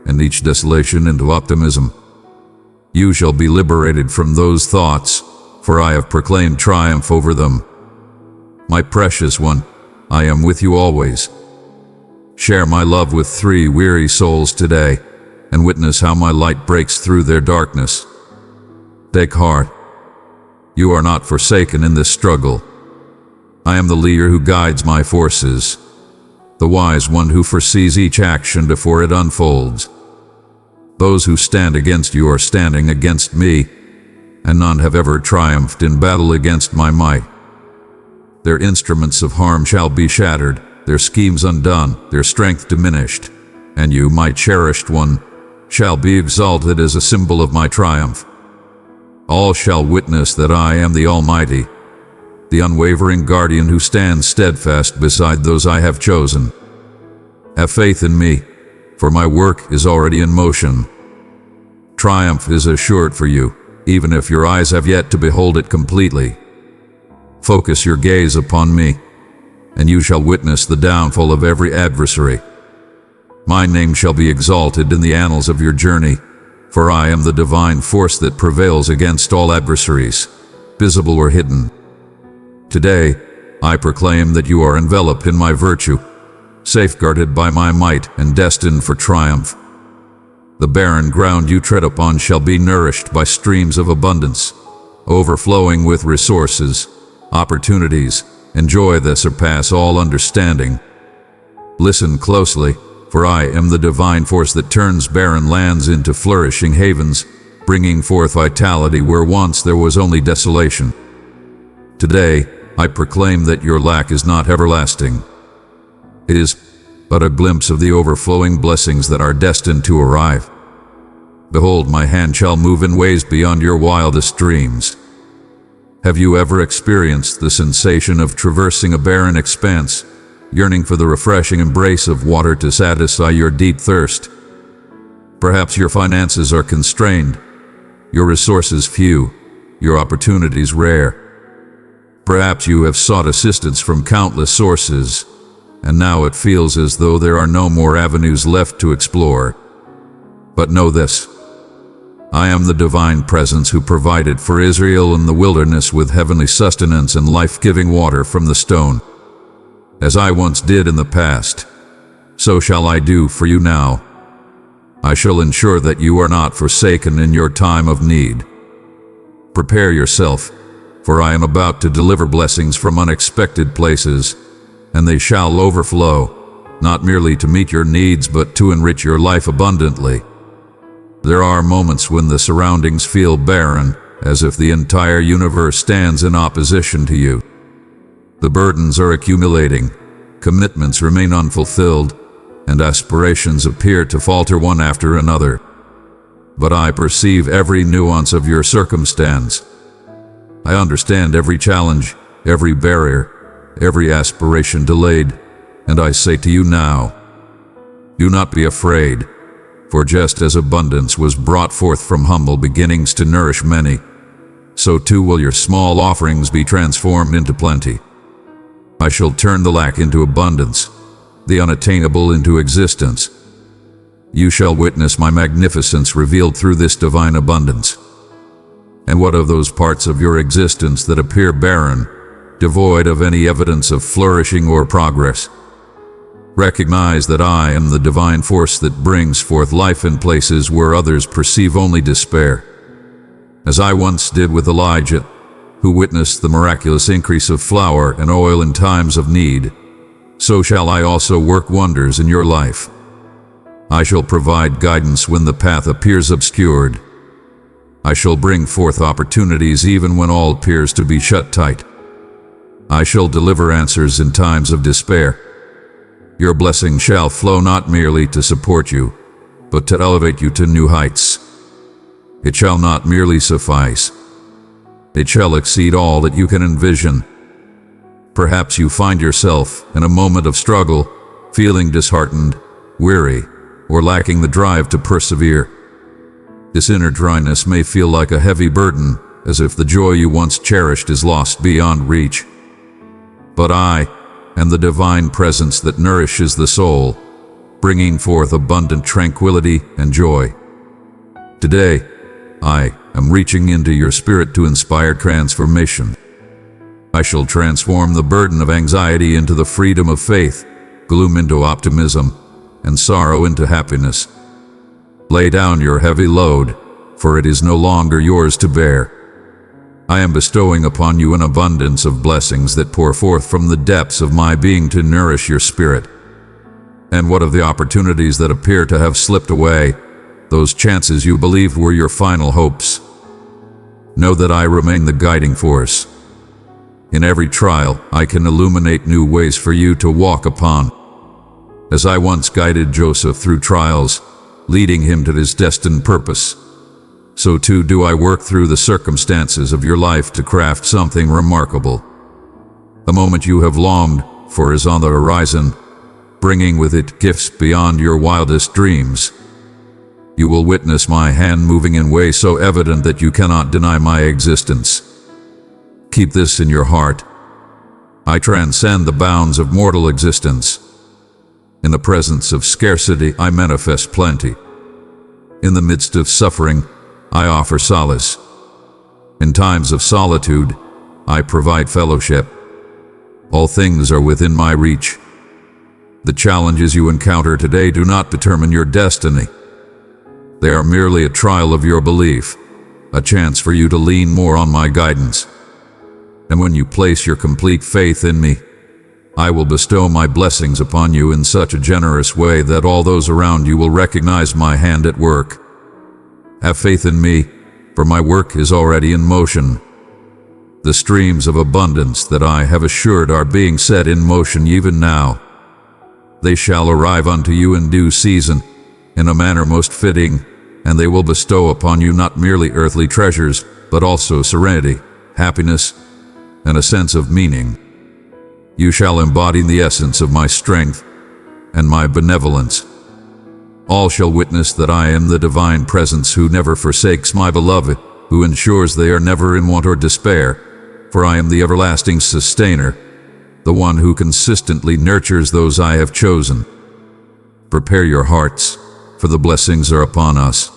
and each desolation into optimism. You shall be liberated from those thoughts, for I have proclaimed triumph over them. My precious one, I am with you always. Share my love with 3 weary souls today, and witness how my light breaks through their darkness. Take heart. You are not forsaken in this struggle. I am the leader who guides my forces, the wise one who foresees each action before it unfolds. Those who stand against you are standing against me, and none have ever triumphed in battle against my might. Their instruments of harm shall be shattered, their schemes undone, their strength diminished, and you, my cherished one, shall be exalted as a symbol of my triumph. All shall witness that I am the Almighty, the unwavering guardian who stands steadfast beside those I have chosen. Have faith in me, for my work is already in motion. Triumph is assured for you, even if your eyes have yet to behold it completely. Focus your gaze upon me, and you shall witness the downfall of every adversary. My name shall be exalted in the annals of your journey, for I am the divine force that prevails against all adversaries, visible or hidden. Today, I proclaim that you are enveloped in my virtue, safeguarded by my might and destined for triumph. The barren ground you tread upon shall be nourished by streams of abundance, overflowing with resources, opportunities, and joy that surpass all understanding. Listen closely, for I am the divine force that turns barren lands into flourishing havens, bringing forth vitality where once there was only desolation. Today, I proclaim that your lack is not everlasting. It is but a glimpse of the overflowing blessings that are destined to arrive. Behold, my hand shall move in ways beyond your wildest dreams. Have you ever experienced the sensation of traversing a barren expanse, yearning for the refreshing embrace of water to satisfy your deep thirst? Perhaps your finances are constrained, your resources few, your opportunities rare. Perhaps you have sought assistance from countless sources, and now it feels as though there are no more avenues left to explore. But know this: I am the divine presence who provided for Israel in the wilderness with heavenly sustenance and life-giving water from the stone. As I once did in the past, so shall I do for you now. I shall ensure that you are not forsaken in your time of need. Prepare yourself, for I am about to deliver blessings from unexpected places, and they shall overflow, not merely to meet your needs but to enrich your life abundantly. There are moments when the surroundings feel barren, as if the entire universe stands in opposition to you. The burdens are accumulating, commitments remain unfulfilled, and aspirations appear to falter one after another. But I perceive every nuance of your circumstance. I understand every challenge, every barrier, every aspiration delayed, and I say to you now, do not be afraid, for just as abundance was brought forth from humble beginnings to nourish many, so too will your small offerings be transformed into plenty. I shall turn the lack into abundance, the unattainable into existence. You shall witness my magnificence revealed through this divine abundance. And what of those parts of your existence that appear barren, devoid of any evidence of flourishing or progress? Recognize that I am the divine force that brings forth life in places where others perceive only despair. As I once did with Elijah, who witnessed the miraculous increase of flour and oil in times of need, so shall I also work wonders in your life. I shall provide guidance when the path appears obscured. I shall bring forth opportunities even when all appears to be shut tight. I shall deliver answers in times of despair. Your blessing shall flow not merely to support you, but to elevate you to new heights. It shall not merely suffice. It shall exceed all that you can envision. Perhaps you find yourself in a moment of struggle, feeling disheartened, weary, or lacking the drive to persevere. This inner dryness may feel like a heavy burden, as if the joy you once cherished is lost beyond reach. But I am the divine presence that nourishes the soul, bringing forth abundant tranquility and joy. Today, I am reaching into your spirit to inspire transformation. I shall transform the burden of anxiety into the freedom of faith, gloom into optimism, and sorrow into happiness. Lay down your heavy load, for it is no longer yours to bear. I am bestowing upon you an abundance of blessings that pour forth from the depths of my being to nourish your spirit. And what of the opportunities that appear to have slipped away, those chances you believed were your final hopes? Know that I remain the guiding force. In every trial, I can illuminate new ways for you to walk upon. As I once guided Joseph through trials, leading him to his destined purpose, so too do I work through the circumstances of your life to craft something remarkable. The moment you have longed for is on the horizon, bringing with it gifts beyond your wildest dreams. You will witness my hand moving in ways so evident that you cannot deny my existence. Keep this in your heart. I transcend the bounds of mortal existence. In the presence of scarcity, I manifest plenty. In the midst of suffering, I offer solace. In times of solitude, I provide fellowship. All things are within my reach. The challenges you encounter today do not determine your destiny. They are merely a trial of your belief, a chance for you to lean more on my guidance. And when you place your complete faith in me, I will bestow my blessings upon you in such a generous way that all those around you will recognize my hand at work. Have faith in me, for my work is already in motion. The streams of abundance that I have assured are being set in motion even now. They shall arrive unto you in due season, in a manner most fitting, and they will bestow upon you not merely earthly treasures, but also serenity, happiness, and a sense of meaning. You shall embody the essence of my strength and my benevolence. All shall witness that I am the divine presence who never forsakes my beloved, who ensures they are never in want or despair, for I am the everlasting sustainer, the one who consistently nurtures those I have chosen. Prepare your hearts, for the blessings are upon us.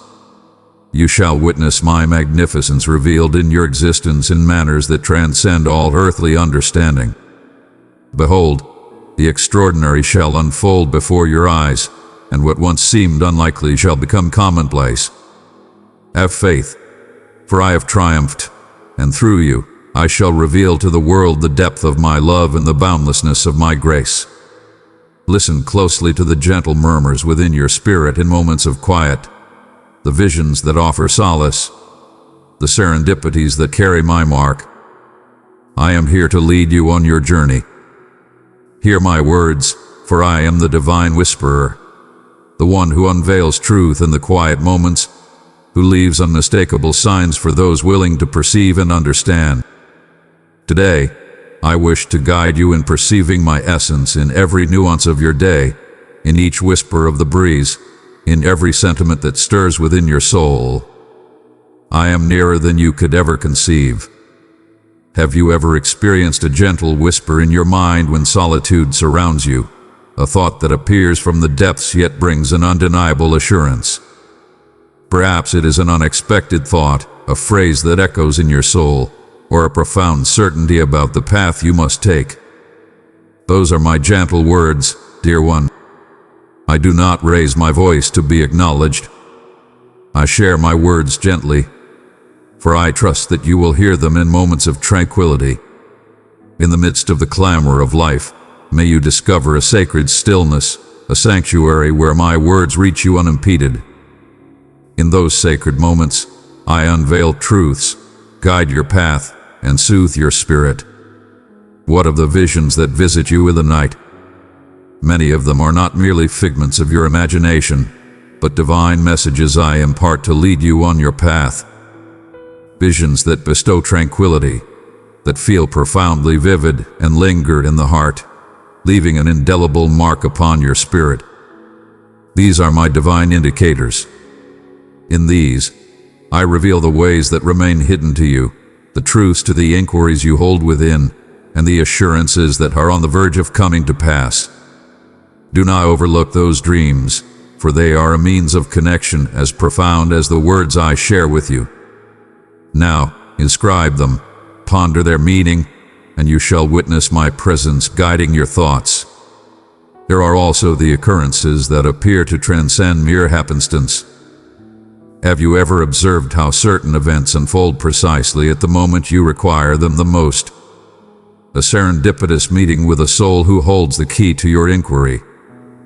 You shall witness my magnificence revealed in your existence in manners that transcend all earthly understanding. Behold, the extraordinary shall unfold before your eyes, and what once seemed unlikely shall become commonplace. Have faith, for I have triumphed, and through you I shall reveal to the world the depth of my love and the boundlessness of my grace. Listen closely to the gentle murmurs within your spirit in moments of quiet, the visions that offer solace, the serendipities that carry my mark. I am here to lead you on your journey. Hear my words, for I am the divine whisperer, the one who unveils truth in the quiet moments, who leaves unmistakable signs for those willing to perceive and understand. Today, I wish to guide you in perceiving my essence in every nuance of your day, in each whisper of the breeze, in every sentiment that stirs within your soul. I am nearer than you could ever conceive. Have you ever experienced a gentle whisper in your mind when solitude surrounds you? a thought that appears from the depths yet brings an undeniable assurance. Perhaps it is an unexpected thought, a phrase that echoes in your soul, or a profound certainty about the path you must take. Those are my gentle words, dear one. I do not raise my voice to be acknowledged. I share my words gently, for I trust that you will hear them in moments of tranquility. In the midst of the clamor of life, may you discover a sacred stillness, a sanctuary where my words reach you unimpeded. In those sacred moments, I unveil truths, guide your path, and soothe your spirit. What of the visions that visit you in the night? Many of them are not merely figments of your imagination, but divine messages I impart to lead you on your path. Visions that bestow tranquility, that feel profoundly vivid and linger in the heart, leaving an indelible mark upon your spirit. These are my divine indicators. In these, I reveal the ways that remain hidden to you, the truths to the inquiries you hold within, and the assurances that are on the verge of coming to pass. Do not overlook those dreams, for they are a means of connection as profound as the words I share with you. Now, inscribe them, ponder their meaning, and you shall witness my presence guiding your thoughts. There are also the occurrences that appear to transcend mere happenstance. Have you ever observed how certain events unfold precisely at the moment you require them the most? A serendipitous meeting with a soul who holds the key to your inquiry.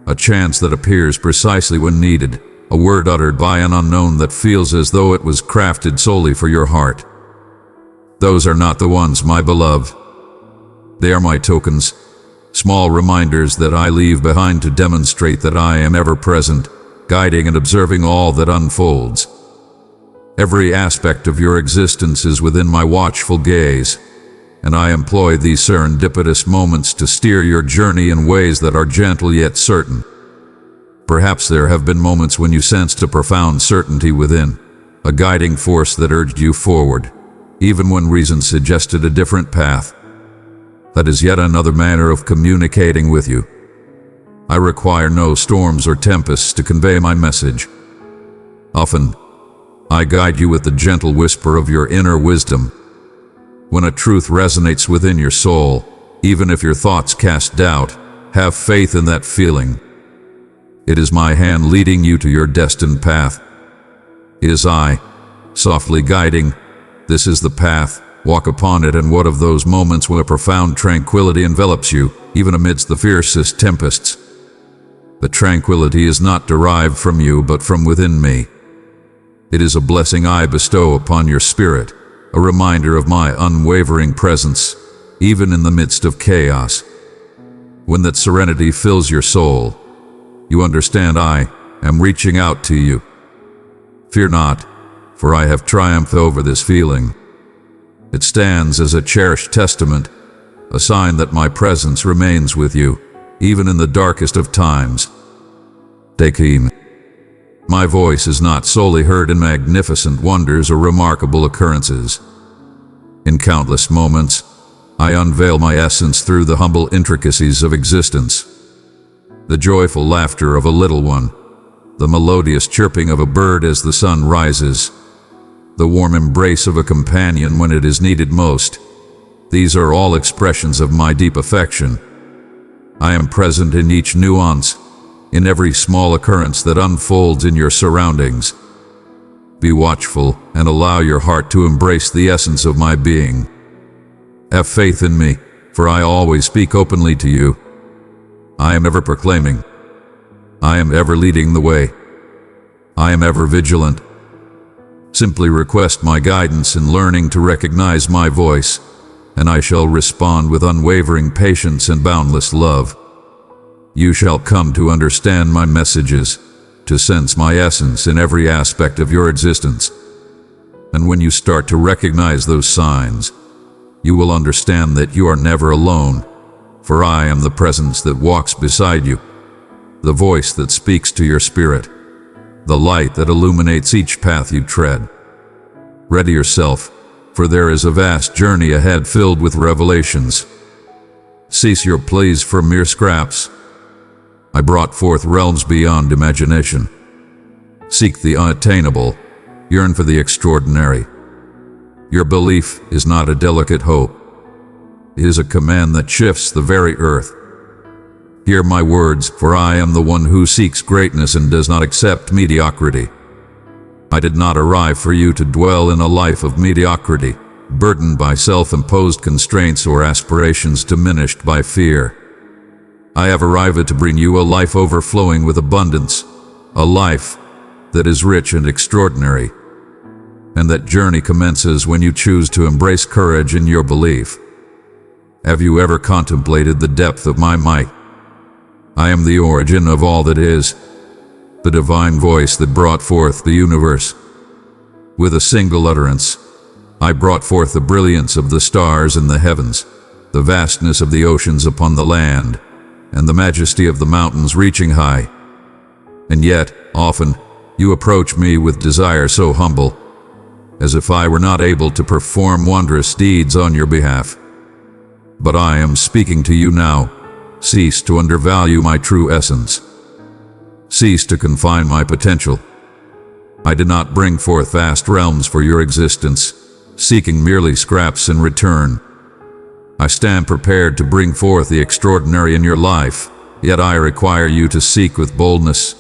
A chance that appears precisely when needed. A word uttered by an unknown that feels as though it was crafted solely for your heart. Those are not the ones, my beloved. They are my tokens, small reminders that I leave behind to demonstrate that I am ever present, guiding and observing all that unfolds. Every aspect of your existence is within my watchful gaze, and I employ these serendipitous moments to steer your journey in ways that are gentle yet certain. Perhaps there have been moments when you sensed a profound certainty within, a guiding force that urged you forward, even when reason suggested a different path. That is yet another manner of communicating with you. I require no storms or tempests to convey my message. Often, I guide you with the gentle whisper of your inner wisdom. When a truth resonates within your soul, even if your thoughts cast doubt, have faith in that feeling. It is my hand leading you to your destined path. It is I, softly guiding. This is the path, walk upon it. And what of those moments when a profound tranquility envelops you, even amidst the fiercest tempests? The tranquility is not derived from you, but from within me. It is a blessing I bestow upon your spirit, a reminder of my unwavering presence, even in the midst of chaos. When that serenity fills your soul, you understand I am reaching out to you. Fear not, for I have triumphed over this feeling. It stands as a cherished testament, a sign that my presence remains with you, even in the darkest of times. Take heed. My voice is not solely heard in magnificent wonders or remarkable occurrences. In countless moments, I unveil my essence through the humble intricacies of existence. The joyful laughter of a little one, the melodious chirping of a bird as the sun rises, the warm embrace of a companion when it is needed most. These are all expressions of my deep affection. I am present in each nuance, in every small occurrence that unfolds in your surroundings. Be watchful and allow your heart to embrace the essence of my being. Have faith in me, for I always speak openly to you. I am ever proclaiming. I am ever leading the way. I am ever vigilant. Simply request my guidance in learning to recognize my voice, and I shall respond with unwavering patience and boundless love. You shall come to understand my messages, to sense my essence in every aspect of your existence. And when you start to recognize those signs, you will understand that you are never alone, for I am the presence that walks beside you, the voice that speaks to your spirit, the light that illuminates each path you tread. Ready yourself, for there is a vast journey ahead filled with revelations. Cease your pleas for mere scraps. I brought forth realms beyond imagination. Seek the unattainable, yearn for the extraordinary. Your belief is not a delicate hope. It is a command that shifts the very earth. Hear my words, for I am the one who seeks greatness and does not accept mediocrity. I did not arrive for you to dwell in a life of mediocrity, burdened by self-imposed constraints or aspirations diminished by fear. I have arrived to bring you a life overflowing with abundance, a life that is rich and extraordinary. And that journey commences when you choose to embrace courage in your belief. Have you ever contemplated the depth of my might? I am the origin of all that is, the divine voice that brought forth the universe. With a single utterance, I brought forth the brilliance of the stars in the heavens, the vastness of the oceans upon the land, and the majesty of the mountains reaching high. And yet, often, you approach me with desire so humble, as if I were not able to perform wondrous deeds on your behalf. But I am speaking to you now. Cease to undervalue my true essence. Cease to confine my potential. I did not bring forth vast realms for your existence, seeking merely scraps in return. I stand prepared to bring forth the extraordinary in your life, yet I require you to seek with boldness,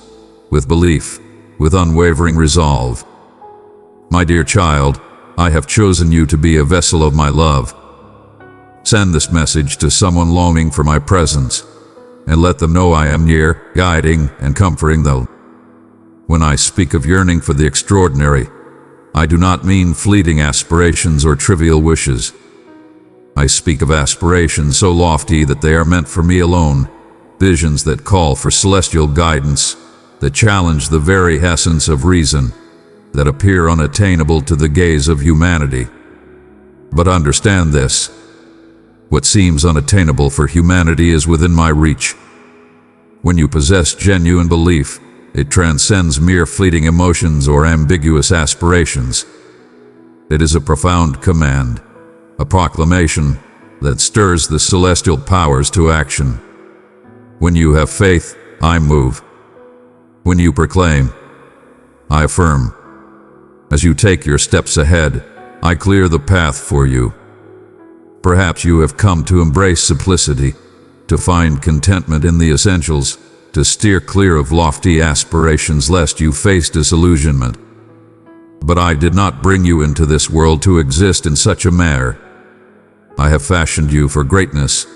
with belief, with unwavering resolve. My dear child, I have chosen you to be a vessel of my love. Send this message to someone longing for my presence, and let them know I am near, guiding and comforting them. When I speak of yearning for the extraordinary, I do not mean fleeting aspirations or trivial wishes. I speak of aspirations so lofty that they are meant for me alone, visions that call for celestial guidance, that challenge the very essence of reason, that appear unattainable to the gaze of humanity. But understand this: what seems unattainable for humanity is within my reach. When you possess genuine belief, it transcends mere fleeting emotions or ambiguous aspirations. It is a profound command, a proclamation that stirs the celestial powers to action. When you have faith, I move. When you proclaim, I affirm. As you take your steps ahead, I clear the path for you. Perhaps you have come to embrace simplicity, to find contentment in the essentials, to steer clear of lofty aspirations lest you face disillusionment. But I did not bring you into this world to exist in such a manner. I have fashioned you for greatness,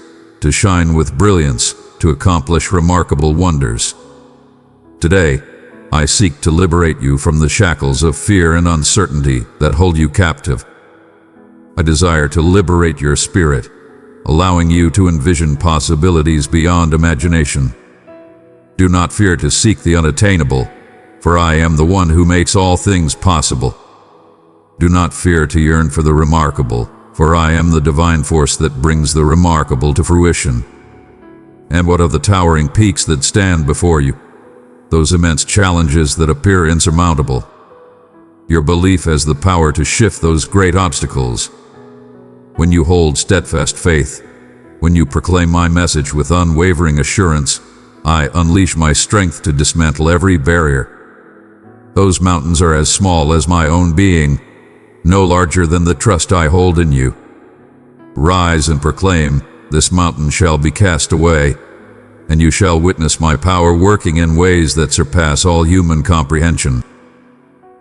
to shine with brilliance, to accomplish remarkable wonders. Today, I seek to liberate you from the shackles of fear and uncertainty that hold you captive. I desire to liberate your spirit, allowing you to envision possibilities beyond imagination. Do not fear to seek the unattainable, for I am the one who makes all things possible. Do not fear to yearn for the remarkable, for I am the divine force that brings the remarkable to fruition. And what of the towering peaks that stand before you? Those immense challenges that appear insurmountable. Your belief has the power to shift those great obstacles. When you hold steadfast faith, when you proclaim my message with unwavering assurance, I unleash my strength to dismantle every barrier. Those mountains are as small as my own being, no larger than the trust I hold in you. Rise and proclaim, this mountain shall be cast away, and you shall witness my power working in ways that surpass all human comprehension.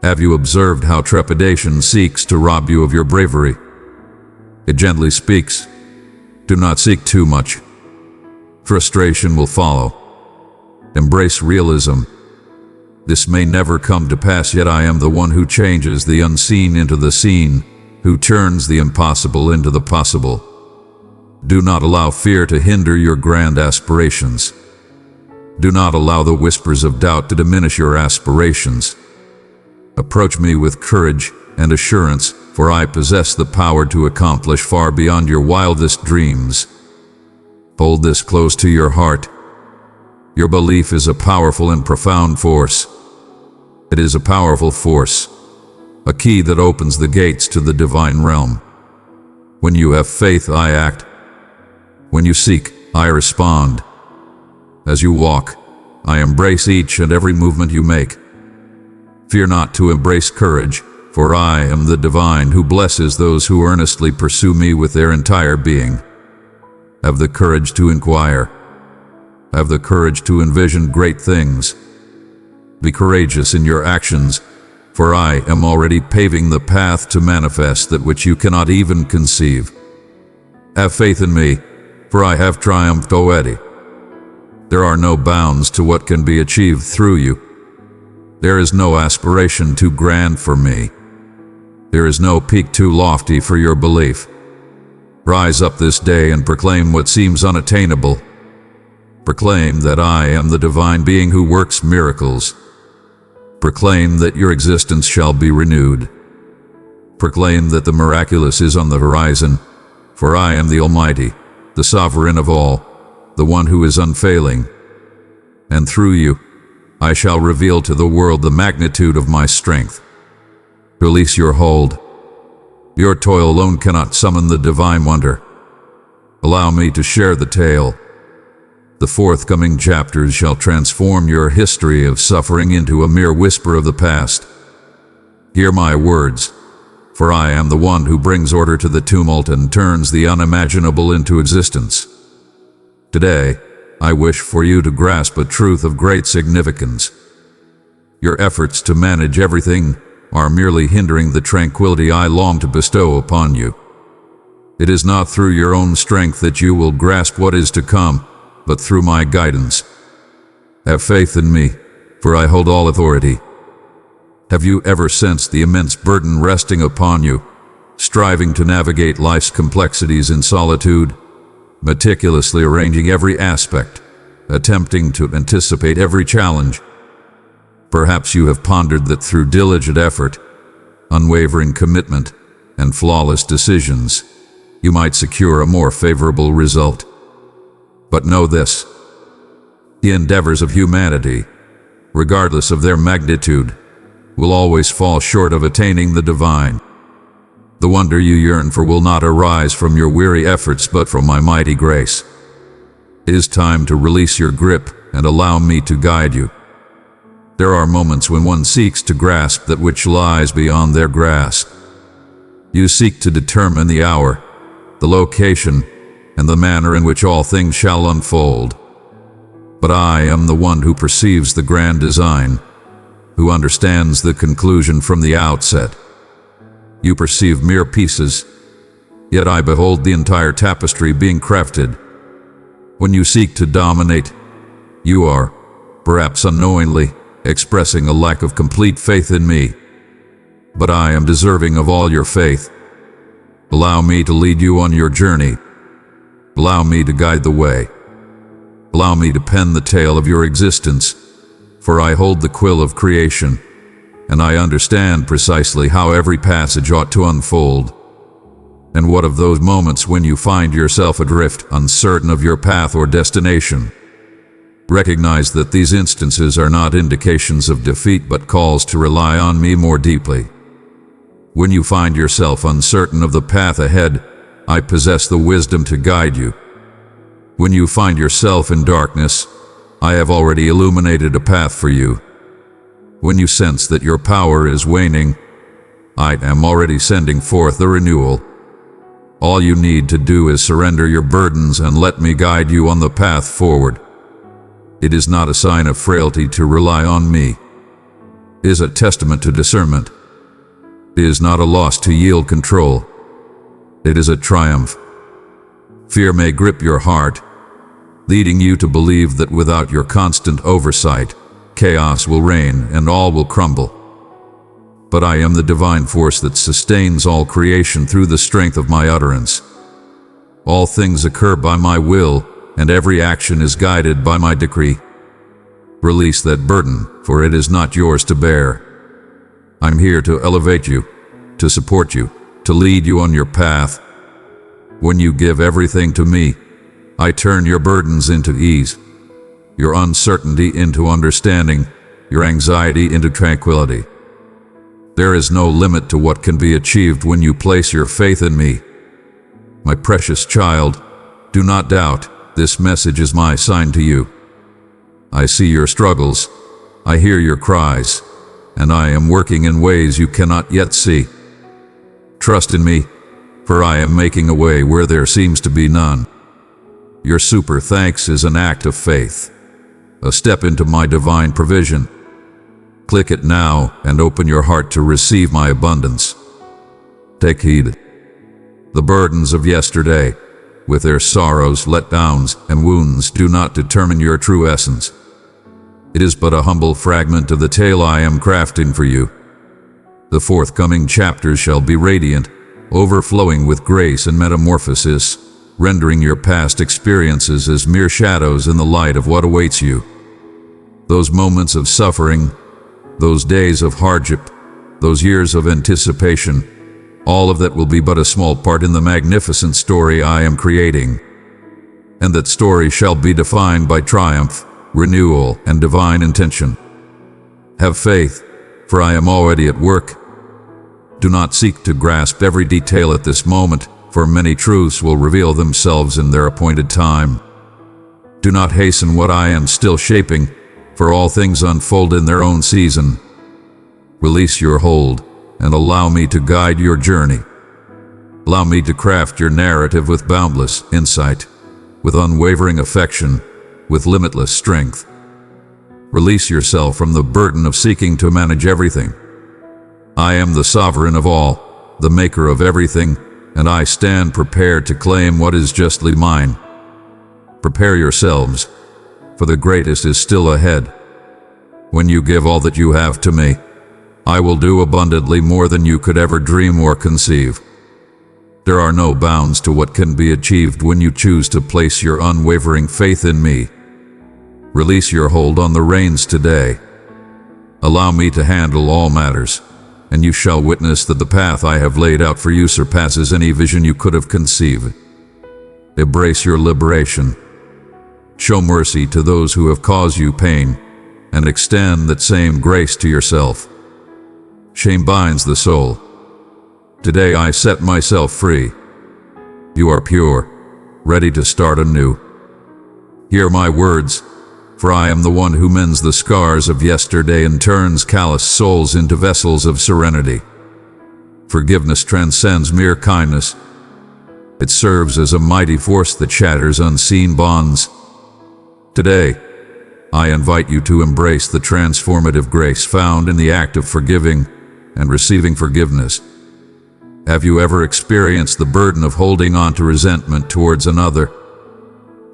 Have you observed how trepidation seeks to rob you of your bravery? It gently speaks, do not seek too much. Frustration will follow. Embrace realism. This may never come to pass, yet I am the one who changes the unseen into the seen, who turns the impossible into the possible. Do not allow fear to hinder your grand aspirations. Do not allow the whispers of doubt to diminish your aspirations. Approach me with courage and assurance, for I possess the power to accomplish far beyond your wildest dreams. Hold this close to your heart. Your belief is a powerful and profound force. It is a powerful force, a key that opens the gates to the divine realm. When you have faith, I act. When you seek, I respond. As you walk, I embrace each and every movement you make. Fear not to embrace courage, for I am the divine who blesses those who earnestly pursue me with their entire being. Have the courage to inquire. Have the courage to envision great things. Be courageous in your actions, for I am already paving the path to manifest that which you cannot even conceive. Have faith in me, for I have triumphed already. There are no bounds to what can be achieved through you. There is no aspiration too grand for me. There is no peak too lofty for your belief. Rise up this day and proclaim what seems unattainable. Proclaim that I am the divine being who works miracles. Proclaim that your existence shall be renewed. Proclaim that the miraculous is on the horizon, for I am the Almighty, the Sovereign of all, the one who is unfailing. And through you, I shall reveal to the world the magnitude of my strength. Release your hold. Your toil alone cannot summon the divine wonder. Allow me to share the tale. The forthcoming chapters shall transform your history of suffering into a mere whisper of the past. Hear my words, for I am the one who brings order to the tumult and turns the unimaginable into existence. Today, I wish for you to grasp a truth of great significance. Your efforts to manage everything are merely hindering the tranquility I long to bestow upon you. It is not through your own strength that you will grasp what is to come, but through my guidance. Have faith in me, for I hold all authority. Have you ever sensed the immense burden resting upon you, striving to navigate life's complexities in solitude, meticulously arranging every aspect, attempting to anticipate every challenge? Perhaps you have pondered that through diligent effort, unwavering commitment, and flawless decisions, you might secure a more favorable result. But know this: the endeavors of humanity, regardless of their magnitude, will always fall short of attaining the divine. The wonder you yearn for will not arise from your weary efforts, but from my mighty grace. It is time to release your grip and allow me to guide you. There are moments when one seeks to grasp that which lies beyond their grasp. You seek to determine the hour, the location, and the manner in which all things shall unfold. But I am the one who perceives the grand design, who understands the conclusion from the outset. You perceive mere pieces, yet I behold the entire tapestry being crafted. When you seek to dominate, you are, perhaps unknowingly, expressing a lack of complete faith in me. But I am deserving of all your faith. Allow me to lead you on your journey. Allow me to guide the way. Allow me to pen the tale of your existence, for I hold the quill of creation, and I understand precisely how every passage ought to unfold. And what of those moments when you find yourself adrift, uncertain of your path or destination? Recognize that these instances are not indications of defeat, but calls to rely on me more deeply. When you find yourself uncertain of the path ahead, I possess the wisdom to guide you. When you find yourself in darkness, I have already illuminated a path for you. When you sense that your power is waning, I am already sending forth a renewal. All you need to do is surrender your burdens and let me guide you on the path forward. It is not a sign of frailty to rely on me. It is a testament to discernment. It is not a loss to yield control. It is a triumph. Fear may grip your heart, leading you to believe that without your constant oversight, chaos will reign and all will crumble. But I am the divine force that sustains all creation through the strength of my utterance. All things occur by my will, and every action is guided by my decree. Release that burden, for it is not yours to bear. I'm here to elevate you, to support you, to lead you on your path. When you give everything to me, I turn your burdens into ease, your uncertainty into understanding, your anxiety into tranquility. There is no limit to what can be achieved when you place your faith in me. My precious child, do not doubt. This message is my sign to you. I see your struggles, I hear your cries, and I am working in ways you cannot yet see. Trust in me, for I am making a way where there seems to be none. Your super thanks is an act of faith, a step into my divine provision. Click it now and open your heart to receive my abundance. Take heed. The burdens of yesterday, with their sorrows, letdowns, and wounds, do not determine your true essence. It is but a humble fragment of the tale I am crafting for you. The forthcoming chapters shall be radiant, overflowing with grace and metamorphosis, rendering your past experiences as mere shadows in the light of what awaits you. Those moments of suffering, those days of hardship, those years of anticipation, all of that will be but a small part in the magnificent story I am creating. And that story shall be defined by triumph, renewal, and divine intention. Have faith, for I am already at work. Do not seek to grasp every detail at this moment, for many truths will reveal themselves in their appointed time. Do not hasten what I am still shaping, for all things unfold in their own season. Release your hold, and allow me to guide your journey. Allow me to craft your narrative with boundless insight, with unwavering affection, with limitless strength. Release yourself from the burden of seeking to manage everything. I am the sovereign of all, the maker of everything, and I stand prepared to claim what is justly mine. Prepare yourselves, for the greatest is still ahead. When you give all that you have to me, I will do abundantly more than you could ever dream or conceive. There are no bounds to what can be achieved when you choose to place your unwavering faith in me. Release your hold on the reins today. Allow me to handle all matters, and you shall witness that the path I have laid out for you surpasses any vision you could have conceived. Embrace your liberation. Show mercy to those who have caused you pain, and extend that same grace to yourself. Shame binds the soul. Today I set myself free. You are pure, ready to start anew. Hear my words, for I am the one who mends the scars of yesterday and turns calloused souls into vessels of serenity. Forgiveness transcends mere kindness. It serves as a mighty force that shatters unseen bonds. Today, I invite you to embrace the transformative grace found in the act of forgiving and receiving forgiveness. Have you ever experienced the burden of holding on to resentment towards another?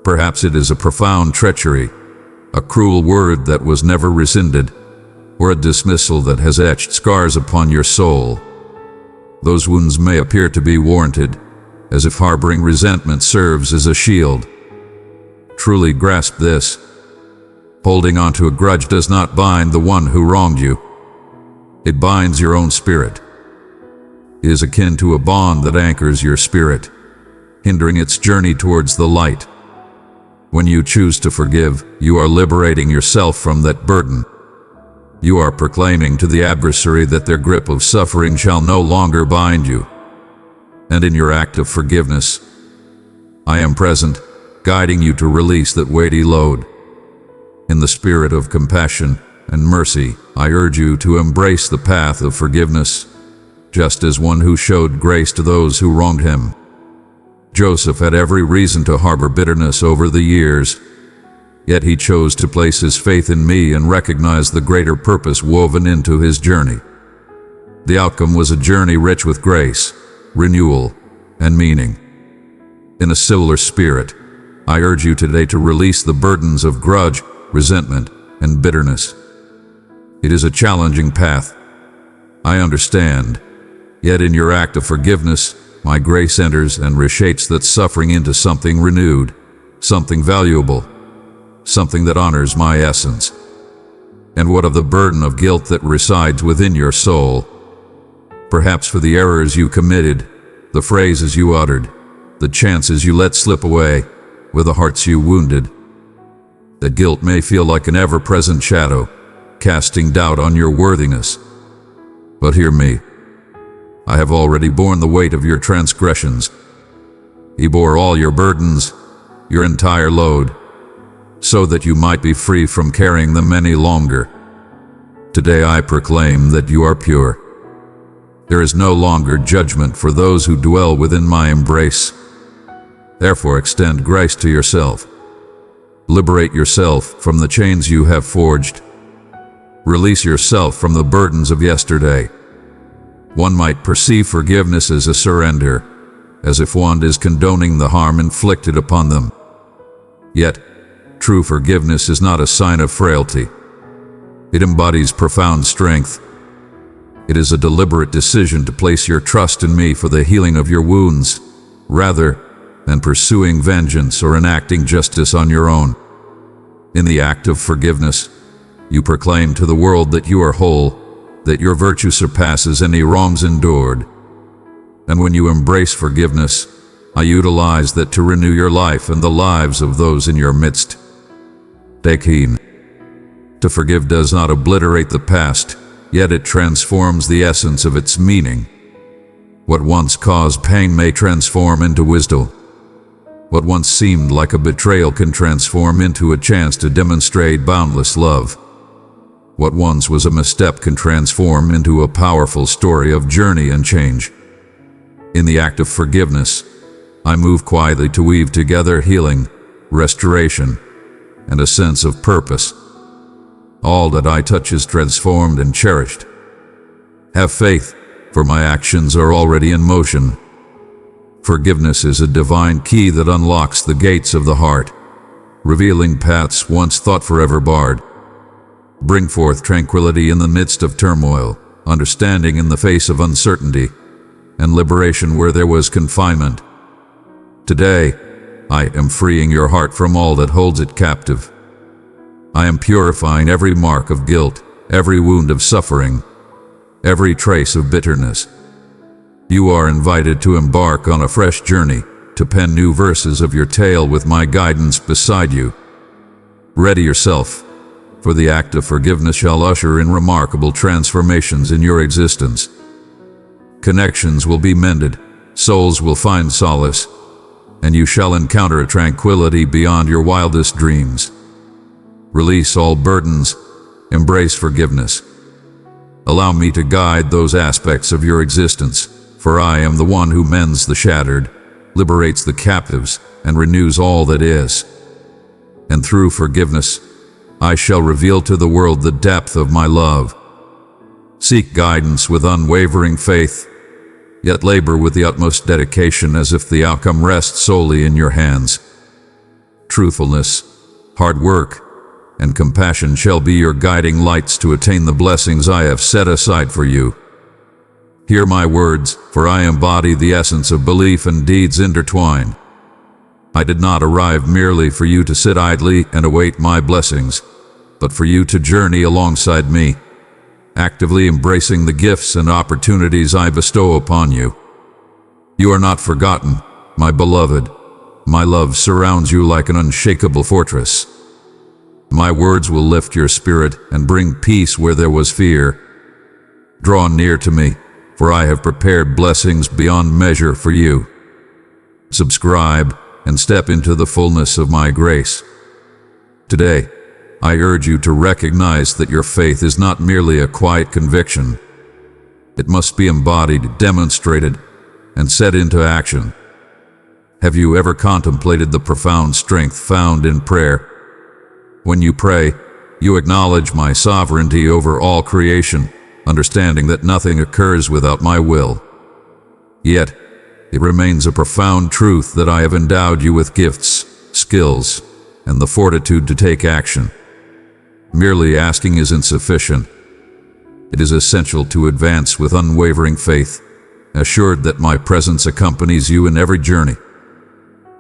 Perhaps it is a profound treachery, a cruel word that was never rescinded, or a dismissal that has etched scars upon your soul. Those wounds may appear to be warranted, as if harboring resentment serves as a shield. Truly grasp this. Holding on to a grudge does not bind the one who wronged you. It binds your own spirit. It is akin to a bond that anchors your spirit, hindering its journey towards the light. When you choose to forgive, you are liberating yourself from that burden. You are proclaiming to the adversary that their grip of suffering shall no longer bind you. And in your act of forgiveness, I am present, guiding you to release that weighty load. In the spirit of compassion and mercy, I urge you to embrace the path of forgiveness, just as one who showed grace to those who wronged him. Joseph had every reason to harbor bitterness over the years, yet he chose to place his faith in me and recognize the greater purpose woven into his journey. The outcome was a journey rich with grace, renewal, and meaning. In a similar spirit, I urge you today to release the burdens of grudge, resentment, and bitterness. It is a challenging path, I understand, yet in your act of forgiveness, my grace enters and reshapes that suffering into something renewed, something valuable, something that honors my essence. And what of the burden of guilt that resides within your soul? Perhaps for the errors you committed, the phrases you uttered, the chances you let slip away, with the hearts you wounded. That guilt may feel like an ever-present shadow, casting doubt on your worthiness. But hear me. I have already borne the weight of your transgressions. He bore all your burdens, your entire load. so that you might be free from carrying them any longer. Today I proclaim that you are pure. There is no longer judgment for those who dwell within my embrace. Therefore extend grace to yourself. Liberate yourself from the chains you have forged. Release yourself from the burdens of yesterday. One might perceive forgiveness as a surrender, as if one is condoning the harm inflicted upon them. Yet, true forgiveness is not a sign of frailty. It embodies profound strength. It is a deliberate decision to place your trust in me for the healing of your wounds, rather than pursuing vengeance or enacting justice on your own. In the act of forgiveness, you proclaim to the world that you are whole, that your virtue surpasses any wrongs endured. And when you embrace forgiveness, I utilize that to renew your life and the lives of those in your midst. Take heed. To forgive does not obliterate the past, yet it transforms the essence of its meaning. What once caused pain may transform into wisdom. What once seemed like a betrayal can transform into a chance to demonstrate boundless love. What once was a misstep can transform into a powerful story of journey and change. In the act of forgiveness, I move quietly to weave together healing, restoration, and a sense of purpose. All that I touch is transformed and cherished. Have faith, for my actions are already in motion. Forgiveness is a divine key that unlocks the gates of the heart, revealing paths once thought forever barred. Bring forth tranquility in the midst of turmoil, understanding in the face of uncertainty, and liberation where there was confinement. Today, I am freeing your heart from all that holds it captive. I am purifying every mark of guilt, every wound of suffering, every trace of bitterness. You are invited to embark on a fresh journey, to pen new verses of your tale with my guidance beside you. Ready yourself, for the act of forgiveness shall usher in remarkable transformations in your existence. Connections will be mended, souls will find solace, and you shall encounter a tranquility beyond your wildest dreams. Release all burdens, embrace forgiveness. Allow me to guide those aspects of your existence, for I am the one who mends the shattered, liberates the captives, and renews all that is. And through forgiveness, I shall reveal to the world the depth of my love. Seek guidance with unwavering faith, yet labor with the utmost dedication as if the outcome rests solely in your hands. Truthfulness, hard work, and compassion shall be your guiding lights to attain the blessings I have set aside for you. Hear my words, for I embody the essence of belief and deeds intertwined. I did not arrive merely for you to sit idly and await my blessings, but for you to journey alongside me, actively embracing the gifts and opportunities I bestow upon you. You are not forgotten, my beloved. My love surrounds you like an unshakable fortress. My words will lift your spirit and bring peace where there was fear. Draw near to me, for I have prepared blessings beyond measure for you. Subscribe and step into the fullness of my grace. Today, I urge you to recognize that your faith is not merely a quiet conviction. It must be embodied, demonstrated, and set into action. Have you ever contemplated the profound strength found in prayer? When you pray, you acknowledge my sovereignty over all creation, understanding that nothing occurs without my will. Yet, it remains a profound truth that I have endowed you with gifts, skills, and the fortitude to take action. Merely asking is insufficient. It is essential to advance with unwavering faith, assured that my presence accompanies you in every journey.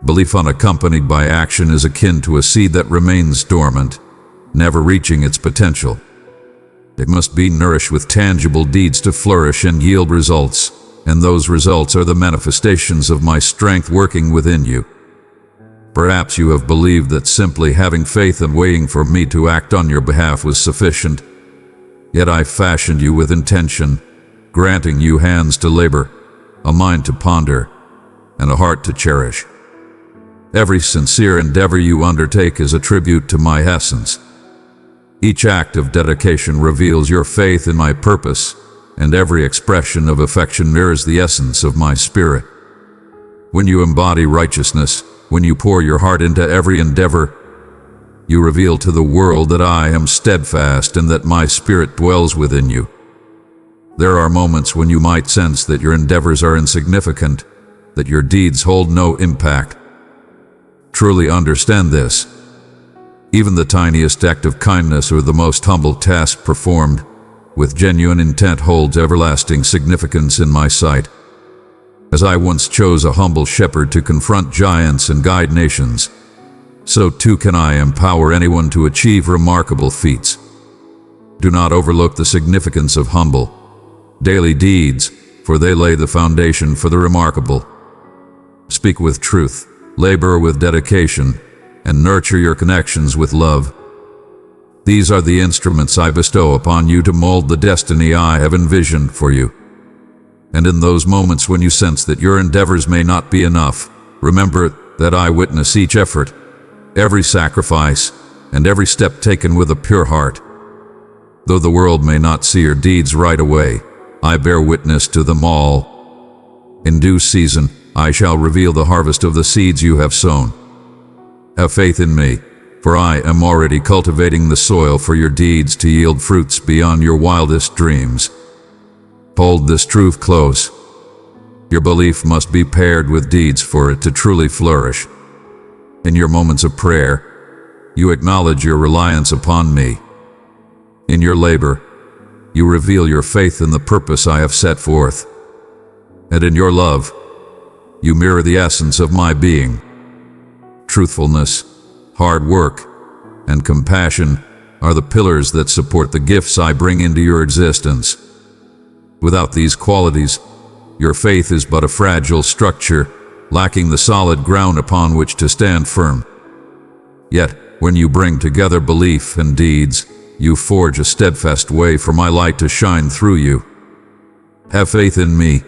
Belief unaccompanied by action is akin to a seed that remains dormant, never reaching its potential. It must be nourished with tangible deeds to flourish and yield results, and those results are the manifestations of my strength working within you. Perhaps you have believed that simply having faith and waiting for me to act on your behalf was sufficient. Yet I fashioned you with intention, granting you hands to labor, a mind to ponder, and a heart to cherish. Every sincere endeavor you undertake is a tribute to my essence. Each act of dedication reveals your faith in my purpose, and every expression of affection mirrors the essence of my spirit. When you embody righteousness, when you pour your heart into every endeavor, you reveal to the world that I am steadfast and that my spirit dwells within you. There are moments when you might sense that your endeavors are insignificant, that your deeds hold no impact. Truly understand this. Even the tiniest act of kindness or the most humble task performed with genuine intent holds everlasting significance in my sight. As I once chose a humble shepherd to confront giants and guide nations, so too can I empower anyone to achieve remarkable feats. Do not overlook the significance of humble, daily deeds, for they lay the foundation for the remarkable. Speak with truth, labor with dedication, and nurture your connections with love. These are the instruments I bestow upon you to mold the destiny I have envisioned for you. And in those moments when you sense that your endeavors may not be enough, remember that I witness each effort, every sacrifice, and every step taken with a pure heart. Though the world may not see your deeds right away, I bear witness to them all. In due season, I shall reveal the harvest of the seeds you have sown. Have faith in me, for I am already cultivating the soil for your deeds to yield fruits beyond your wildest dreams. Hold this truth close. Your belief must be paired with deeds for it to truly flourish. In your moments of prayer, you acknowledge your reliance upon me. In your labor, you reveal your faith in the purpose I have set forth. And in your love, you mirror the essence of my being. Truthfulness, hard work, and compassion are the pillars that support the gifts I bring into your existence. Without these qualities, your faith is but a fragile structure, lacking the solid ground upon which to stand firm. Yet, when you bring together belief and deeds, you forge a steadfast way for my light to shine through you. Have faith in me,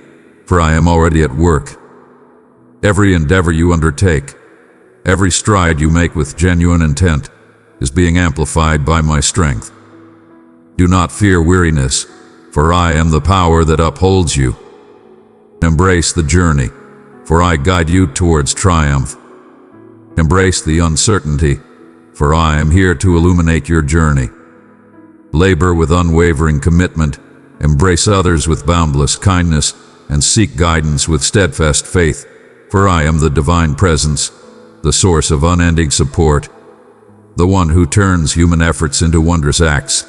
for I am already at work. Every endeavor you undertake, every stride you make with genuine intent, is being amplified by my strength. Do not fear weariness, for I am the power that upholds you. Embrace the journey, for I guide you towards triumph. Embrace the uncertainty, for I am here to illuminate your journey. Labor with unwavering commitment, embrace others with boundless kindness, and seek guidance with steadfast faith, for I am the divine presence, the source of unending support, the one who turns human efforts into wondrous acts.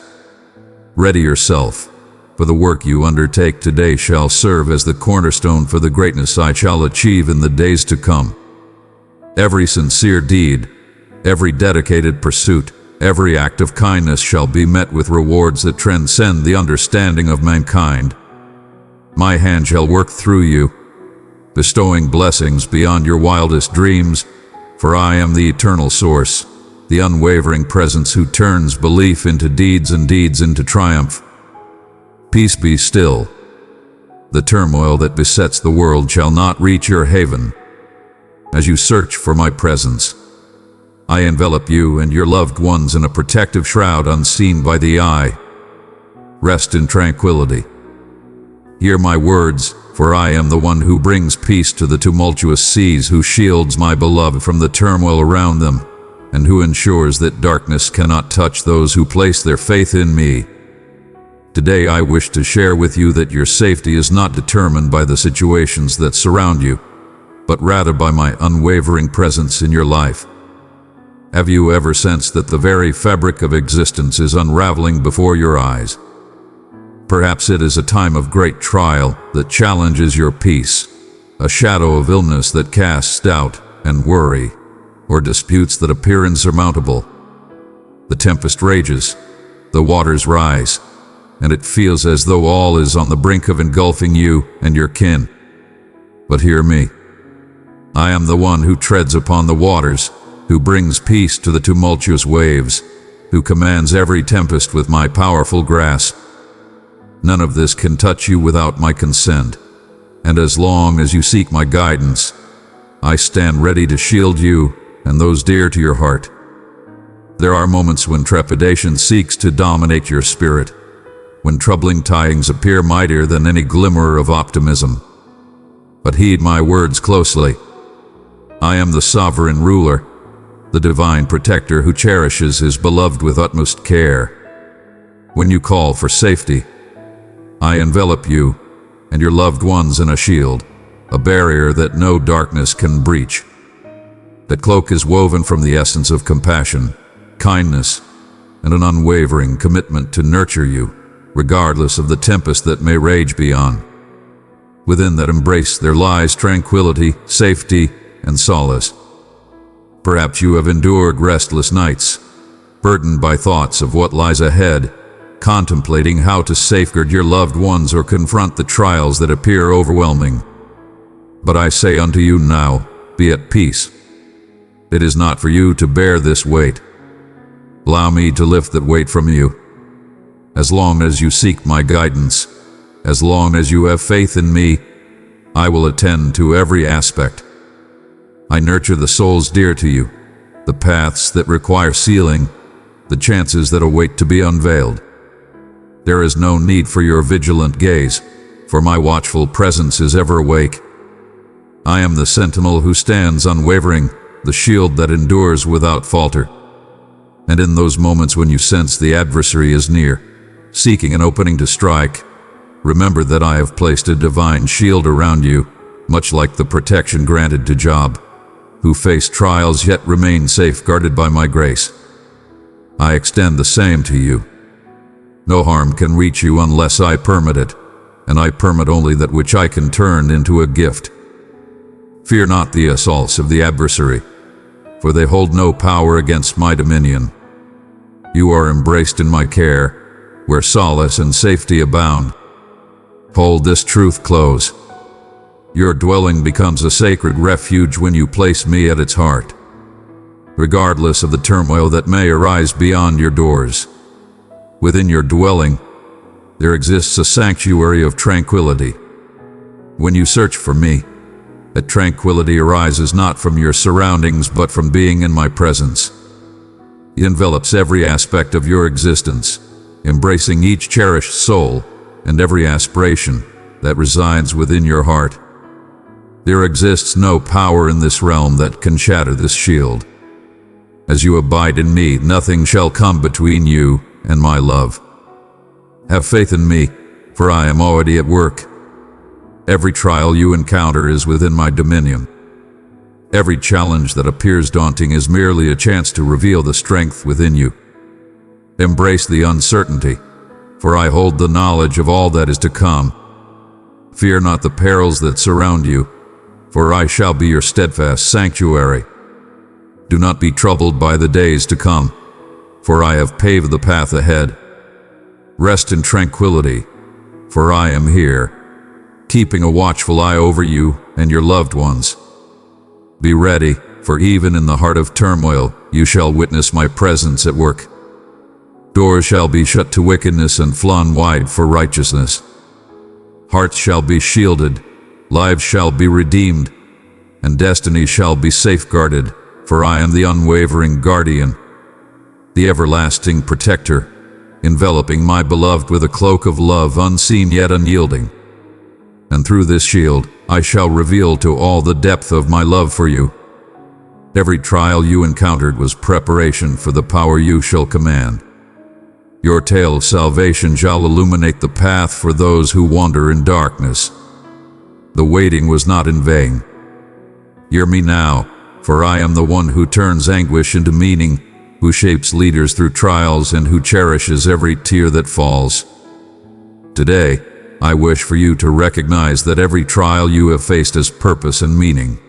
Ready yourself, for the work you undertake today shall serve as the cornerstone for the greatness I shall achieve in the days to come. Every sincere deed, every dedicated pursuit, every act of kindness shall be met with rewards that transcend the understanding of mankind. My hand shall work through you, bestowing blessings beyond your wildest dreams, for I am the eternal source, the unwavering presence who turns belief into deeds and deeds into triumph. Peace be still. The turmoil that besets the world shall not reach your haven. As you search for my presence, I envelop you and your loved ones in a protective shroud unseen by the eye. Rest in tranquility. Hear my words, for I am the one who brings peace to the tumultuous seas, who shields my beloved from the turmoil around them, and who ensures that darkness cannot touch those who place their faith in me. Today I wish to share with you that your safety is not determined by the situations that surround you, but rather by my unwavering presence in your life. Have you ever sensed that the very fabric of existence is unraveling before your eyes? Perhaps it is a time of great trial that challenges your peace, a shadow of illness that casts doubt and worry, or disputes that appear insurmountable. The tempest rages, the waters rise, and it feels as though all is on the brink of engulfing you and your kin. But hear me. I am the one who treads upon the waters, who brings peace to the tumultuous waves, who commands every tempest with my powerful grasp. None of this can touch you without my consent, and as long as you seek my guidance, I stand ready to shield you and those dear to your heart. There are moments when trepidation seeks to dominate your spirit, when troubling tidings appear mightier than any glimmer of optimism. But heed my words closely. I am the sovereign ruler, the divine protector who cherishes his beloved with utmost care. When you call for safety, I envelop you and your loved ones in a shield, a barrier that no darkness can breach. That cloak is woven from the essence of compassion, kindness, and an unwavering commitment to nurture you, regardless of the tempest that may rage beyond. Within that embrace there lies tranquility, safety, and solace. Perhaps you have endured restless nights, burdened by thoughts of what lies ahead, contemplating how to safeguard your loved ones or confront the trials that appear overwhelming. But I say unto you now, be at peace. It is not for you to bear this weight. Allow me to lift that weight from you. As long as you seek my guidance, as long as you have faith in me, I will attend to every aspect. I nurture the souls dear to you, the paths that require sealing, the chances that await to be unveiled. There is no need for your vigilant gaze, for my watchful presence is ever awake. I am the sentinel who stands unwavering, the shield that endures without falter. And in those moments when you sense the adversary is near, seeking an opening to strike, remember that I have placed a divine shield around you, much like the protection granted to Job, who faced trials yet remained safeguarded by my grace. I extend the same to you. No harm can reach you unless I permit it, and I permit only that which I can turn into a gift. Fear not the assaults of the adversary, for they hold no power against my dominion. You are embraced in my care, where solace and safety abound. Hold this truth close. Your dwelling becomes a sacred refuge when you place me at its heart, regardless of the turmoil that may arise beyond your doors. Within your dwelling, there exists a sanctuary of tranquility. When you search for me, that tranquility arises not from your surroundings but from being in my presence. It envelops every aspect of your existence, embracing each cherished soul and every aspiration that resides within your heart. There exists no power in this realm that can shatter this shield. As you abide in me, nothing shall come between you and my love. Have faith in me, for I am already at work. Every trial you encounter is within my dominion. Every challenge that appears daunting is merely a chance to reveal the strength within you. Embrace the uncertainty, for I hold the knowledge of all that is to come. Fear not the perils that surround you, for I shall be your steadfast sanctuary. Do not be troubled by the days to come, for I have paved the path ahead. Rest in tranquility, for I am here, keeping a watchful eye over you and your loved ones. Be ready, for even in the heart of turmoil, you shall witness my presence at work. Doors shall be shut to wickedness and flung wide for righteousness. Hearts shall be shielded, lives shall be redeemed, and destiny shall be safeguarded, for I am the unwavering guardian, the everlasting protector, enveloping my beloved with a cloak of love unseen yet unyielding. And through this shield, I shall reveal to all the depth of my love for you. Every trial you encountered was preparation for the power you shall command. Your tale of salvation shall illuminate the path for those who wander in darkness. The waiting was not in vain. Hear me now, for I am the one who turns anguish into meaning, who shapes leaders through trials, and who cherishes every tear that falls. Today, I wish for you to recognize that every trial you have faced has purpose and meaning.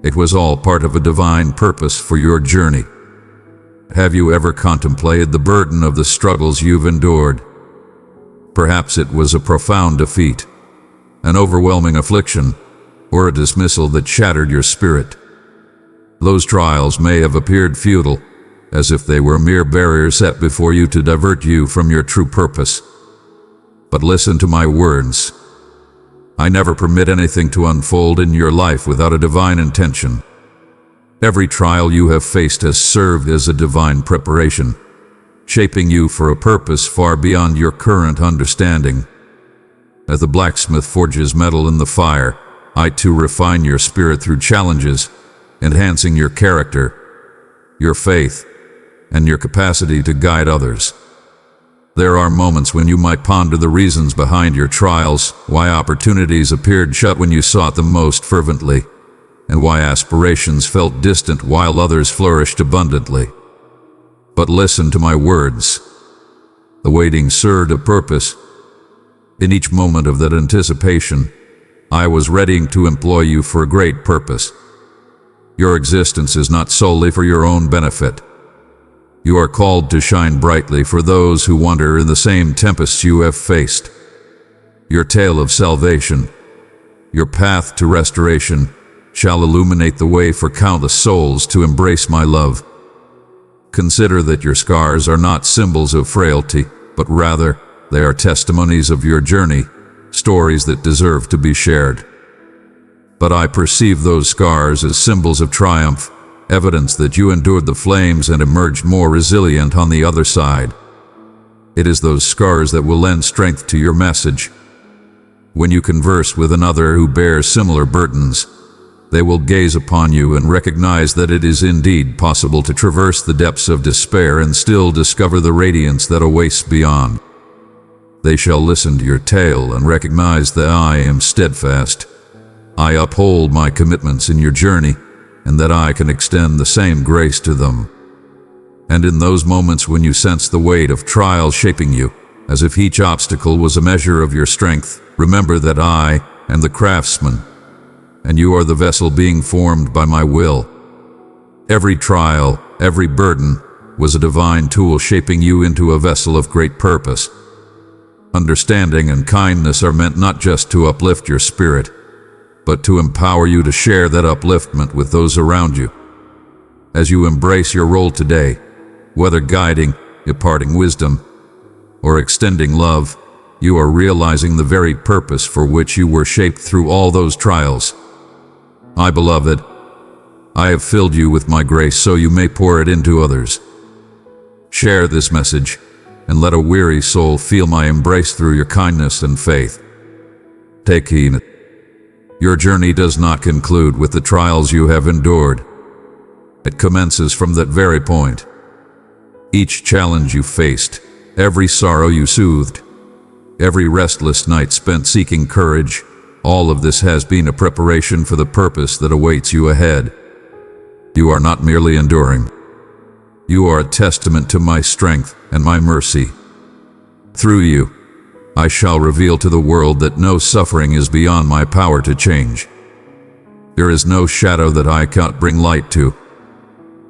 It was all part of a divine purpose for your journey. Have you ever contemplated the burden of the struggles you've endured? Perhaps it was a profound defeat, an overwhelming affliction, or a dismissal that shattered your spirit. Those trials may have appeared futile, as if they were mere barriers set before you to divert you from your true purpose. But listen to my words. I never permit anything to unfold in your life without a divine intention. Every trial you have faced has served as a divine preparation, shaping you for a purpose far beyond your current understanding. As the blacksmith forges metal in the fire, I too refine your spirit through challenges, enhancing your character, your faith, and your capacity to guide others. There are moments when you might ponder the reasons behind your trials, why opportunities appeared shut when you sought them most fervently, and why aspirations felt distant while others flourished abundantly. But listen to my words. The waiting served a purpose. In each moment of that anticipation, I was readying to employ you for a great purpose. Your existence is not solely for your own benefit. You are called to shine brightly for those who wander in the same tempests you have faced. Your tale of salvation, your path to restoration, shall illuminate the way for countless souls to embrace my love. Consider that your scars are not symbols of frailty, but rather they are testimonies of your journey, stories that deserve to be shared. But I perceive those scars as symbols of triumph, evidence that you endured the flames and emerged more resilient on the other side. It is those scars that will lend strength to your message. When you converse with another who bears similar burdens, they will gaze upon you and recognize that it is indeed possible to traverse the depths of despair and still discover the radiance that awaits beyond. They shall listen to your tale and recognize that I am steadfast. I uphold my commitments in your journey, and that I can extend the same grace to them. And in those moments when you sense the weight of trial shaping you, as if each obstacle was a measure of your strength, remember that I am the craftsman, and you are the vessel being formed by my will. Every trial, every burden, was a divine tool shaping you into a vessel of great purpose. Understanding and kindness are meant not just to uplift your spirit, but to empower you to share that upliftment with those around you. As you embrace your role today, whether guiding, imparting wisdom, or extending love, you are realizing the very purpose for which you were shaped through all those trials. My beloved, I have filled you with my grace so you may pour it into others. Share this message, and let a weary soul feel my embrace through your kindness and faith. Take heed. Your journey does not conclude with the trials you have endured. It commences from that very point. Each challenge you faced, every sorrow you soothed, every restless night spent seeking courage, all of this has been a preparation for the purpose that awaits you ahead. You are not merely enduring. You are a testament to my strength and my mercy. Through you, I shall reveal to the world that no suffering is beyond my power to change. There is no shadow that I can't bring light to.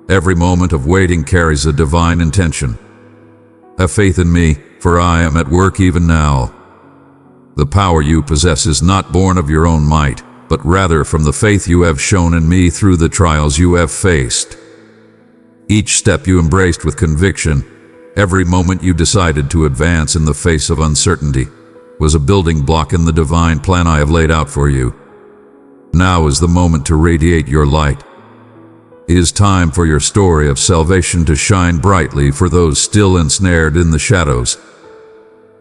Every moment of waiting carries a divine intention. Have faith in me, for I am at work even now. The power you possess is not born of your own might, but rather from the faith you have shown in me through the trials you have faced. Each step you embraced with conviction, every moment you decided to advance in the face of uncertainty, was a building block in the divine plan I have laid out for you. Now is the moment to radiate your light. It is time for your story of salvation to shine brightly for those still ensnared in the shadows.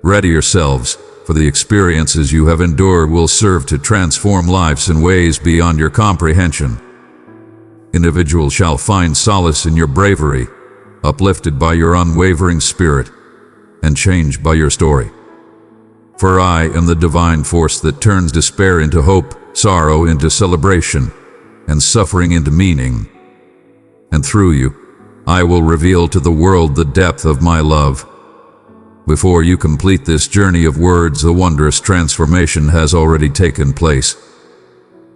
Ready yourselves, for the experiences you have endured will serve to transform lives in ways beyond your comprehension. Individuals shall find solace in your bravery, uplifted by your unwavering spirit, and changed by your story. For I am the divine force that turns despair into hope, sorrow into celebration, and suffering into meaning. And through you, I will reveal to the world the depth of my love. Before you complete this journey of words, a wondrous transformation has already taken place.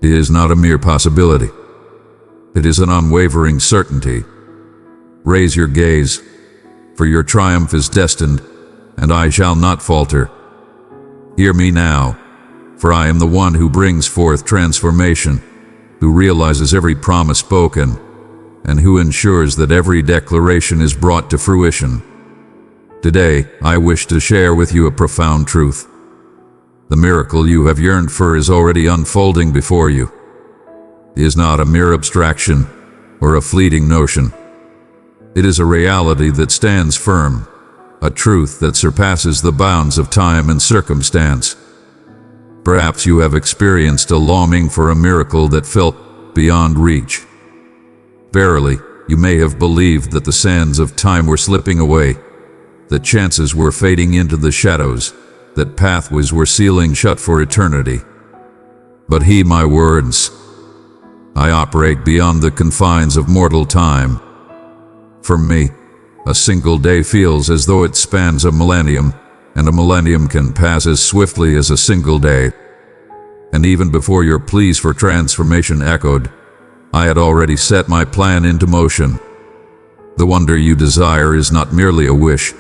It is not a mere possibility. It is an unwavering certainty. Raise your gaze, for your triumph is destined, and I shall not falter. Hear me now, for I am the one who brings forth transformation, who realizes every promise spoken, and who ensures that every declaration is brought to fruition. Today, I wish to share with you a profound truth. The miracle you have yearned for is already unfolding before you. It is not a mere abstraction or a fleeting notion. It is a reality that stands firm, a truth that surpasses the bounds of time and circumstance. Perhaps you have experienced a longing for a miracle that felt beyond reach. Verily, you may have believed that the sands of time were slipping away, that chances were fading into the shadows, that pathways were sealing shut for eternity. But heed my words. I operate beyond the confines of mortal time. For me, a single day feels as though it spans a millennium, and a millennium can pass as swiftly as a single day. And even before your pleas for transformation echoed, I had already set my plan into motion. The wonder you desire is not merely a wish.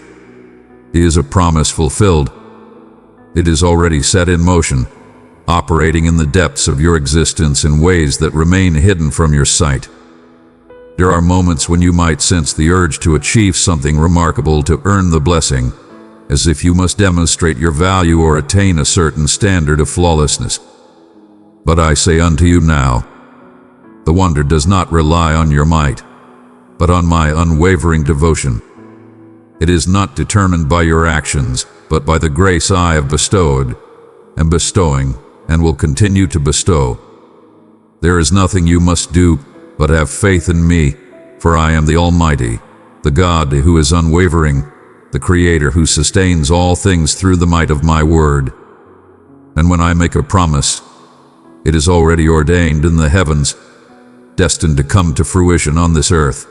It is a promise fulfilled. It is already set in motion, operating in the depths of your existence in ways that remain hidden from your sight. There are moments when you might sense the urge to achieve something remarkable to earn the blessing, as if you must demonstrate your value or attain a certain standard of flawlessness. But I say unto you now, the wonder does not rely on your might, but on my unwavering devotion. It is not determined by your actions, but by the grace I have bestowed, am bestowing, and will continue to bestow. There is nothing you must do but have faith in me, for I am the Almighty, the God who is unwavering, the Creator who sustains all things through the might of my word. And when I make a promise, it is already ordained in the heavens, destined to come to fruition on this earth.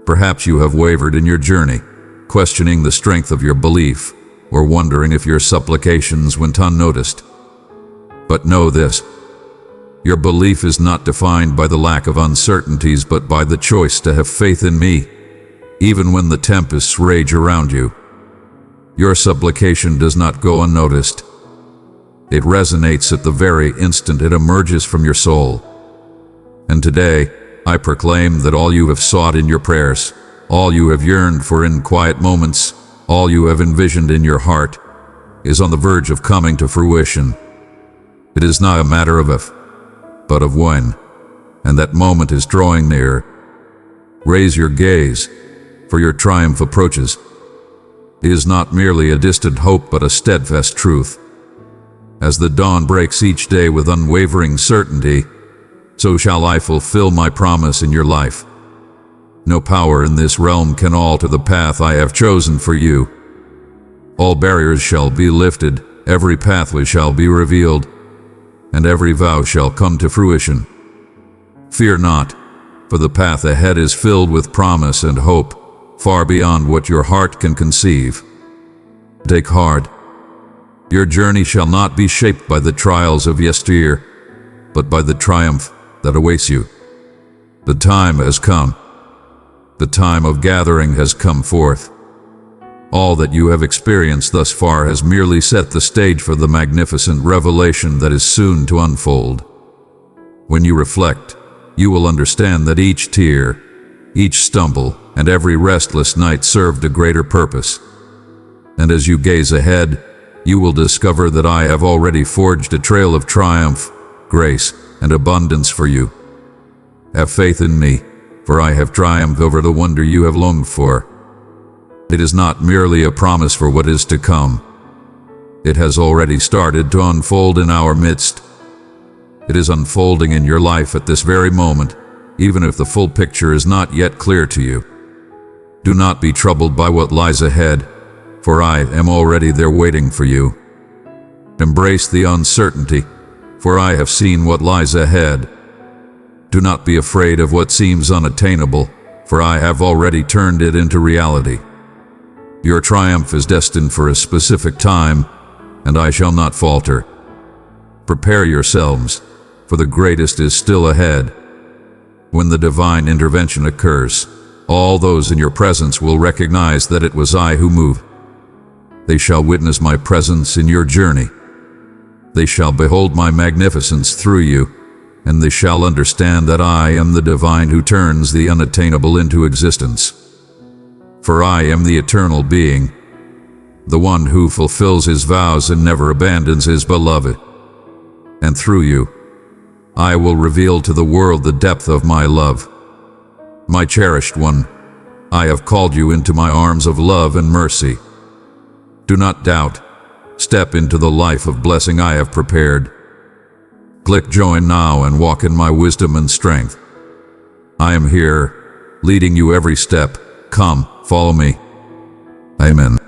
Perhaps you have wavered in your journey, questioning the strength of your belief, or wondering if your supplications went unnoticed. But know this. Your belief is not defined by the lack of uncertainties, but by the choice to have faith in me, even when the tempests rage around you. Your supplication does not go unnoticed. It resonates at the very instant it emerges from your soul. And today, I proclaim that all you have sought in your prayers, all you have yearned for in quiet moments, all you have envisioned in your heart, is on the verge of coming to fruition. It is not a matter of if, but of when, and that moment is drawing near. Raise your gaze, for your triumph approaches. It is not merely a distant hope, but a steadfast truth. As the dawn breaks each day with unwavering certainty, so shall I fulfill my promise in your life. No power in this realm can alter the path I have chosen for you. All barriers shall be lifted, every pathway shall be revealed, and every vow shall come to fruition. Fear not, for the path ahead is filled with promise and hope, far beyond what your heart can conceive. Take heart. Your journey shall not be shaped by the trials of yesteryear, but by the triumph that awaits you. The time has come. The time of gathering has come forth. All that you have experienced thus far has merely set the stage for the magnificent revelation that is soon to unfold. When you reflect, you will understand that each tear, each stumble, and every restless night served a greater purpose. And as you gaze ahead, you will discover that I have already forged a trail of triumph, grace, and abundance for you. Have faith in me, for I have triumphed over the wonder you have longed for. It is not merely a promise for what is to come. It has already started to unfold in our midst. It is unfolding in your life at this very moment, even if the full picture is not yet clear to you. Do not be troubled by what lies ahead, for I am already there waiting for you. Embrace the uncertainty, for I have seen what lies ahead. Do not be afraid of what seems unattainable, for I have already turned it into reality. Your triumph is destined for a specific time, and I shall not falter. Prepare yourselves, for the greatest is still ahead. When the divine intervention occurs, all those in your presence will recognize that it was I who moved. They shall witness my presence in your journey. They shall behold my magnificence through you, and they shall understand that I am the divine who turns the unattainable into existence. For I am the eternal being, the one who fulfills his vows and never abandons his beloved. And through you, I will reveal to the world the depth of my love. My cherished one, I have called you into my arms of love and mercy. Do not doubt. Step into the life of blessing I have prepared. Click join now and walk in my wisdom and strength. I am here, leading you every step. Come, follow me. Amen.